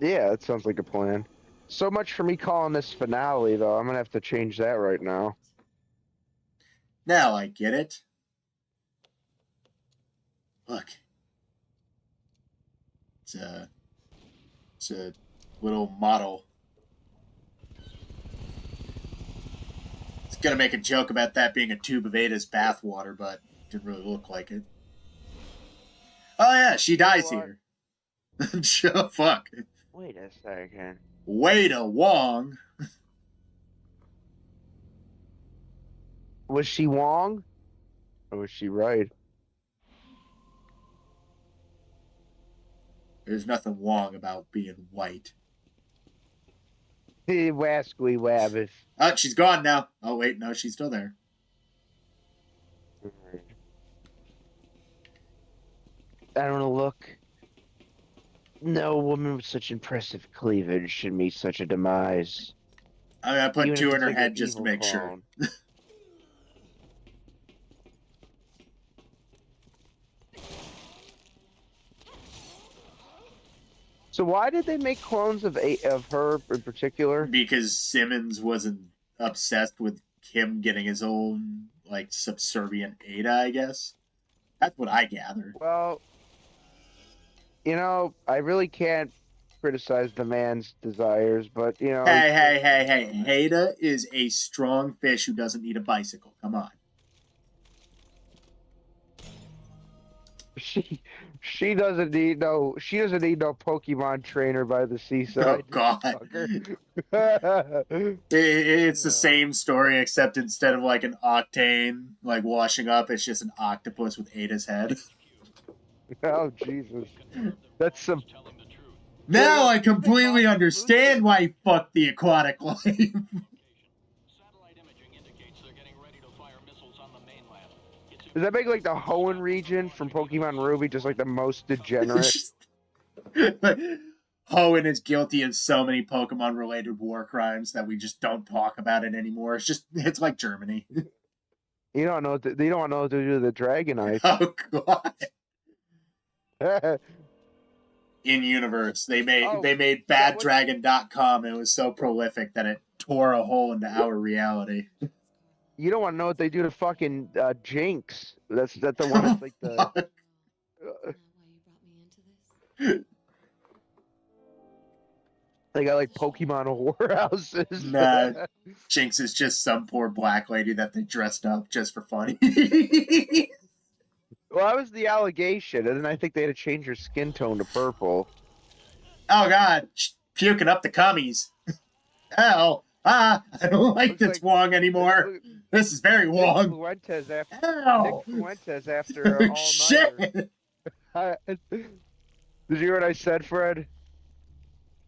Yeah, that sounds like a plan. So much for me calling this finale, though. I'm gonna have to change that right now. Now I get it. Look. It's a little model. It's gonna make a joke about that being a tube of Ada's bathwater, but it didn't really look like it. Oh yeah, she dies here. Fuck. Wait a second. Wada Wong. Was she Wong? Or was she right? There's nothing wrong about being white. Hey, wascally wabbit. Oh, she's gone now. Oh, wait, no, she's still there. I don't know, look. No woman with such impressive cleavage should meet such a demise. I'm gonna put Even if 2 in it's her like head an just to evil make sure. clone. So why did they make clones of her in particular? Because Simmons wasn't obsessed with him getting his own, like, subservient Ada, I guess. That's what I gathered. Well, you know, I really can't criticize the man's desires, but, you know... Hey. Ada is a strong fish who doesn't need a bicycle. Come on. She doesn't need no Pokemon trainer by the seaside. Oh, God. It's the same story, except instead of, like, an Octane, like, washing up, it's just an octopus with Ada's head. Oh, Jesus. That's some... Now I completely understand why he fucked the aquatic life. Satellite imaging indicates they're getting ready to fire missiles on the mainland. Does that make, like, the Hoenn region from Pokemon Ruby just, like, the most degenerate? Hoenn is guilty of so many Pokemon-related war crimes that we just don't talk about it anymore. It's like Germany. You don't know. You don't know what to do with the Dragonite. Oh god. In universe, they Oh, made that was- baddragon.com, and it was so prolific that it tore a hole into our reality. You don't want to know what they do to fucking Jinx. That's the one. That's like the. Fuck. Isn't that why you brought me into this? They got like Pokemon warehouses. Nah, Jinx is just some poor black lady that they dressed up just for fun. Well, that was the allegation, and then I think they had to change her skin tone to purple. Oh god, puking up the cummies. Hell, I don't like Looks this like- Wong anymore. This is very Nick Wong. Fuentes after Hell. Nick Fuentes after all Shit. nighter. Did you hear what I said, Fred?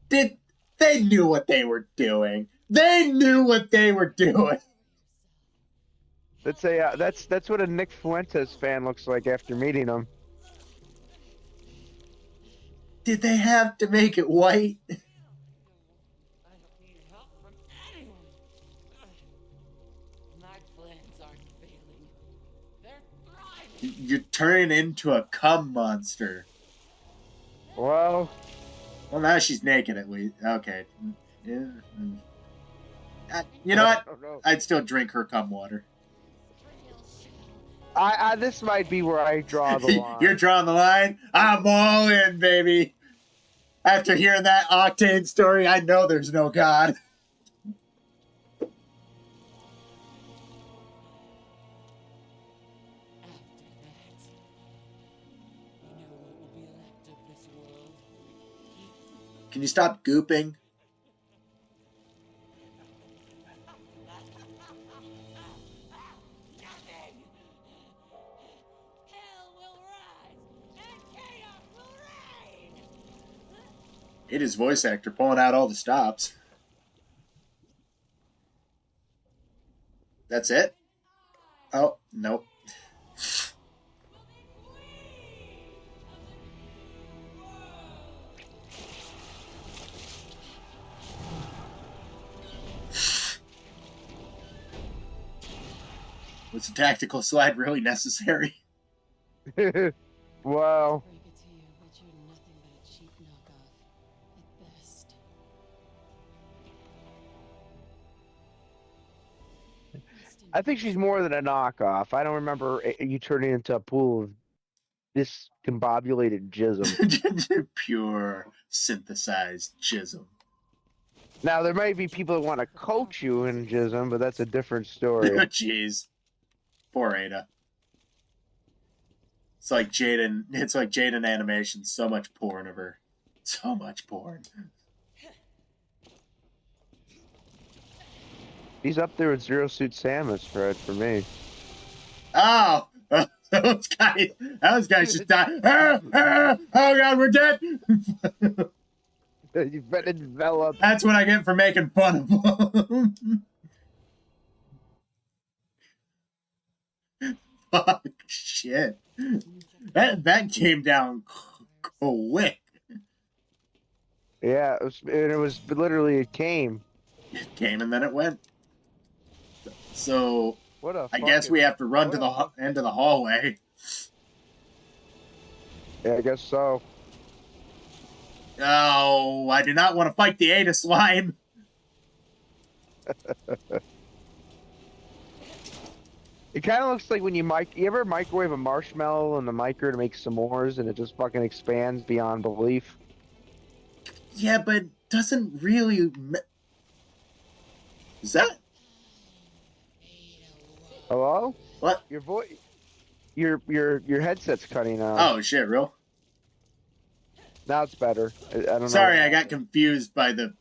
They knew what they were doing. They knew what they were doing. That's what a Nick Fuentes fan looks like after meeting him. Did they have to make it white? I don't need help from anyone. My plans aren't failing. They're thriving. You're turning into a cum monster. Well, Well, now she's naked at least. Okay. Yeah. You know I what? don't know. I'd still drink her cum water. This might be where I draw the line. You're drawing the line? I'm all in, baby. After hearing that Octane story, I know there's no God. After that, you know what will be left of this world? Can you stop gooping? Nothing! Hell will rise, and chaos will reign! It is voice actor pulling out all the stops. That's it? Oh, nope. Was the tactical slide really necessary? Well, Break it to you, but you're nothing but a cheap knockoff. At best. I think she's more than a knockoff. I don't remember you turning into a pool of discombobulated jism. Pure synthesized jism. Now there might be people that want to coach you in jism, but that's a different story. Jeez. Poor Ada. It's like Jaden animation. So much porn of her. So much porn. He's up there with Zero Suit Samus, Fred, for me. Oh! Those guys just died. Oh god, we're dead! You've been enveloped. That's what I get for making fun of them. Fuck, shit. That came down quick. Yeah, it was literally it came. It came and then it went. So, What a I guess we have to run to the what end of the hallway. Yeah, I guess so. Oh, I do not want to fight the Ada slime. It kind of looks like when you ever microwave a marshmallow in the micro to make s'mores and it just fucking expands beyond belief. Yeah, but it doesn't really. Is that? Hello? What? Your voice, your headset's cutting out. Oh shit, real? Now it's better. I don't know. Sorry, I got confused by the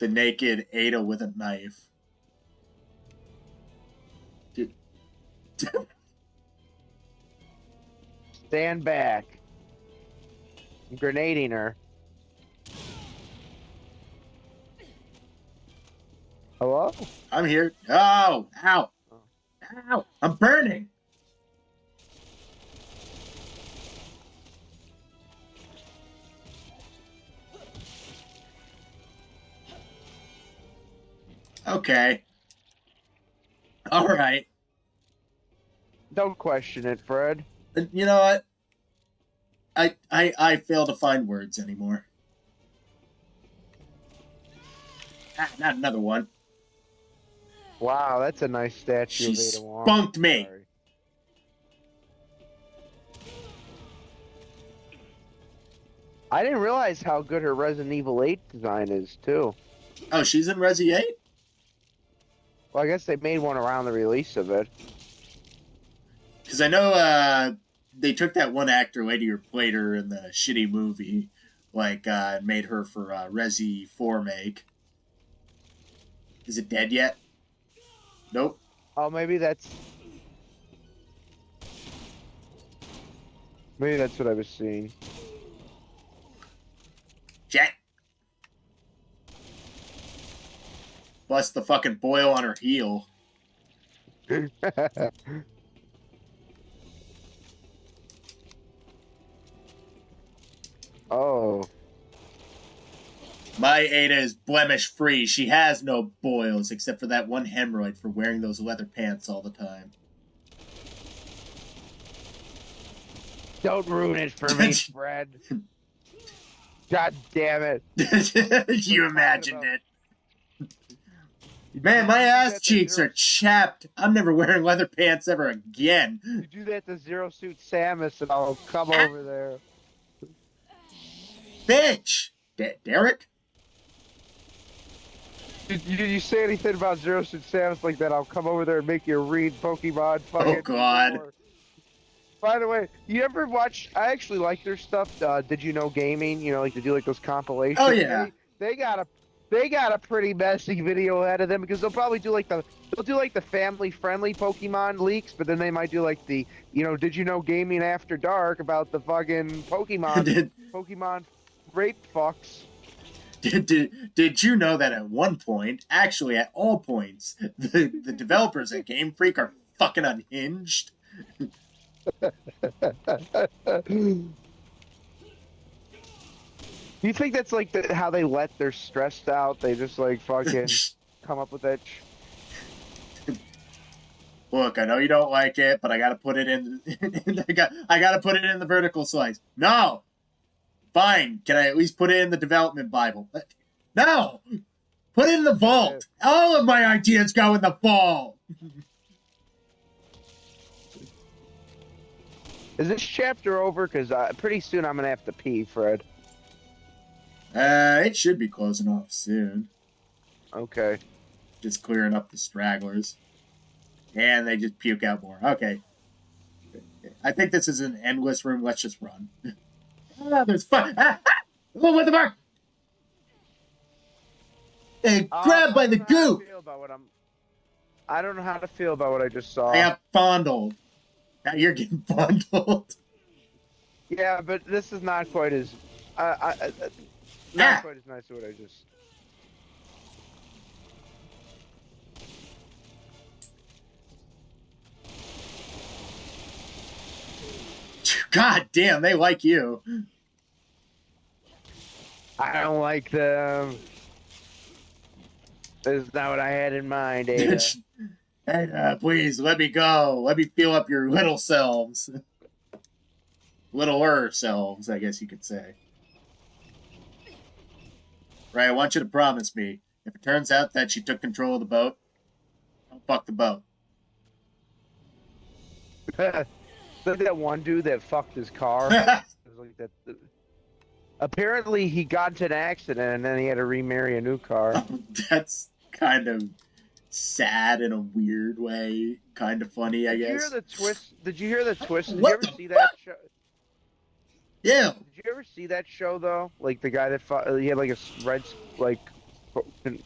naked Ada with a knife. Dude. Stand back. I'm grenading her. Hello? I'm here. Oh, ow. Ow. I'm burning. Okay. All right. Don't question it, Fred. You know what? I fail to find words anymore. Ah, not another one. Wow, that's a nice statue She of Ada Wong. spunked me. Sorry. I didn't realize how good her Resident Evil 8 design is, too. Oh, she's in Resi 8? Well, I guess they made one around the release of it. Because I know they took that one actor lady who played her in the shitty movie, like, and made her for Resi 4 make. Is it dead yet? Nope. Oh, maybe that's what I was seeing. Jack. Bust the fucking boil on her heel. Oh. My Ada is blemish free. She has no boils except for that one hemorrhoid for wearing those leather pants all the time. Don't ruin it for me, Fred. God damn it. You imagined it. Man, my ass cheeks are chapped. I'm never wearing leather pants ever again. You do that to Zero Suit Samus and I'll come over there. Bitch! Derek? Did you say anything about Zero Suit Samus like that? I'll come over there and make you read Pokemon fucking. Oh, God. More. By the way, you ever watch? I actually like their stuff. Did you know gaming? You know, like to do like those compilations. Oh, yeah. They got a pretty messy video ahead of them because they'll probably do like the family friendly Pokemon leaks, but then they might do like the did you know gaming after dark about the fucking Pokemon Pokemon rape fucks. Did you know that at one point, actually at all points, the developers at Game Freak are fucking unhinged? You think that's like how they let their stressed out? They just like fucking come up with that. Look, I know you don't like it, but I gotta put it in. I gotta put it in the vertical slice. No, fine. Can I at least put it in the development Bible? No, put it in the vault. All of my ideas go in the vault. Is this chapter over? Because pretty soon I'm gonna have to pee, Fred. It should be closing off soon. Okay. Just clearing up the stragglers. And they just puke out more. Okay. I think this is an endless room. Let's just run. There's fun. Oh, what the fuck? Hey, grabbed by the goop. I don't know how to feel about what I just saw. I got fondled. Now you're getting fondled. Yeah, but this is not quite as quite as nice as what I just. God damn, they like you. I don't like them. This is not what I had in mind, Ada. Hey, please, let me go. Let me feel up your little selves. Littler selves, I guess you could say. Right, I want you to promise me, if it turns out that she took control of the boat, don't fuck the boat. That one dude that fucked his car. Like that. Apparently, he got into an accident and then he had to remarry a new car. That's kind of sad in a weird way. Kind of funny, I guess. Did you hear the twist? Did you hear the twist? Did you What ever the see that show? Yeah. Did you ever see that show though? Like the guy that fought, he had like a red like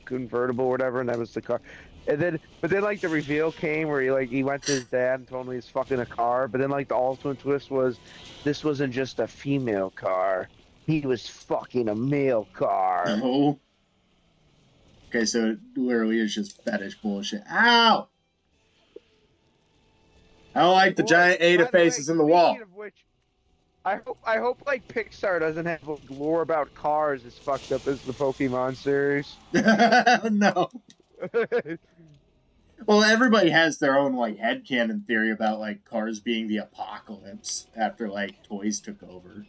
convertible or whatever, and that was the car. And then, but then like the reveal came where he went to his dad and told him he's fucking a car. But then like the ultimate twist was, this wasn't just a female car. He was fucking a male car. Oh. Okay, so it literally is just fetish bullshit. Ow! I don't like the giant Ada faces in the wall. Of which, I hope like Pixar doesn't have like, lore about cars as fucked up as the Pokemon series. No. Well, everybody has their own like headcanon theory about like cars being the apocalypse after like toys took over.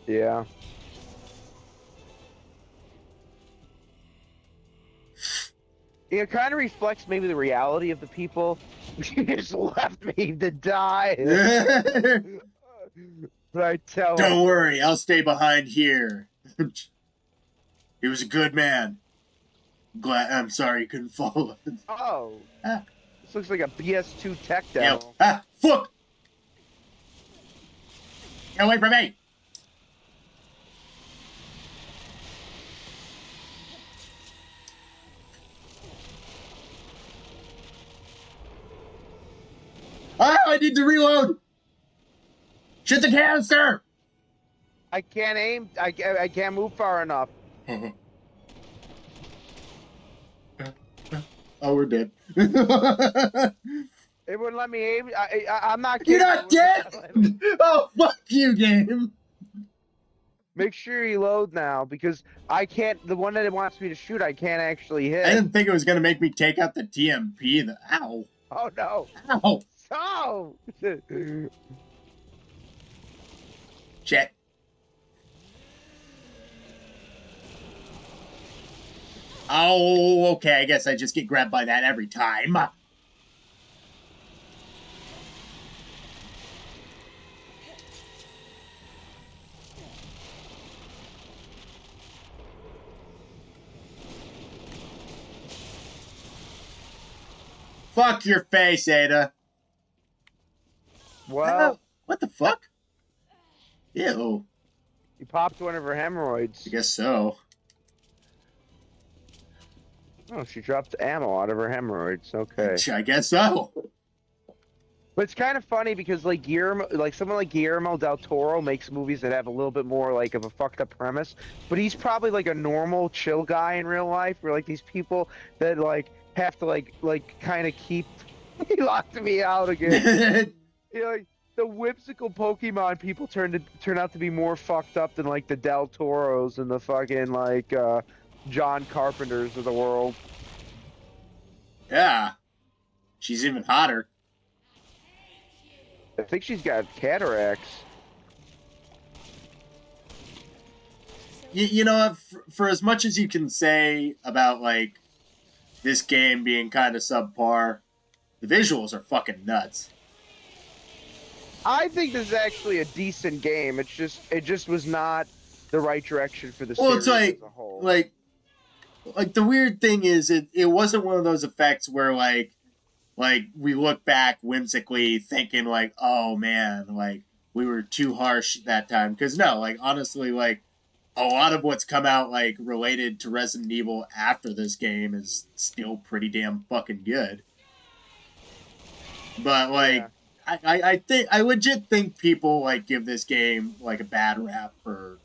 Yeah. It kind of reflects maybe the reality of the people. She just left me to die. But I tell Don't him, worry, I'll stay behind here. He was a good man. I'm sorry you couldn't follow us. oh, Ah. this looks like a PS2 tech Yep. demo. Ah, fuck! Get away from me! Ah, I need to reload! Shoot the canister! I can't aim. I can't move far enough. Oh, we're dead. It wouldn't let me aim. I'm not You're kidding. not dead! Oh, fuck you, game! Make sure you load now because I can't. The one that it wants me to shoot, I can't actually hit. I didn't think it was gonna make me take out the TMP. Ow. Oh no! Ow. So. Shit. Oh, okay. I guess I just get grabbed by that every time. Fuck your face, Ada. Well, What the fuck? Ew. you popped one of her hemorrhoids. I guess so. Oh, she dropped ammo out of her hemorrhoids. Okay. I guess so. But it's kind of funny because like someone like Guillermo del Toro makes movies that have a little bit more like of a fucked up premise, but he's probably like a normal, chill guy in real life. Where like these people that like have to like kind of keep. He locked me out again. You know, like, the whimsical Pokemon people turn out to be more fucked up than like the Del Toros and the fucking like John Carpenters of the world. Yeah. She's even hotter. I think she's got cataracts. You know, for as much as you can say about, like, this game being kind of subpar, the visuals are fucking nuts. I think this is actually a decent game. It just was not the right direction for the Well, series it's like, as a whole. like the weird thing is it wasn't one of those effects where, like we look back whimsically thinking, like, oh, man, like, we were too harsh that time. Because, no, like, honestly, like, a lot of what's come out, like, related to Resident Evil after this game is still pretty damn fucking good. But, like, yeah. I legit think people, like, give this game, like, a bad rap for,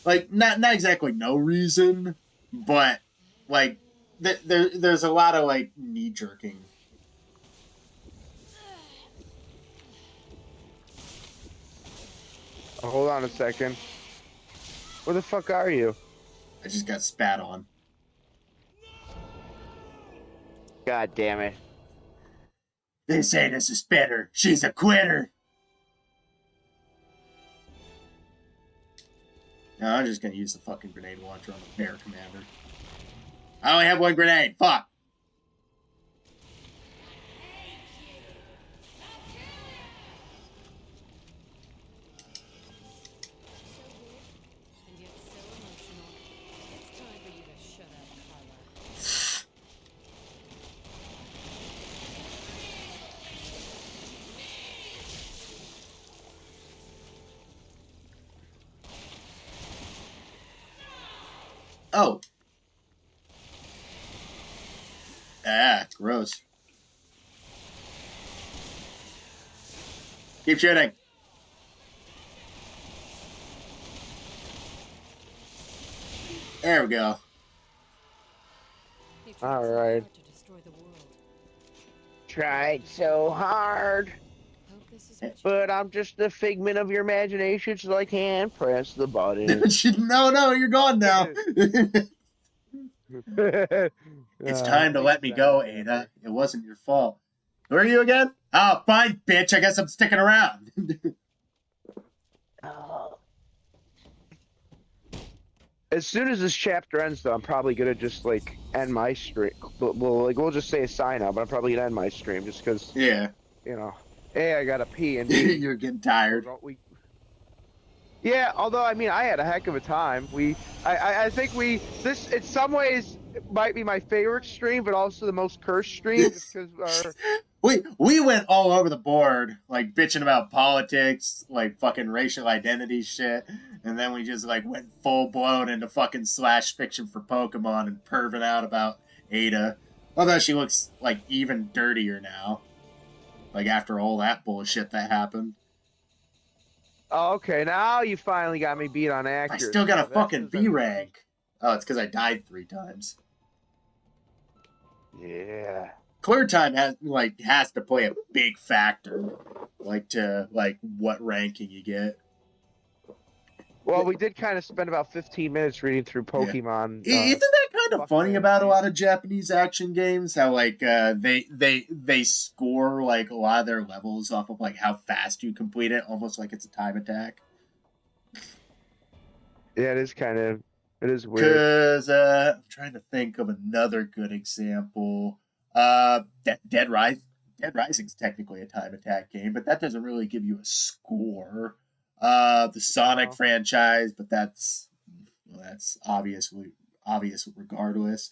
like, not exactly no reason, but, like, there's a lot of, like, knee-jerking. Oh, hold on a second. Where the fuck are you? I just got spat on. God damn it. This ain't a suspender. She's a quitter. No, I'm just gonna use the fucking grenade launcher on the bear commander. I only have one grenade. Fuck. And yet so emotional. It's time for you to shut up, Carla. Oh. Ah, gross. Keep shooting. There we go. They tried so Alright. hard to destroy the world. Tried so hard. Hope this is what you But I'm just a figment of your imagination, so I can't press the button. No, you're gone now. It's time to I let get me that, go, man. Ada. It wasn't your fault. Who are you again? Oh, fine, bitch. I guess I'm sticking around. As soon as this chapter ends, though, I'm probably gonna just like end my stream. Well, like we'll just say a sign out, but I'm probably gonna end my stream just because Yeah. A, I gotta pee, and B, You're getting tired. yeah. Although I mean, I had a heck of a time. I think this in some ways it might be my favorite stream, but also the most cursed stream, just because our We went all over the board, like bitching about politics, like fucking racial identity shit, and then we just like went full blown into fucking slash fiction for Pokemon and perving out about Ada. Although she looks like even dirtier now, like after all that bullshit that happened. Oh, okay, now you finally got me beat on I accuracy. still got a That's fucking 'cause B rank. Oh, it's because I died 3 times. Yeah. Clear time has to play a big factor, like what ranking you get. Well, we did kind of spend about 15 minutes reading through Yeah. Pokemon. Isn't that kind of Fuck funny about a fantasies. lot of Japanese action games? How like they score like a lot of their levels off of like how fast you complete it, almost like it's a time attack. Yeah, it is weird. Cause I'm trying to think of another good example. Dead Rising's technically a time attack game, but that doesn't really give you a score. The Sonic No. franchise, but that's obvious regardless.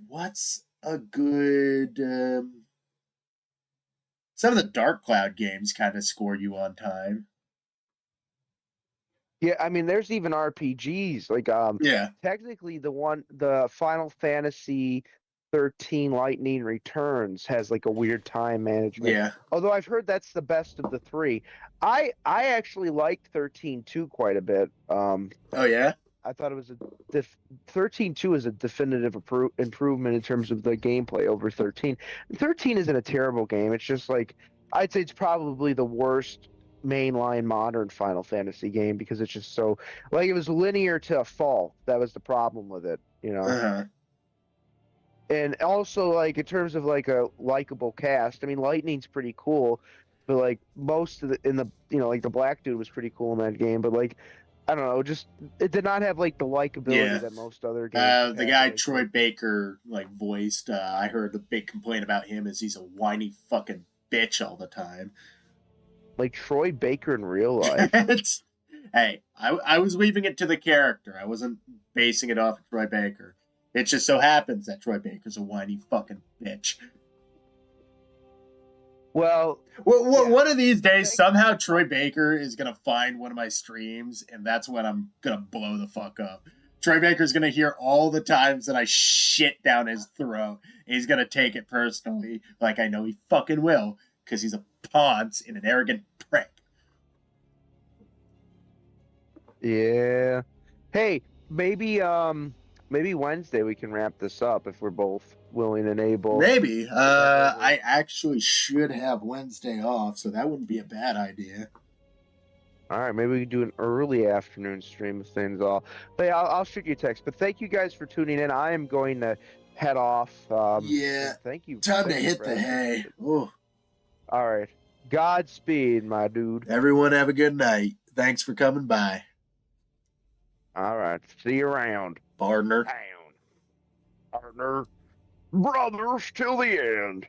What's a good some of the Dark Cloud games kind of score you on time. Yeah, I mean, there's even RPGs. Like, Yeah. technically, the Final Fantasy 13 Lightning Returns has like a weird time management. Yeah. Although I've heard that's the best of the three. I actually liked 13-2 quite a bit. Oh yeah. I thought it was 13-2 is a definitive improvement in terms of the gameplay over 13. 13 isn't a terrible game. It's just like I'd say it's probably the worst mainline modern Final Fantasy game because it's just so like it was linear to a fault. That was the problem with it, you know. Uh-huh. And also like in terms of like a likable cast, I mean Lightning's pretty cool, but like most of like the black dude was pretty cool in that game, but like I don't know, just it did not have like the likability Yeah. that most other games have The had guy that I Troy think. Baker like voiced. I heard the big complaint about him is he's a whiny fucking bitch all the time. Like Troy Baker in real life. Hey, I was leaving it to the character. I wasn't basing it off of Troy Baker. It just so happens that Troy Baker's a whiny fucking bitch. Well, Well, yeah. one of these days, somehow Troy Baker is gonna find one of my streams, and that's when I'm gonna blow the fuck up. Troy Baker's gonna hear all the times that I shit down his throat. And he's gonna take it personally, like I know he fucking will, because he's a ponce and an arrogant prick. Yeah. Hey, maybe Wednesday we can wrap this up if we're both willing and able. Maybe. I actually should have Wednesday off, so that wouldn't be a bad idea. All right, maybe we can do an early afternoon stream of things all. But yeah, I'll shoot you a text. But thank you guys for tuning in. I am going to head off. Yeah. Thank you. Time to Thank you hit for the everything. hay. Oh. All right. Godspeed, my dude. Everyone have a good night. Thanks for coming by. All right. See you around. Partner. Town. Partner. Brothers till the end.